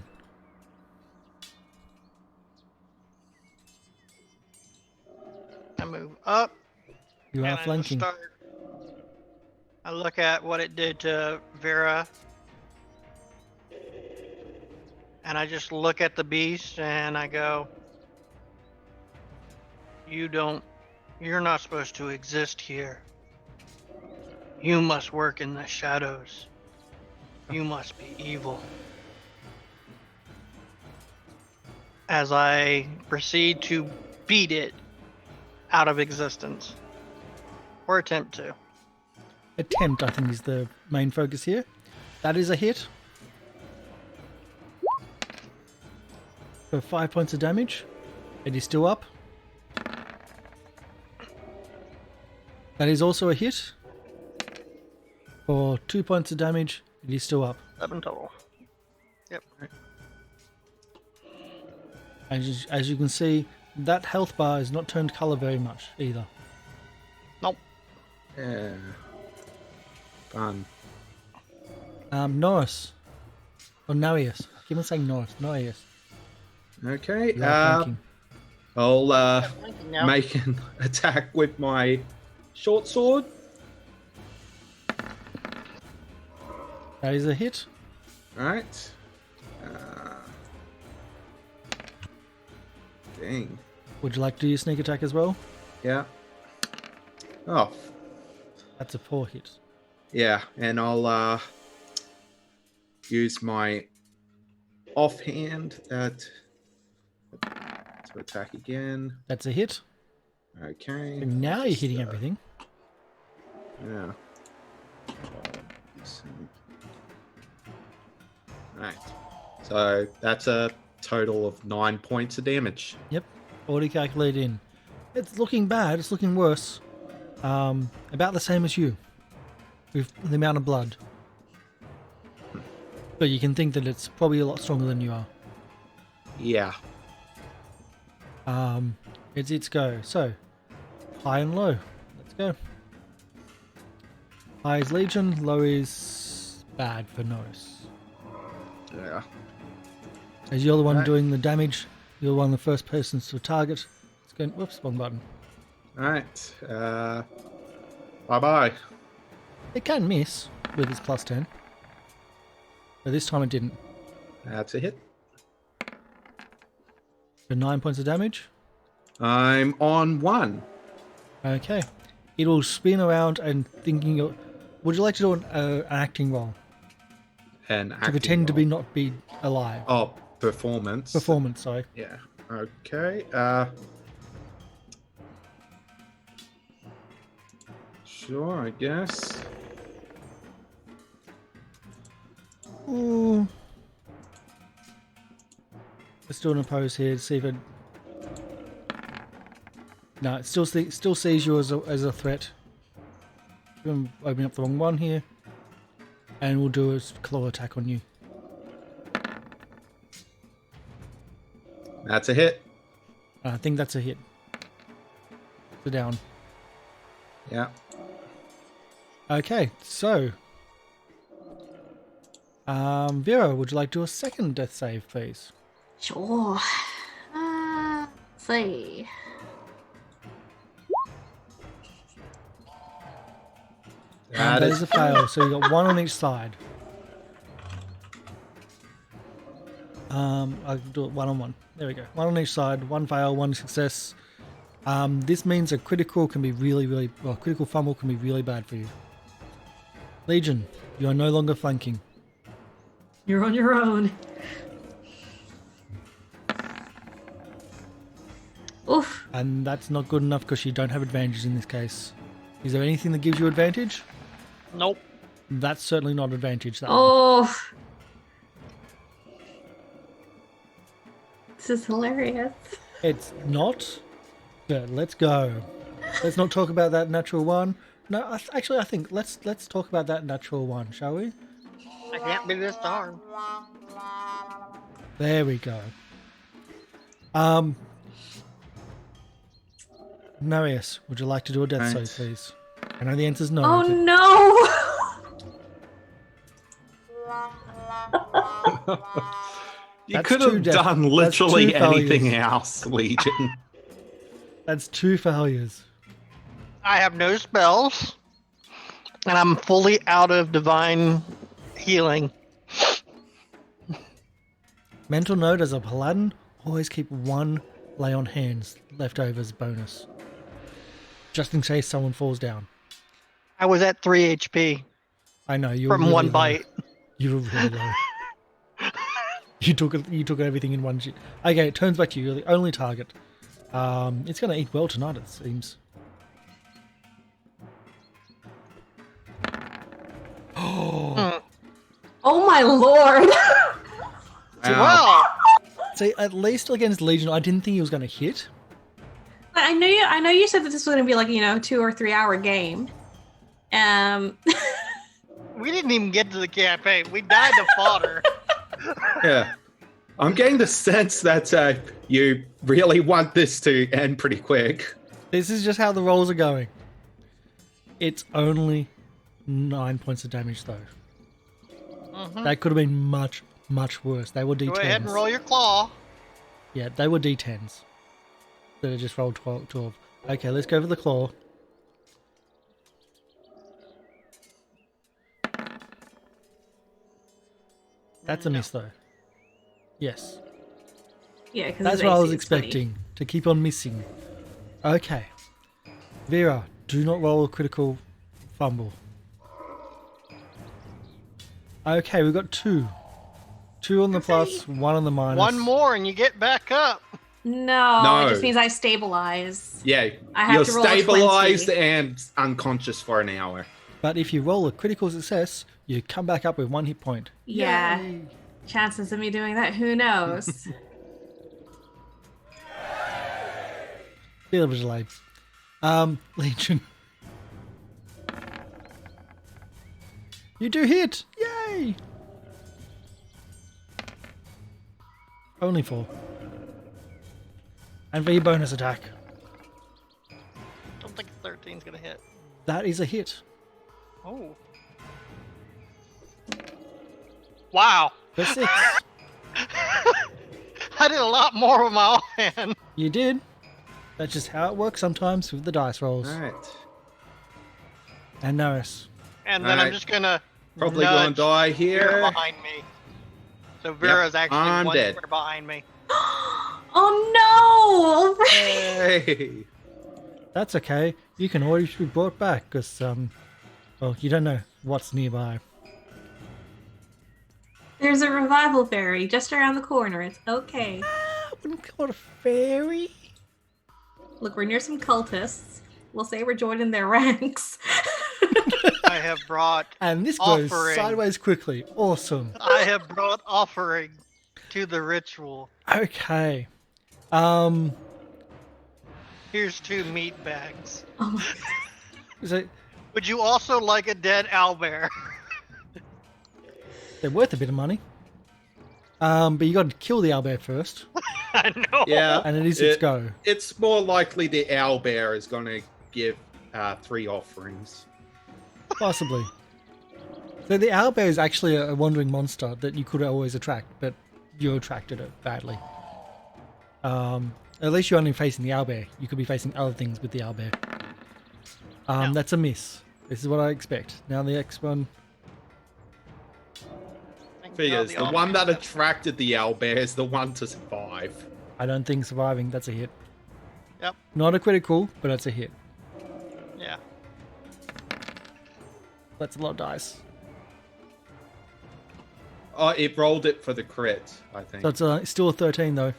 Speaker 4: I move up.
Speaker 1: You
Speaker 4: and
Speaker 1: are
Speaker 4: I just
Speaker 1: flanking.
Speaker 4: I look at what it did to Vera. And I just look at the beast and I go, you're not supposed to exist here. You must work in the shadows. You must be evil. As I proceed to beat it out of existence. Or attempt to.
Speaker 1: Attempt, I think, is the main focus here. That is a hit. For 5 points of damage. It is still up. That is also a hit. For 2 points of damage. It is still up.
Speaker 4: 7 total. Yep.
Speaker 1: As you can see, that health bar has not turned colour very much either.
Speaker 4: Nope.
Speaker 2: Yeah. Fun.
Speaker 1: Norris. Or Narius. I keep on saying Norris. Narius.
Speaker 2: Okay.
Speaker 1: You are flanking.
Speaker 2: I'll
Speaker 4: Now.
Speaker 2: make an attack with my short sword.
Speaker 1: That is a hit.
Speaker 2: Alright. Dang.
Speaker 1: Would you like to do your sneak attack as well?
Speaker 2: Yeah. Oh,
Speaker 1: That's a 4 hit.
Speaker 2: yeah. And I'll use my offhand to attack again.
Speaker 1: That's a hit.
Speaker 2: Okay.
Speaker 1: And now you're hitting everything.
Speaker 2: Yeah. Right. So that's a total of 9 points of damage.
Speaker 1: Yep. Already calculated in. It's looking bad. It's looking worse. About the same as you. With the amount of blood. But you can think that it's probably a lot stronger than you are.
Speaker 2: Yeah.
Speaker 1: It's its go. So, high and low. Let's go. High is Legion, low is bad for Norris.
Speaker 2: Yeah.
Speaker 1: As you're the one
Speaker 2: Right.
Speaker 1: doing the damage, you're one of the first persons to target. It's going. Whoops, wrong button.
Speaker 2: Alright. Bye-bye.
Speaker 1: It can miss with its +10. But this time it didn't.
Speaker 2: That's a hit.
Speaker 1: For 9 points of damage.
Speaker 2: I'm on 1.
Speaker 1: Okay. It'll spin around and thinking. Would you like to do an acting roll?
Speaker 2: And
Speaker 1: To pretend to not be alive.
Speaker 2: Oh, performance.
Speaker 1: Performance, sorry.
Speaker 2: Yeah. Okay. Sure, I guess.
Speaker 1: Ooh. Let's do an oppose here to see if it. No, it still sees you as a threat. I'm opening up the wrong one here, and we'll do a claw attack on you.
Speaker 2: That's a hit.
Speaker 1: I think that's a hit. So down.
Speaker 2: Yeah.
Speaker 1: Okay, so Vera, would you like to do a second death save, please?
Speaker 3: Sure. Let's see.
Speaker 1: That is a fail, so you got one on each side. I'll do it one-on-one. There we go. One on each side, one fail, one success. This means a critical can be critical fumble can be really bad for you. Legion, you are no longer flanking.
Speaker 5: You're on your own.
Speaker 3: Oof.
Speaker 1: And that's not good enough because you don't have advantage in this case. Is there anything that gives you advantage?
Speaker 4: Nope.
Speaker 1: That's certainly not advantage. That one.
Speaker 3: Oh. This is hilarious.
Speaker 1: It's not. Good, let's go. Let's not talk about that natural one. No, I think let's talk about that natural one, shall we?
Speaker 4: I can't be this darn.
Speaker 1: There we go. Marius, would you like to do a death
Speaker 2: Right.
Speaker 1: save, please? I know the answer's no.
Speaker 3: Oh
Speaker 1: but-
Speaker 3: no!
Speaker 2: You
Speaker 1: That's
Speaker 2: could
Speaker 1: two
Speaker 2: have
Speaker 1: death-
Speaker 2: done
Speaker 1: that's
Speaker 2: literally
Speaker 1: two failures.
Speaker 2: anything else, Legion.
Speaker 1: That's 2 failures.
Speaker 4: I have no spells, and I'm fully out of divine healing.
Speaker 1: Mental note as a paladin, always keep 1 lay on hands left over as bonus. Just in case someone falls down.
Speaker 4: I was at 3 HP
Speaker 1: I know, you were
Speaker 4: from
Speaker 1: really
Speaker 4: one
Speaker 1: low.
Speaker 4: bite.
Speaker 1: You were really low. You took everything in one shit. Okay, it turns back to you. You're the only target. It's going to eat well tonight, it seems.
Speaker 3: Oh my lord!
Speaker 4: Well,
Speaker 1: See, at least against Legion, I didn't think he was going to hit.
Speaker 3: I know you said that this was going to be like 2 or 3 hour game.
Speaker 4: we didn't even get to the campaign. We died to fodder.
Speaker 2: Yeah. I'm getting the sense that you really want this to end pretty quick.
Speaker 1: This is just how the rolls are going. It's only 9 points of damage, though.
Speaker 4: Mhm.
Speaker 1: That could have been much, much worse. They were D10s.
Speaker 4: Go ahead and roll your claw.
Speaker 1: Yeah, they were D10s. So they just rolled 12. Okay, let's go for the claw. That's a miss, though. Yes.
Speaker 3: Yeah, because
Speaker 1: That's what I was expecting. To keep on missing. Okay. Vera, do not roll a critical fumble. Okay, we've got 2. 2 on the plus, 1 on the minus.
Speaker 4: One more and you get back up.
Speaker 3: No, it just means I stabilize.
Speaker 2: Yeah,
Speaker 3: I have
Speaker 2: you're
Speaker 3: to roll a
Speaker 2: stabilized
Speaker 3: 20.
Speaker 2: and unconscious for an hour.
Speaker 1: But if you roll a critical success, you come back up with 1 hit point.
Speaker 3: Yeah.
Speaker 1: Yay.
Speaker 3: Chances of me doing that, who knows?
Speaker 1: Be a little bit delayed. Legion. You do hit! Yay! Only 4. And for your bonus attack.
Speaker 4: Don't think 13's gonna hit.
Speaker 1: That is a hit.
Speaker 4: Oh. Wow.
Speaker 1: For 6.
Speaker 4: I did a lot more with my offhand.
Speaker 1: You did. That's just how it works sometimes with the dice rolls.
Speaker 2: Alright.
Speaker 1: And Norris.
Speaker 4: And then I'm
Speaker 2: Alright.
Speaker 4: just gonna
Speaker 2: Probably
Speaker 4: nudge
Speaker 2: gonna die
Speaker 4: Vera
Speaker 2: here.
Speaker 4: behind me. So Vera's actually
Speaker 2: I'm
Speaker 4: one
Speaker 2: dead.
Speaker 4: square behind me.
Speaker 3: Oh no!
Speaker 2: Hey.
Speaker 1: That's okay. You can always be brought back because, well, you don't know what's nearby.
Speaker 3: There's a revival fairy just around the corner. It's okay.
Speaker 1: I wouldn't call it a fairy.
Speaker 3: Look, we're near some cultists. We'll say we're joining their ranks.
Speaker 4: I have brought
Speaker 1: And this goes
Speaker 4: Offering.
Speaker 1: sideways quickly. Awesome.
Speaker 4: offering to the ritual.
Speaker 1: Okay.
Speaker 4: Here's 2 meat bags.
Speaker 3: Oh my
Speaker 1: So
Speaker 4: Would you also like a dead owlbear?
Speaker 1: they're worth a bit of money. But you got to kill the owlbear first,
Speaker 4: I know.
Speaker 2: Yeah.
Speaker 1: and it is its go.
Speaker 2: It's more likely the owlbear is going to give 3 offerings.
Speaker 1: Possibly. So the owlbear is actually a wandering monster that you could always attract, but you attracted it badly. At least you're only facing the owlbear. You could be facing other things with the owlbear.
Speaker 4: No.
Speaker 1: That's a miss. This is what I expect. Now the next one.
Speaker 4: Thank
Speaker 2: Figures,
Speaker 4: God
Speaker 2: the one that
Speaker 4: offhand-
Speaker 2: attracted the owlbear is the one to survive.
Speaker 1: I don't think surviving. That's a hit.
Speaker 4: Yep.
Speaker 1: Not a critical, but it's a hit.
Speaker 4: Yeah.
Speaker 1: That's a lot of dice.
Speaker 2: Oh, it rolled it for the crit, I think.
Speaker 1: So it's still a 13 though.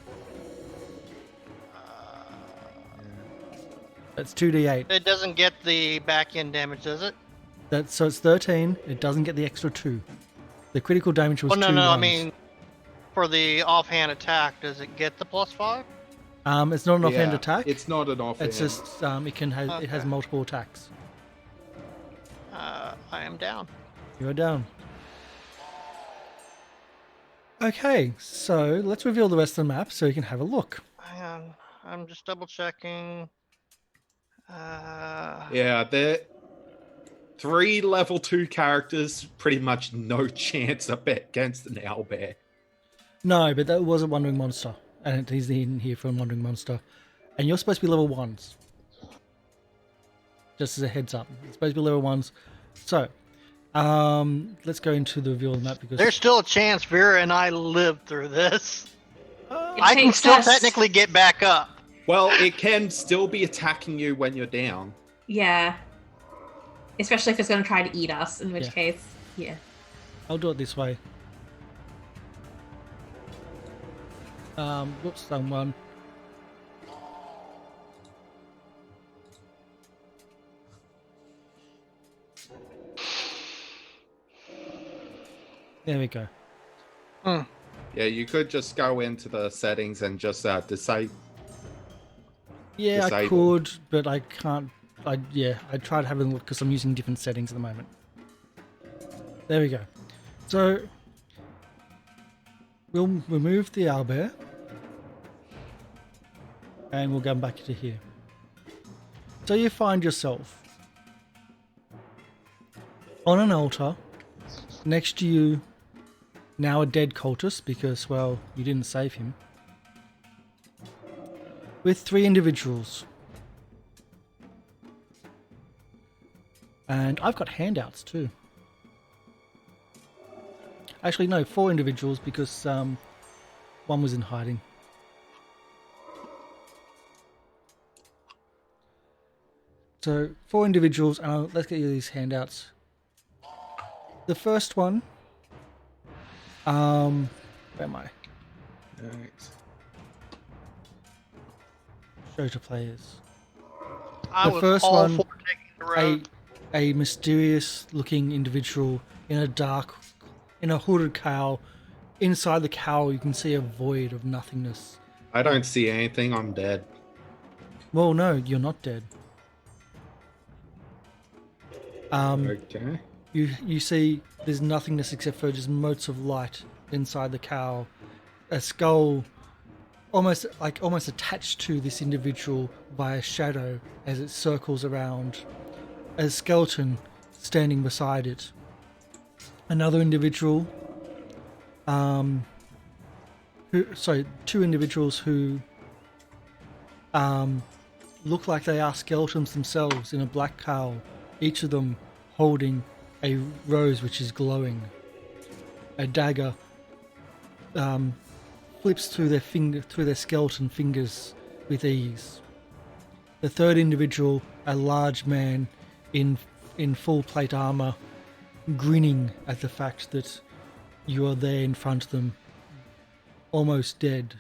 Speaker 1: That's 2d8.
Speaker 4: It doesn't get the back end damage, does it?
Speaker 1: So it's 13. It doesn't get the extra 2. The critical damage was
Speaker 4: Well, no,
Speaker 1: 2
Speaker 4: no. I
Speaker 1: ones.
Speaker 4: mean, for the offhand attack, does it get the +5?
Speaker 1: It's not an offhand
Speaker 2: Yeah,
Speaker 1: attack.
Speaker 2: It's not an offhand.
Speaker 1: It's just it has
Speaker 4: Okay.
Speaker 1: multiple attacks.
Speaker 4: I am down.
Speaker 1: You're down. Okay, so let's reveal the rest of the map so you can have a look.
Speaker 4: Hang on. I'm just double checking.
Speaker 2: Yeah, they're 3 level 2 characters, pretty much no chance up against an owlbear.
Speaker 1: No, but that was a Wandering Monster. And he's in here from Wandering Monster. And you're supposed to be level 1s. Just as a heads up. It's supposed to be level 1s. So, let's go into the reveal of the map because...
Speaker 4: There's still a chance Vera and I lived through this.
Speaker 3: It
Speaker 4: I can
Speaker 3: takes
Speaker 4: still
Speaker 3: us-
Speaker 4: technically get back up.
Speaker 2: Well, it can still be attacking you when you're down.
Speaker 3: Yeah. Especially if it's going to try to eat us, in which
Speaker 1: Yeah.
Speaker 3: case, yeah.
Speaker 1: I'll do it this way. Whoops, done one. There we go.
Speaker 2: Yeah, you could just go into the settings and just disable.
Speaker 1: Yeah, I
Speaker 2: Disable.
Speaker 1: could, but I can't. I tried having a look because I'm using different settings at the moment. There we go. So we'll remove the owlbear, and we'll go back to here. So you find yourself on an altar next to you, now a dead cultist because, well, you didn't save him, with 3 individuals. And I've got handouts too. Actually, no, 4 individuals because one was in hiding. So 4 individuals, and let's get you these handouts. The first one, where am I?
Speaker 2: Thanks.
Speaker 1: Show to players.
Speaker 4: I
Speaker 1: The
Speaker 4: was
Speaker 1: first
Speaker 4: all
Speaker 1: one,
Speaker 4: for taking the road.
Speaker 1: A mysterious looking individual in a hooded cowl. Inside the cowl you can see a void of nothingness.
Speaker 2: I don't see anything. I'm dead.
Speaker 1: Well, no, you're not dead.
Speaker 2: Okay.
Speaker 1: You see there's nothingness except for just motes of light inside the cowl. A skull almost attached to this individual by a shadow as it circles around. A skeleton standing beside it. Another individual, 2 individuals who look like they are skeletons themselves in a black cowl, each of them holding a rose which is glowing. A dagger flips through their skeleton fingers with ease. The third individual, a large man in full plate armor, grinning at the fact that you are there in front of them, almost dead.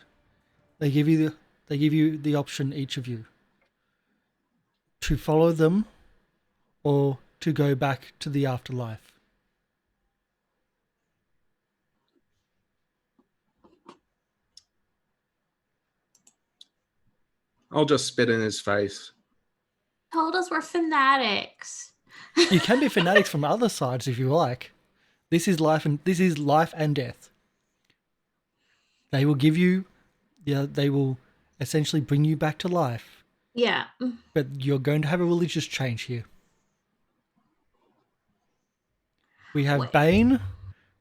Speaker 1: They give you the option, each of you, to follow them or to go back to the afterlife.
Speaker 2: I'll just spit in his face.
Speaker 3: Told us we're fanatics.
Speaker 1: You can be fanatics from other sides if you like. This is life and death. They will give you, they will essentially bring you back to life.
Speaker 3: Yeah.
Speaker 1: But you're going to have a religious change here. We have
Speaker 3: Wait.
Speaker 1: Bane,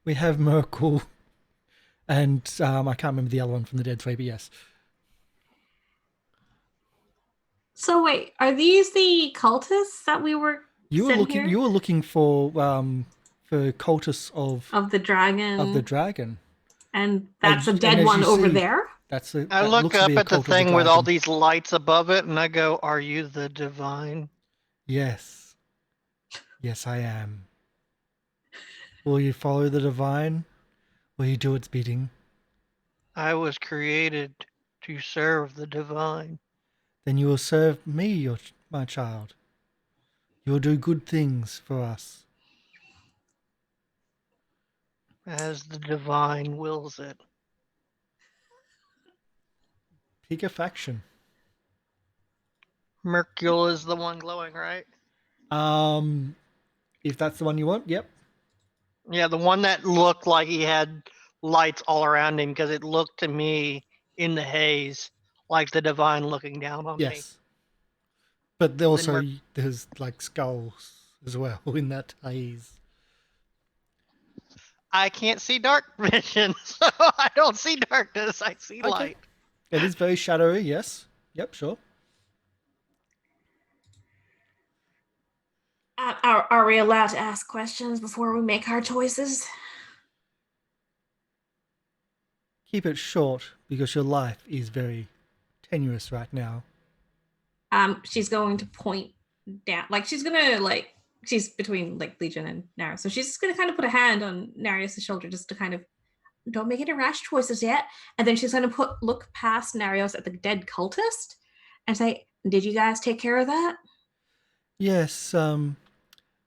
Speaker 1: we have Merkel, and I can't remember the other one from the Dead 3, but yes.
Speaker 3: So wait, are these the cultists that we were
Speaker 1: You were
Speaker 3: sent
Speaker 1: looking.
Speaker 3: here?
Speaker 1: You were looking for cultists
Speaker 3: Of the dragon.
Speaker 1: of the dragon.
Speaker 3: And that's a
Speaker 1: and
Speaker 3: dead
Speaker 1: as
Speaker 3: one
Speaker 1: you
Speaker 3: over
Speaker 1: see-
Speaker 3: there?
Speaker 1: That's
Speaker 4: I
Speaker 1: that
Speaker 4: look
Speaker 1: looks to
Speaker 4: up
Speaker 1: be a
Speaker 4: at the
Speaker 1: cult of the
Speaker 4: thing with all
Speaker 1: dragon.
Speaker 4: these lights above it, and I go, "Are you the divine?"
Speaker 1: Yes. Yes, I am. Will you follow the divine? Will you do its bidding?
Speaker 4: I was created to serve the divine.
Speaker 1: Then you will serve me, my child. You will do good things for us.
Speaker 4: As the divine wills it.
Speaker 1: Pick a faction.
Speaker 4: Mercule is the one glowing, right?
Speaker 1: If that's the one you want, yep.
Speaker 4: Yeah, the one that looked like he had lights all around him, because it looked to me in the haze like the divine looking down on me.
Speaker 1: Yes. But there also
Speaker 4: Mer-
Speaker 1: there's like skulls as well in that haze.
Speaker 4: I can't see dark vision, so I don't see darkness. I see
Speaker 1: Okay.
Speaker 4: light.
Speaker 1: It is very shadowy, yes. Yep, sure.
Speaker 3: Are we allowed to ask questions before we make our choices?
Speaker 1: Keep it short because your life is very tenuous right now.
Speaker 3: She's going to point down, like she's gonna like she's between like Legion and Narius, so she's just gonna kind of put a hand on Narius' shoulder just to kind of don't make any rash choices yet. And then she's gonna look past Narius at the dead cultist and say, "Did you guys take care of that?"
Speaker 1: Yes,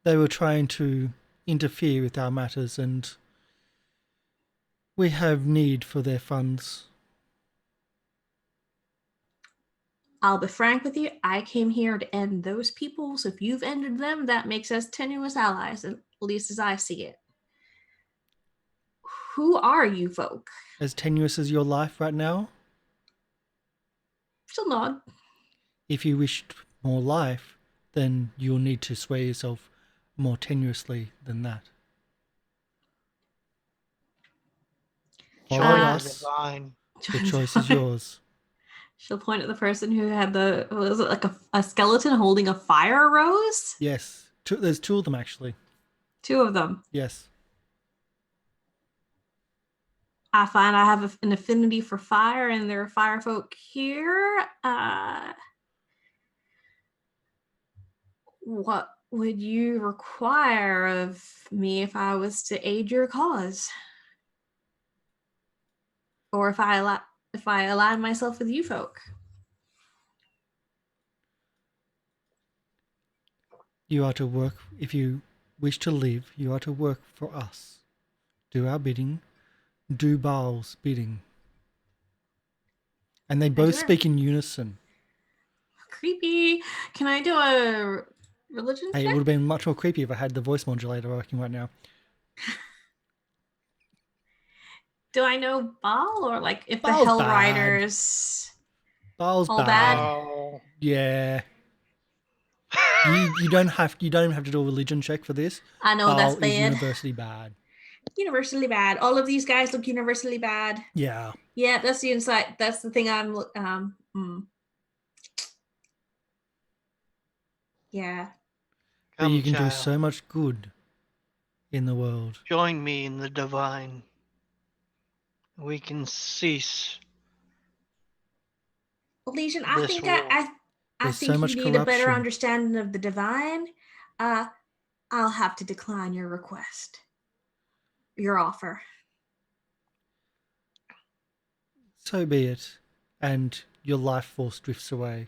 Speaker 1: they were trying to interfere with our matters and we have need for their funds.
Speaker 3: I'll be frank with you. I came here to end those people. So if you've ended them, that makes us tenuous allies, at least as I see it. Who are you folk?
Speaker 1: As tenuous as your life right now,
Speaker 3: She'll nod.
Speaker 1: if you wished more life, then you'll need to sway yourself more tenuously than that. Follow
Speaker 4: Join the
Speaker 1: us.
Speaker 4: divine.
Speaker 1: The choice is yours.
Speaker 3: She'll point at the person who had was it like a skeleton holding a fire rose?
Speaker 1: Yes. There's two of them, actually.
Speaker 3: Two of them.
Speaker 1: Yes.
Speaker 3: I find I have an affinity for fire, and there are fire folk here. What would you require of me if I was to aid your cause? Or if I align myself with you folk?
Speaker 1: You are to work, if you wish to live, you are to work for us. Do our bidding, do Baal's bidding. And they both speak in unison.
Speaker 3: Creepy. Can I do a religion
Speaker 1: Hey, it
Speaker 3: check?
Speaker 1: would have been much more creepy if I had the voice modulator working right now.
Speaker 3: Do I know Baal, or like if
Speaker 1: Baal's
Speaker 3: the Hellriders?
Speaker 1: Baal's
Speaker 3: All
Speaker 1: bad.
Speaker 3: bad?
Speaker 4: Oh.
Speaker 1: Yeah. You don't have to do a religion check for this.
Speaker 3: I know
Speaker 1: Baal
Speaker 3: that's
Speaker 1: is
Speaker 3: bad.
Speaker 1: universally bad.
Speaker 3: Universally bad. All of these guys look universally bad.
Speaker 1: Yeah.
Speaker 3: Yeah, that's the insight. That's the thing I'm. Yeah.
Speaker 1: But
Speaker 4: Come,
Speaker 1: you can do
Speaker 4: child.
Speaker 1: so much good in the world.
Speaker 4: Join me in the divine. We can cease
Speaker 3: Legion, I
Speaker 4: this
Speaker 3: think
Speaker 4: war.
Speaker 3: I
Speaker 1: There's
Speaker 3: think
Speaker 1: so
Speaker 3: you
Speaker 1: much
Speaker 3: need a better
Speaker 1: corruption.
Speaker 3: understanding of the divine. I'll have to decline your request. Your offer.
Speaker 1: So be it. And your life force drifts away.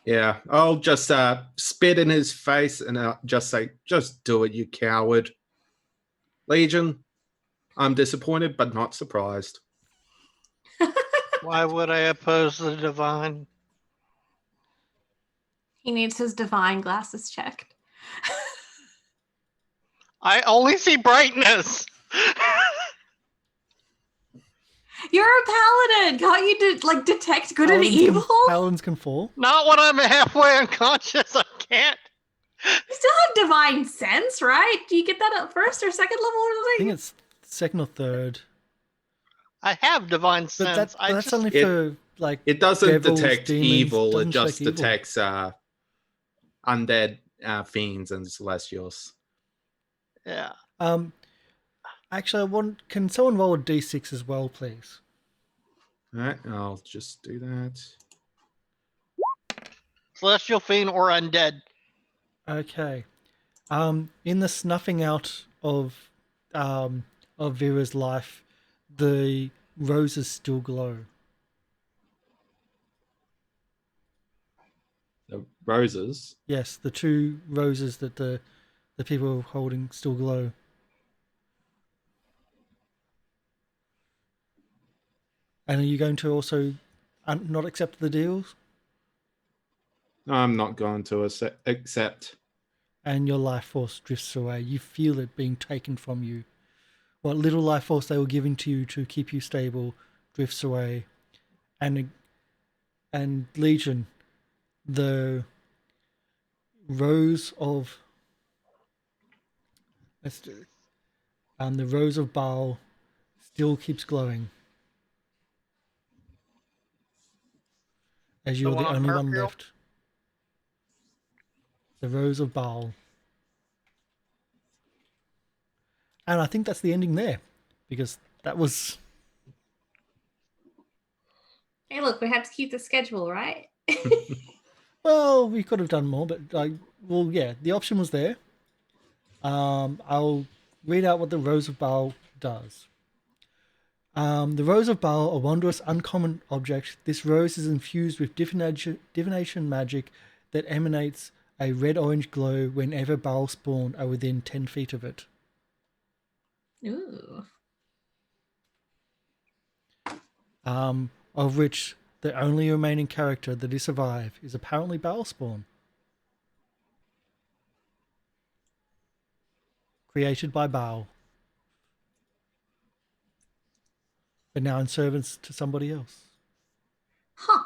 Speaker 2: Yeah, I'll just spit in his face and just say, "Just do it, you coward." Legion, I'm disappointed but not surprised.
Speaker 4: Why would I oppose the divine?
Speaker 3: He needs his divine glasses checked.
Speaker 4: I only see brightness.
Speaker 3: You're a paladin. Can't you detect good and evil?
Speaker 1: Paladins can fall.
Speaker 4: Not when I'm halfway unconscious. I can't.
Speaker 3: You still have divine sense, right? Do you get that at first or second level or
Speaker 1: I think
Speaker 3: something?
Speaker 1: it's second or third.
Speaker 4: I have divine
Speaker 1: But
Speaker 4: sense.
Speaker 1: that's only for like
Speaker 2: It doesn't
Speaker 1: devils,
Speaker 2: detect
Speaker 1: demons,
Speaker 2: evil,
Speaker 1: doesn't
Speaker 2: it just
Speaker 1: detect evil.
Speaker 2: detects undead fiends and celestials.
Speaker 4: Yeah.
Speaker 1: Actually, can someone roll a d6 as well, please?
Speaker 2: All right, I'll just do that.
Speaker 4: Celestial fiend or undead.
Speaker 1: Okay. In the snuffing out of Vera's life, the roses still glow.
Speaker 2: The roses.
Speaker 1: Yes, the two roses that the people are holding still glow. And are you going to also not accept the deals?
Speaker 2: I'm not going to accept.
Speaker 1: And your life force drifts away. You feel it being taken from you. What little life force they were giving to you to keep you stable drifts away. And Legion, the rose of Let's do. The Rose of Baal still keeps glowing. As you're the
Speaker 4: one on
Speaker 1: only one
Speaker 4: Merfield?
Speaker 1: left. The Rose of Baal. And I think that's the ending there. Because that was...
Speaker 3: Hey, look, we have to keep the schedule, right?
Speaker 1: Well, we could have done more, but well, yeah, the option was there. I'll read out what the Rose of Baal does. The Rose of Baal, a wondrous, uncommon object. This rose is infused with divination magic that emanates a red-orange glow whenever Baal spawn are within 10 feet of it.
Speaker 3: Ooh.
Speaker 1: Of which the only remaining character that is survived is apparently Baal spawn. Created by Baal. But now in service to somebody else.
Speaker 3: Huh.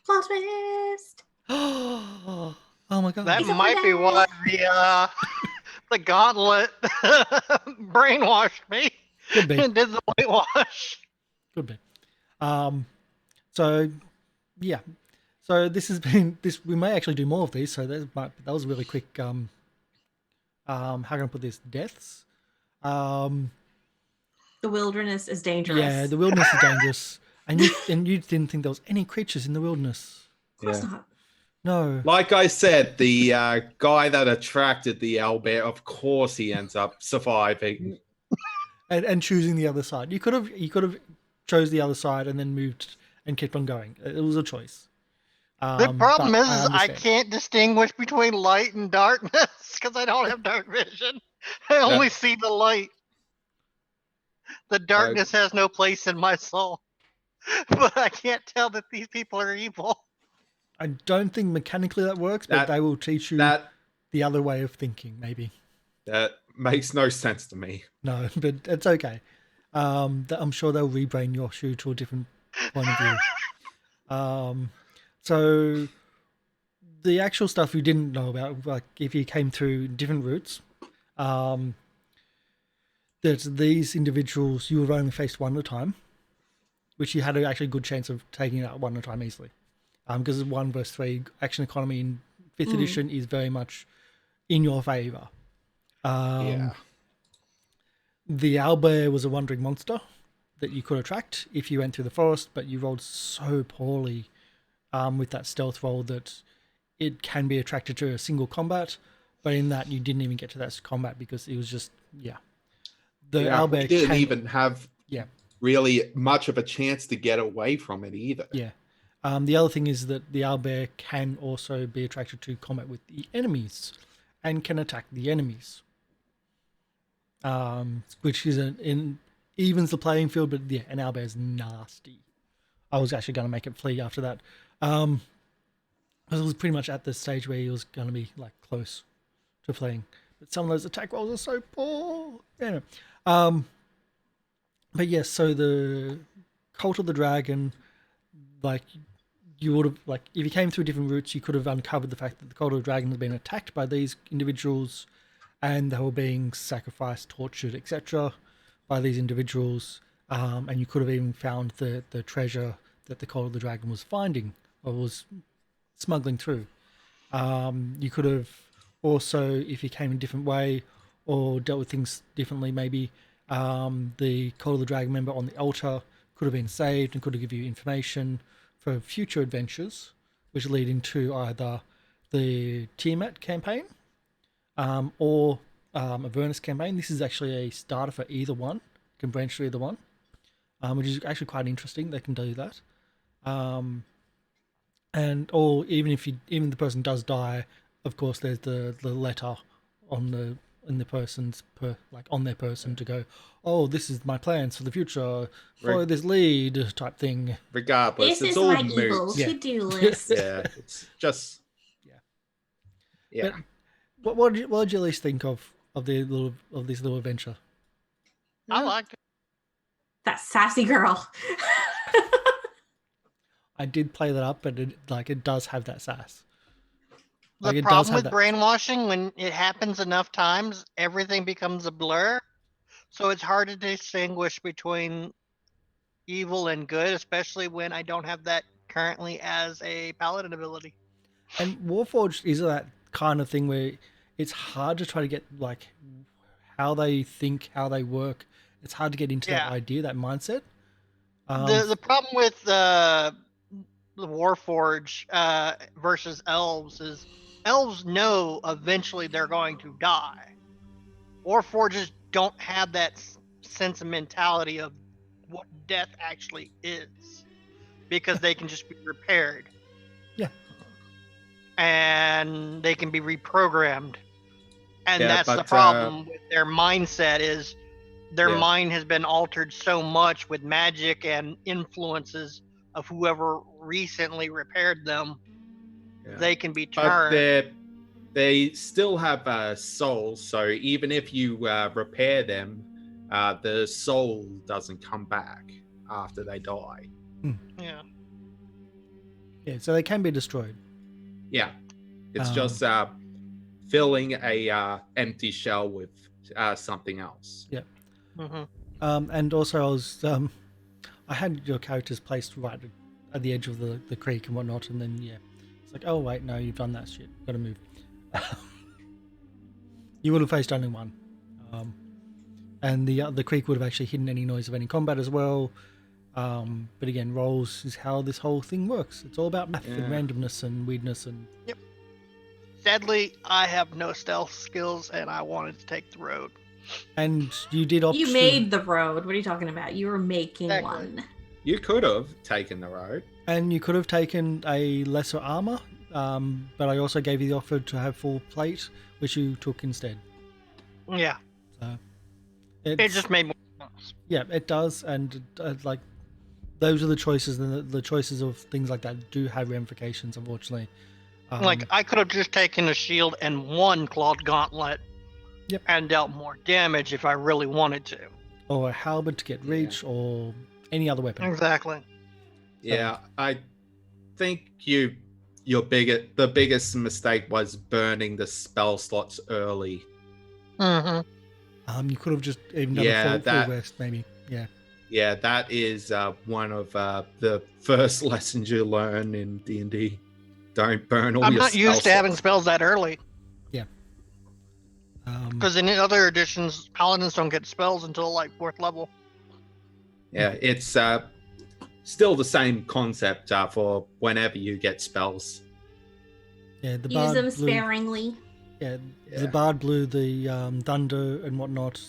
Speaker 3: Plot twist.
Speaker 1: Oh my god.
Speaker 4: That
Speaker 3: He's up
Speaker 4: might
Speaker 3: for
Speaker 4: be why
Speaker 3: that.
Speaker 4: the Gauntlet brainwashed me
Speaker 1: Could be.
Speaker 4: and did the whitewash.
Speaker 1: Could be. So yeah. So this has been this. We may actually do more of these. So that was a really quick. How can I put this? Deaths.
Speaker 3: The wilderness is dangerous.
Speaker 1: Yeah, the wilderness is dangerous, and you didn't think there was any creatures in the wilderness.
Speaker 3: Of course
Speaker 2: Yeah.
Speaker 3: not.
Speaker 1: No.
Speaker 2: Like I said, the guy that attracted the owlbear, of course, he ends up surviving.
Speaker 1: And choosing the other side. You could have chose the other side and then moved and kept on going. It was a choice.
Speaker 4: The problem
Speaker 1: but
Speaker 4: is I
Speaker 1: understand.
Speaker 4: can't distinguish between light and darkness because I don't have dark vision. I only see the light. The darkness has no place in my soul. But I can't tell that these people are evil.
Speaker 1: I don't think mechanically that works, but they will teach you the other way of thinking, maybe.
Speaker 2: That makes no sense to me.
Speaker 1: No, but it's okay. I'm sure they'll rebrain your shoe to a different point of view. So the actual stuff you didn't know about, like if you came through different routes, that these individuals you were only faced one at a time, which you had an actually good chance of taking out one at a time easily. Because 1 versus 3 action economy in 5th edition is very much in your favor.
Speaker 2: Yeah.
Speaker 1: The owlbear was a wandering monster that you could attract if you went through the forest, but you rolled so poorly with that stealth roll that it can be attracted to a single combat. But in that, you didn't even get to that combat because it was just, The owlbear
Speaker 2: didn't even have
Speaker 1: Yeah.
Speaker 2: really much of a chance to get away from it either.
Speaker 1: Yeah. The other thing is that the owlbear can also be attracted to combat with the enemies and can attack the enemies. Which is evens the playing field, but yeah, an owlbear is nasty. I was actually going to make it flee after that. It was pretty much at the stage where he was going to be like close to fleeing. But some of those attack rolls are so poor. Anyway. But yes, so the Cult of the Dragon, like you would have, like if you came through different routes, you could have uncovered the fact that the Cult of the Dragon had been attacked by these individuals and they were being sacrificed, tortured, etc. by these individuals. And you could have even found the treasure that the Cult of the Dragon was finding or was smuggling through. You could have also, if you came a different way or dealt with things differently, maybe the Cult of the Dragon member on the altar could have been saved and could have given you information for future adventures, which lead into either the Tiamat campaign or Avernus campaign. This is actually a starter for either one. You can branch to either one, which is actually quite interesting. They can do that. And or even if the person does die, of course there's the letter on their person to go, oh, this is my plans for the future, follow this lead type thing.
Speaker 2: Regardless,
Speaker 3: This
Speaker 2: it's
Speaker 3: is
Speaker 2: all
Speaker 3: my evil
Speaker 2: moot.
Speaker 3: to-do list.
Speaker 2: Yeah, it's just yeah.
Speaker 1: But what did you at least think of this little adventure?
Speaker 4: I liked it.
Speaker 3: That sassy girl.
Speaker 1: I did play that up, but it does have that sass.
Speaker 4: The
Speaker 1: it does
Speaker 4: problem
Speaker 1: have
Speaker 4: with
Speaker 1: that.
Speaker 4: brainwashing, when it happens enough times, everything becomes a blur. So it's hard to distinguish between evil and good, especially when I don't have that currently as a paladin ability.
Speaker 1: And Warforged is that kind of thing where it's hard to try to get like how they think, how they work. It's hard to get into that
Speaker 4: Yeah.
Speaker 1: idea, that mindset.
Speaker 4: The problem with the Warforge versus elves is elves know eventually they're going to die. Warforges don't have that sense of mentality of what death actually is because they can just be repaired.
Speaker 1: Yeah.
Speaker 4: And they can be reprogrammed. And
Speaker 2: Yeah,
Speaker 4: that's the
Speaker 2: but,
Speaker 4: problem with their mindset is their
Speaker 2: Yeah.
Speaker 4: mind has been altered so much with magic and influences of whoever recently repaired them.
Speaker 2: Yeah.
Speaker 4: They can be
Speaker 2: But
Speaker 4: turned.
Speaker 2: they still have souls, so even if you repair them, the soul doesn't come back after they die.
Speaker 4: Yeah.
Speaker 1: Yeah, so they can be destroyed.
Speaker 2: Yeah, it's
Speaker 1: Um,
Speaker 2: just filling a empty shell with something else.
Speaker 1: Yeah.
Speaker 4: Mm-hmm.
Speaker 1: And also I had your characters placed right at the edge of the creek and whatnot, and then it's like, oh wait, no, you've done that shit. Got to move. You would have faced only one, and the creek would have actually hidden any noise of any combat as well. But again, rolls is how this whole thing works. It's all about math and randomness and weirdness and.
Speaker 4: Yep. Sadly, I have no stealth skills, and I wanted to take the road.
Speaker 1: And you did opt.
Speaker 3: You made the road. What are you talking about? You were making
Speaker 4: Exactly.
Speaker 3: one.
Speaker 2: You could have taken the road.
Speaker 1: And you could have taken a lesser armor, but I also gave you the offer to have full plate, which you took instead.
Speaker 4: Yeah.
Speaker 1: So
Speaker 4: It just made more sense.
Speaker 1: Yeah, it does, and like those are the choices, and the choices of things like that do have ramifications, unfortunately.
Speaker 4: Like, I could have just taken a shield and one clawed gauntlet and dealt more damage if I really wanted to.
Speaker 1: Or a halberd to get reach, or any other weapon.
Speaker 4: Exactly.
Speaker 2: Yeah, I think the biggest mistake was burning the spell slots early.
Speaker 4: Mm-hmm.
Speaker 1: You could have just even done a full rest, maybe. Yeah.
Speaker 2: Yeah, that is one of the first lessons you learn in D&D. Don't burn all
Speaker 4: I'm
Speaker 2: your
Speaker 4: not used to having
Speaker 2: slots.
Speaker 4: spells that early.
Speaker 1: Yeah.
Speaker 4: Because in other editions, paladins don't get spells until like 4th level.
Speaker 2: Yeah, it's still the same concept for whenever you get spells.
Speaker 1: Yeah, the
Speaker 3: Use
Speaker 1: bard
Speaker 3: them
Speaker 1: blew,
Speaker 3: sparingly.
Speaker 1: the bard blew the thunder and whatnot,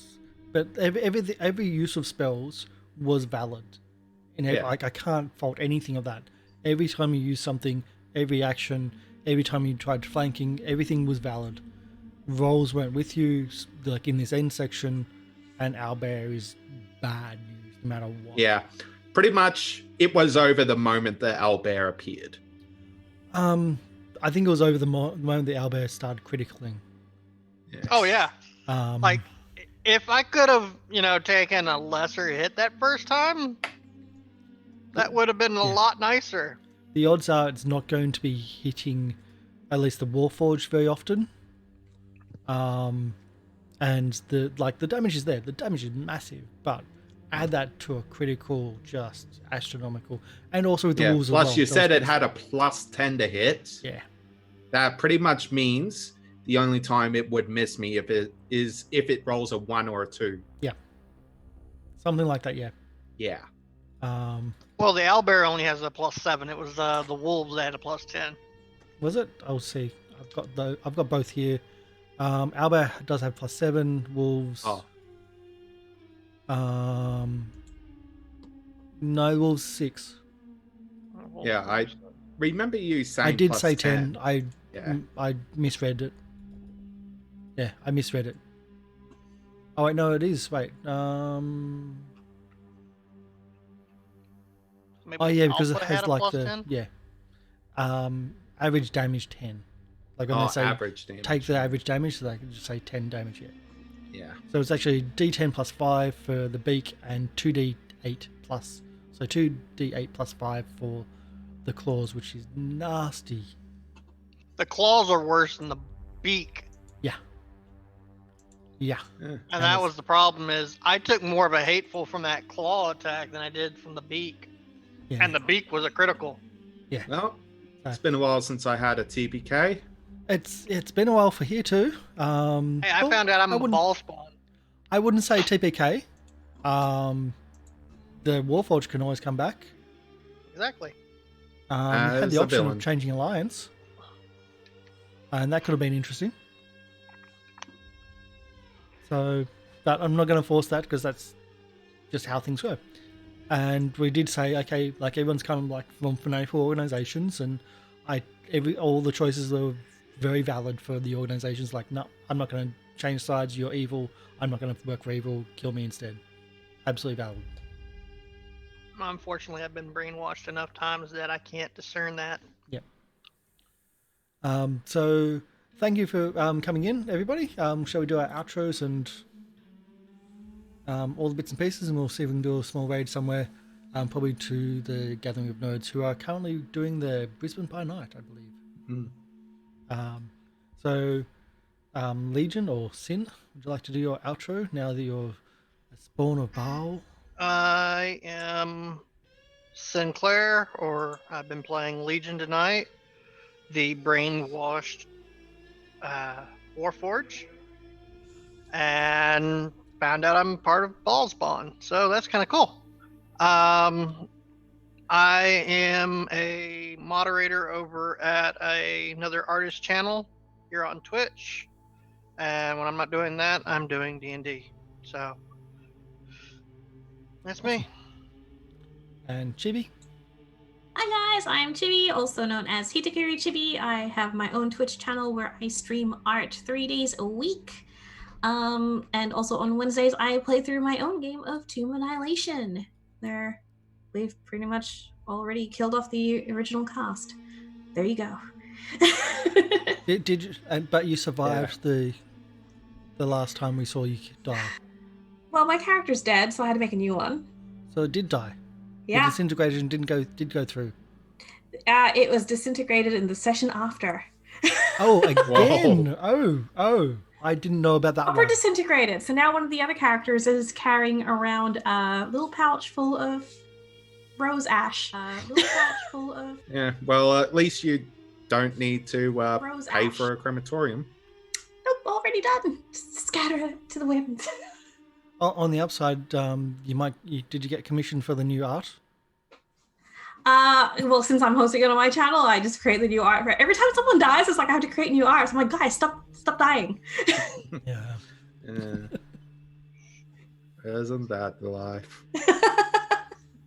Speaker 1: but every use of spells was valid. Like I can't fault anything of that. Every time you use something, every action, every time you tried flanking, everything was valid. Rolls went with you, like in this end section, and owlbear is bad news no matter what.
Speaker 2: Yeah, pretty much it was over the moment the owlbear appeared.
Speaker 1: I think it was over the moment the owlbear started criticalling.
Speaker 2: Yes.
Speaker 4: Oh, yeah.
Speaker 1: Like,
Speaker 4: if I could have, taken a lesser hit that first time, that would have been a lot nicer.
Speaker 1: The odds are it's not going to be hitting at least the Warforged very often. And the damage is there. The damage is massive, but add that to a critical, just astronomical. And also with the wolves as well.
Speaker 2: Plus, you said it had a +10 to hit.
Speaker 1: Yeah.
Speaker 2: That pretty much means the only time it would miss me if it rolls a 1 or a 2.
Speaker 1: Yeah. Something like that, yeah.
Speaker 2: Yeah.
Speaker 4: Well, the owlbear only has a +7. It was the wolves that had a +10.
Speaker 1: Was it? I'll see. I've got both here. Owlbear does have +7. Wolves.
Speaker 2: Oh.
Speaker 1: No, wolves 6.
Speaker 2: Yeah, I remember you saying
Speaker 1: I did
Speaker 2: plus
Speaker 1: say 10. I misread it. Yeah, I misread it. Oh wait, no, it is. Wait.
Speaker 4: Maybe
Speaker 1: Oh yeah, because it
Speaker 4: Alpha
Speaker 1: has
Speaker 4: had a
Speaker 1: like
Speaker 4: +10?
Speaker 1: average damage 10. Like when they say
Speaker 2: average damage.
Speaker 1: take the average damage, so they can just say 10 damage.
Speaker 2: Yeah.
Speaker 1: So it's actually D10 plus 5 for the beak and 2D8 plus. So 2D8 plus 5 for the claws, which is nasty.
Speaker 4: the claws are worse than the beak.
Speaker 1: Yeah.
Speaker 4: And that was the problem is I took more of a hateful from that claw attack than I did from the beak.
Speaker 1: Yeah.
Speaker 4: And the beak was a critical.
Speaker 2: Well, it's been a while since I had a TPK.
Speaker 1: It's been a while for here too.
Speaker 4: Hey, I found out I'm a ball spawn.
Speaker 1: I wouldn't say TPK. The Warforged can always come back.
Speaker 4: Exactly.
Speaker 1: You had
Speaker 2: As
Speaker 1: the
Speaker 2: a
Speaker 1: option
Speaker 2: villain.
Speaker 1: of changing alliance, and that could have been interesting. So, but I'm not going to force that because that's just how things go. And we did say, okay, like everyone's kind of like from fanatical organizations, and all the choices were very valid for the organizations. Like, no, I'm not going to change sides. You're evil. I'm not going to work for evil. Kill me instead. Absolutely valid.
Speaker 4: Unfortunately, I've been brainwashed enough times that I can't discern that.
Speaker 1: Yep. So thank you for coming in, everybody. Shall we do our outros and all the bits and pieces, and we'll see if we can do a small raid somewhere, probably to the Gathering of Nerds, who are currently doing the Brisbane by night, I believe. So Legion or Sin, would you like to do your outro now that you're a spawn of Baal?
Speaker 4: I am Sinclair, or I've been playing Legion tonight, the brainwashed Warforged, and found out I'm part of Ball Spawn, so that's kind of cool. I am a moderator over at another artist channel here on Twitch, and when I'm not doing that, I'm doing D&D. So that's me.
Speaker 1: And Chibi?
Speaker 3: Hi guys, I'm Chibi, also known as Hitakuri Chibi. I have my own Twitch channel where I stream art 3 days a week. And also on Wednesdays, I play through my own game of Tomb Annihilation. We've pretty much already killed off the original cast. There you go.
Speaker 1: Did you? But you survived the last time we saw you die.
Speaker 3: Well, my character's dead, so I had to make a new one.
Speaker 1: So it did die.
Speaker 3: Yeah.
Speaker 1: The disintegration did go through.
Speaker 3: It was disintegrated in the session after.
Speaker 1: Oh, again! Oh! I didn't know about that
Speaker 3: Proper
Speaker 1: one.
Speaker 3: disintegrated. So now one of the other characters is carrying around a little pouch full of rose ash.
Speaker 2: Yeah, well, at least you don't need to
Speaker 3: Rose
Speaker 2: pay
Speaker 3: ash.
Speaker 2: for a crematorium.
Speaker 3: Nope, already done. Just scatter it to the wind.
Speaker 1: On the upside, did you get commissioned for the new art?
Speaker 3: Well, since I'm hosting it on my channel, I just create the new art for every time someone dies. It's like I have to create new art. So I'm like, guys, stop dying.
Speaker 1: Yeah.
Speaker 2: Isn't that the life?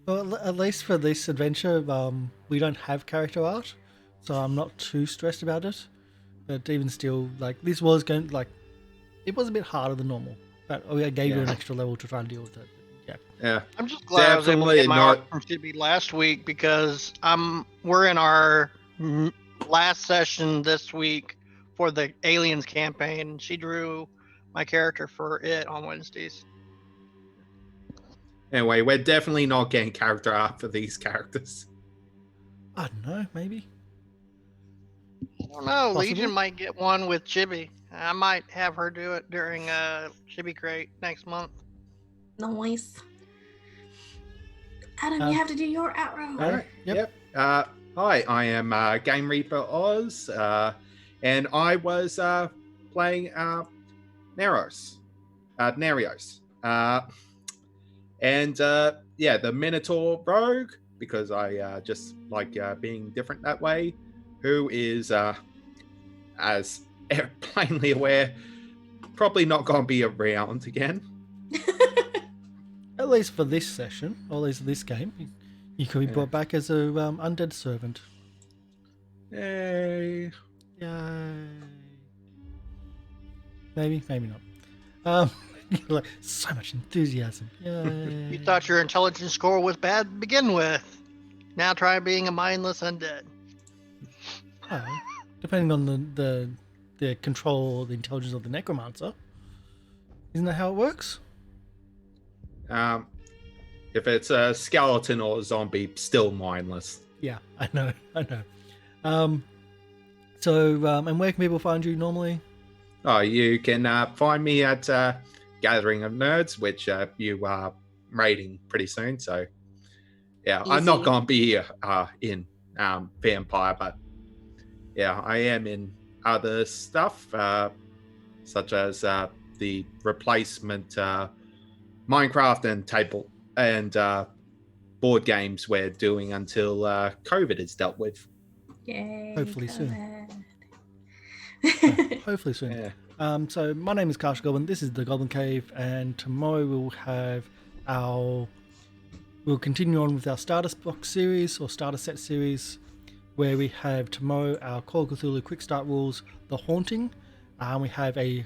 Speaker 1: Well, at least for this adventure, we don't have character art, so I'm not too stressed about it. But even still, like, this was it was a bit harder than normal. But I gave you an extra level to try and deal with it.
Speaker 2: Yeah.
Speaker 4: I'm just glad I was able to
Speaker 2: Definitely
Speaker 4: get my
Speaker 2: not-
Speaker 4: art from Chibi last week because we're in our last session this week for the Aliens campaign. She drew my character for it on Wednesdays.
Speaker 2: Anyway, we're definitely not getting character art for these characters.
Speaker 1: I don't know, maybe.
Speaker 4: I don't know.
Speaker 1: Possible.
Speaker 4: Legion might get one with Chibi. I might have her do it during Chibi Crate next month.
Speaker 3: Nice. Adam, you have to do your outro.
Speaker 2: All right.
Speaker 1: Yep.
Speaker 2: Hi, I am Game Reaper Oz, and I was playing Neros. And the Minotaur Rogue, because I just like being different that way, who is, as plainly aware, probably not going to be around again.
Speaker 1: At least for this session, or at least this game, you could be brought back as a undead servant.
Speaker 2: Yay.
Speaker 1: Yay. Maybe not. Like, so much enthusiasm. Yay.
Speaker 4: You thought your intelligence score was bad to begin with. Now try being a mindless undead.
Speaker 1: Oh, depending on the control or the intelligence of the necromancer. Isn't that how it works?
Speaker 2: If it's a skeleton or a zombie, still mindless.
Speaker 1: Yeah, I know. So, and where can people find you normally?
Speaker 2: Oh, you can find me at Gathering of Nerds, which you are raiding pretty soon. So, yeah, I'm not
Speaker 3: Easy.
Speaker 2: going to be in Vampire, but yeah, I am in other stuff, such as the replacement Minecraft and table and board games we're doing until COVID is dealt with.
Speaker 3: Yay.
Speaker 1: Hopefully soon.
Speaker 3: COVID.
Speaker 1: Hopefully soon.
Speaker 2: Yeah.
Speaker 1: So my name is Karsh Goblin. This is the Goblin Cave, and tomorrow we'll have we'll continue on with our starter box series or starter set series, where we have tomorrow our Call of Cthulhu Quick Start rules, The Haunting. We have a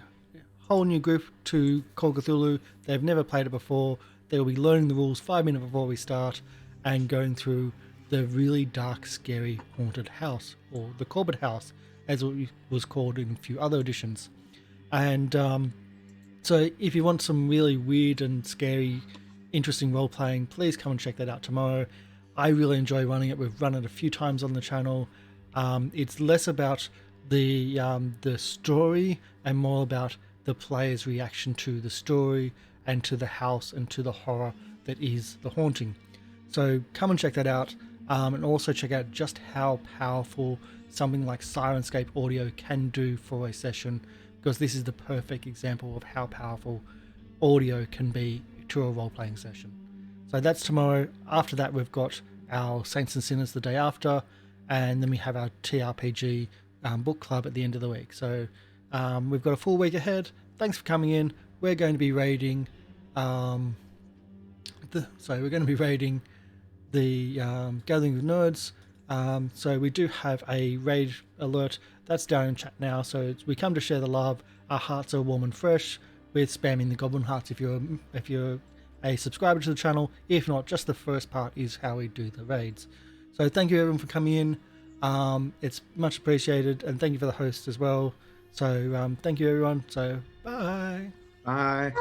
Speaker 1: whole new group to Call of Cthulhu. They've never played it before. They'll be learning the rules 5 minutes before we start and going through the really dark, scary haunted house, or the Corbett House, as it was called in a few other editions. And so if you want some really weird and scary, interesting role playing, please come and check that out tomorrow. I really enjoy running it. We've run it a few times on the channel. It's less about the story and more about the player's reaction to the story and to the house and to the horror that is The Haunting. So come and check that out, and also check out just how powerful something like Syrinscape audio can do for a session, because this is the perfect example of how powerful audio can be to a role-playing session. So that's tomorrow. After that, we've got our Saints and Sinners the day after, and then we have our TRPG book club at the end of the week. So we've got a full week ahead. Thanks for coming in. We're going to be raiding the Gathering of Nerds. So we do have a raid alert that's down in chat now. So we come to share the love. Our hearts are warm and fresh. We're spamming the goblin hearts if you're a subscriber to the channel. If not, just the first part is how we do the raids. So thank you everyone for coming in. It's much appreciated, and thank you for the host as well. So thank you everyone. So bye.
Speaker 2: Bye.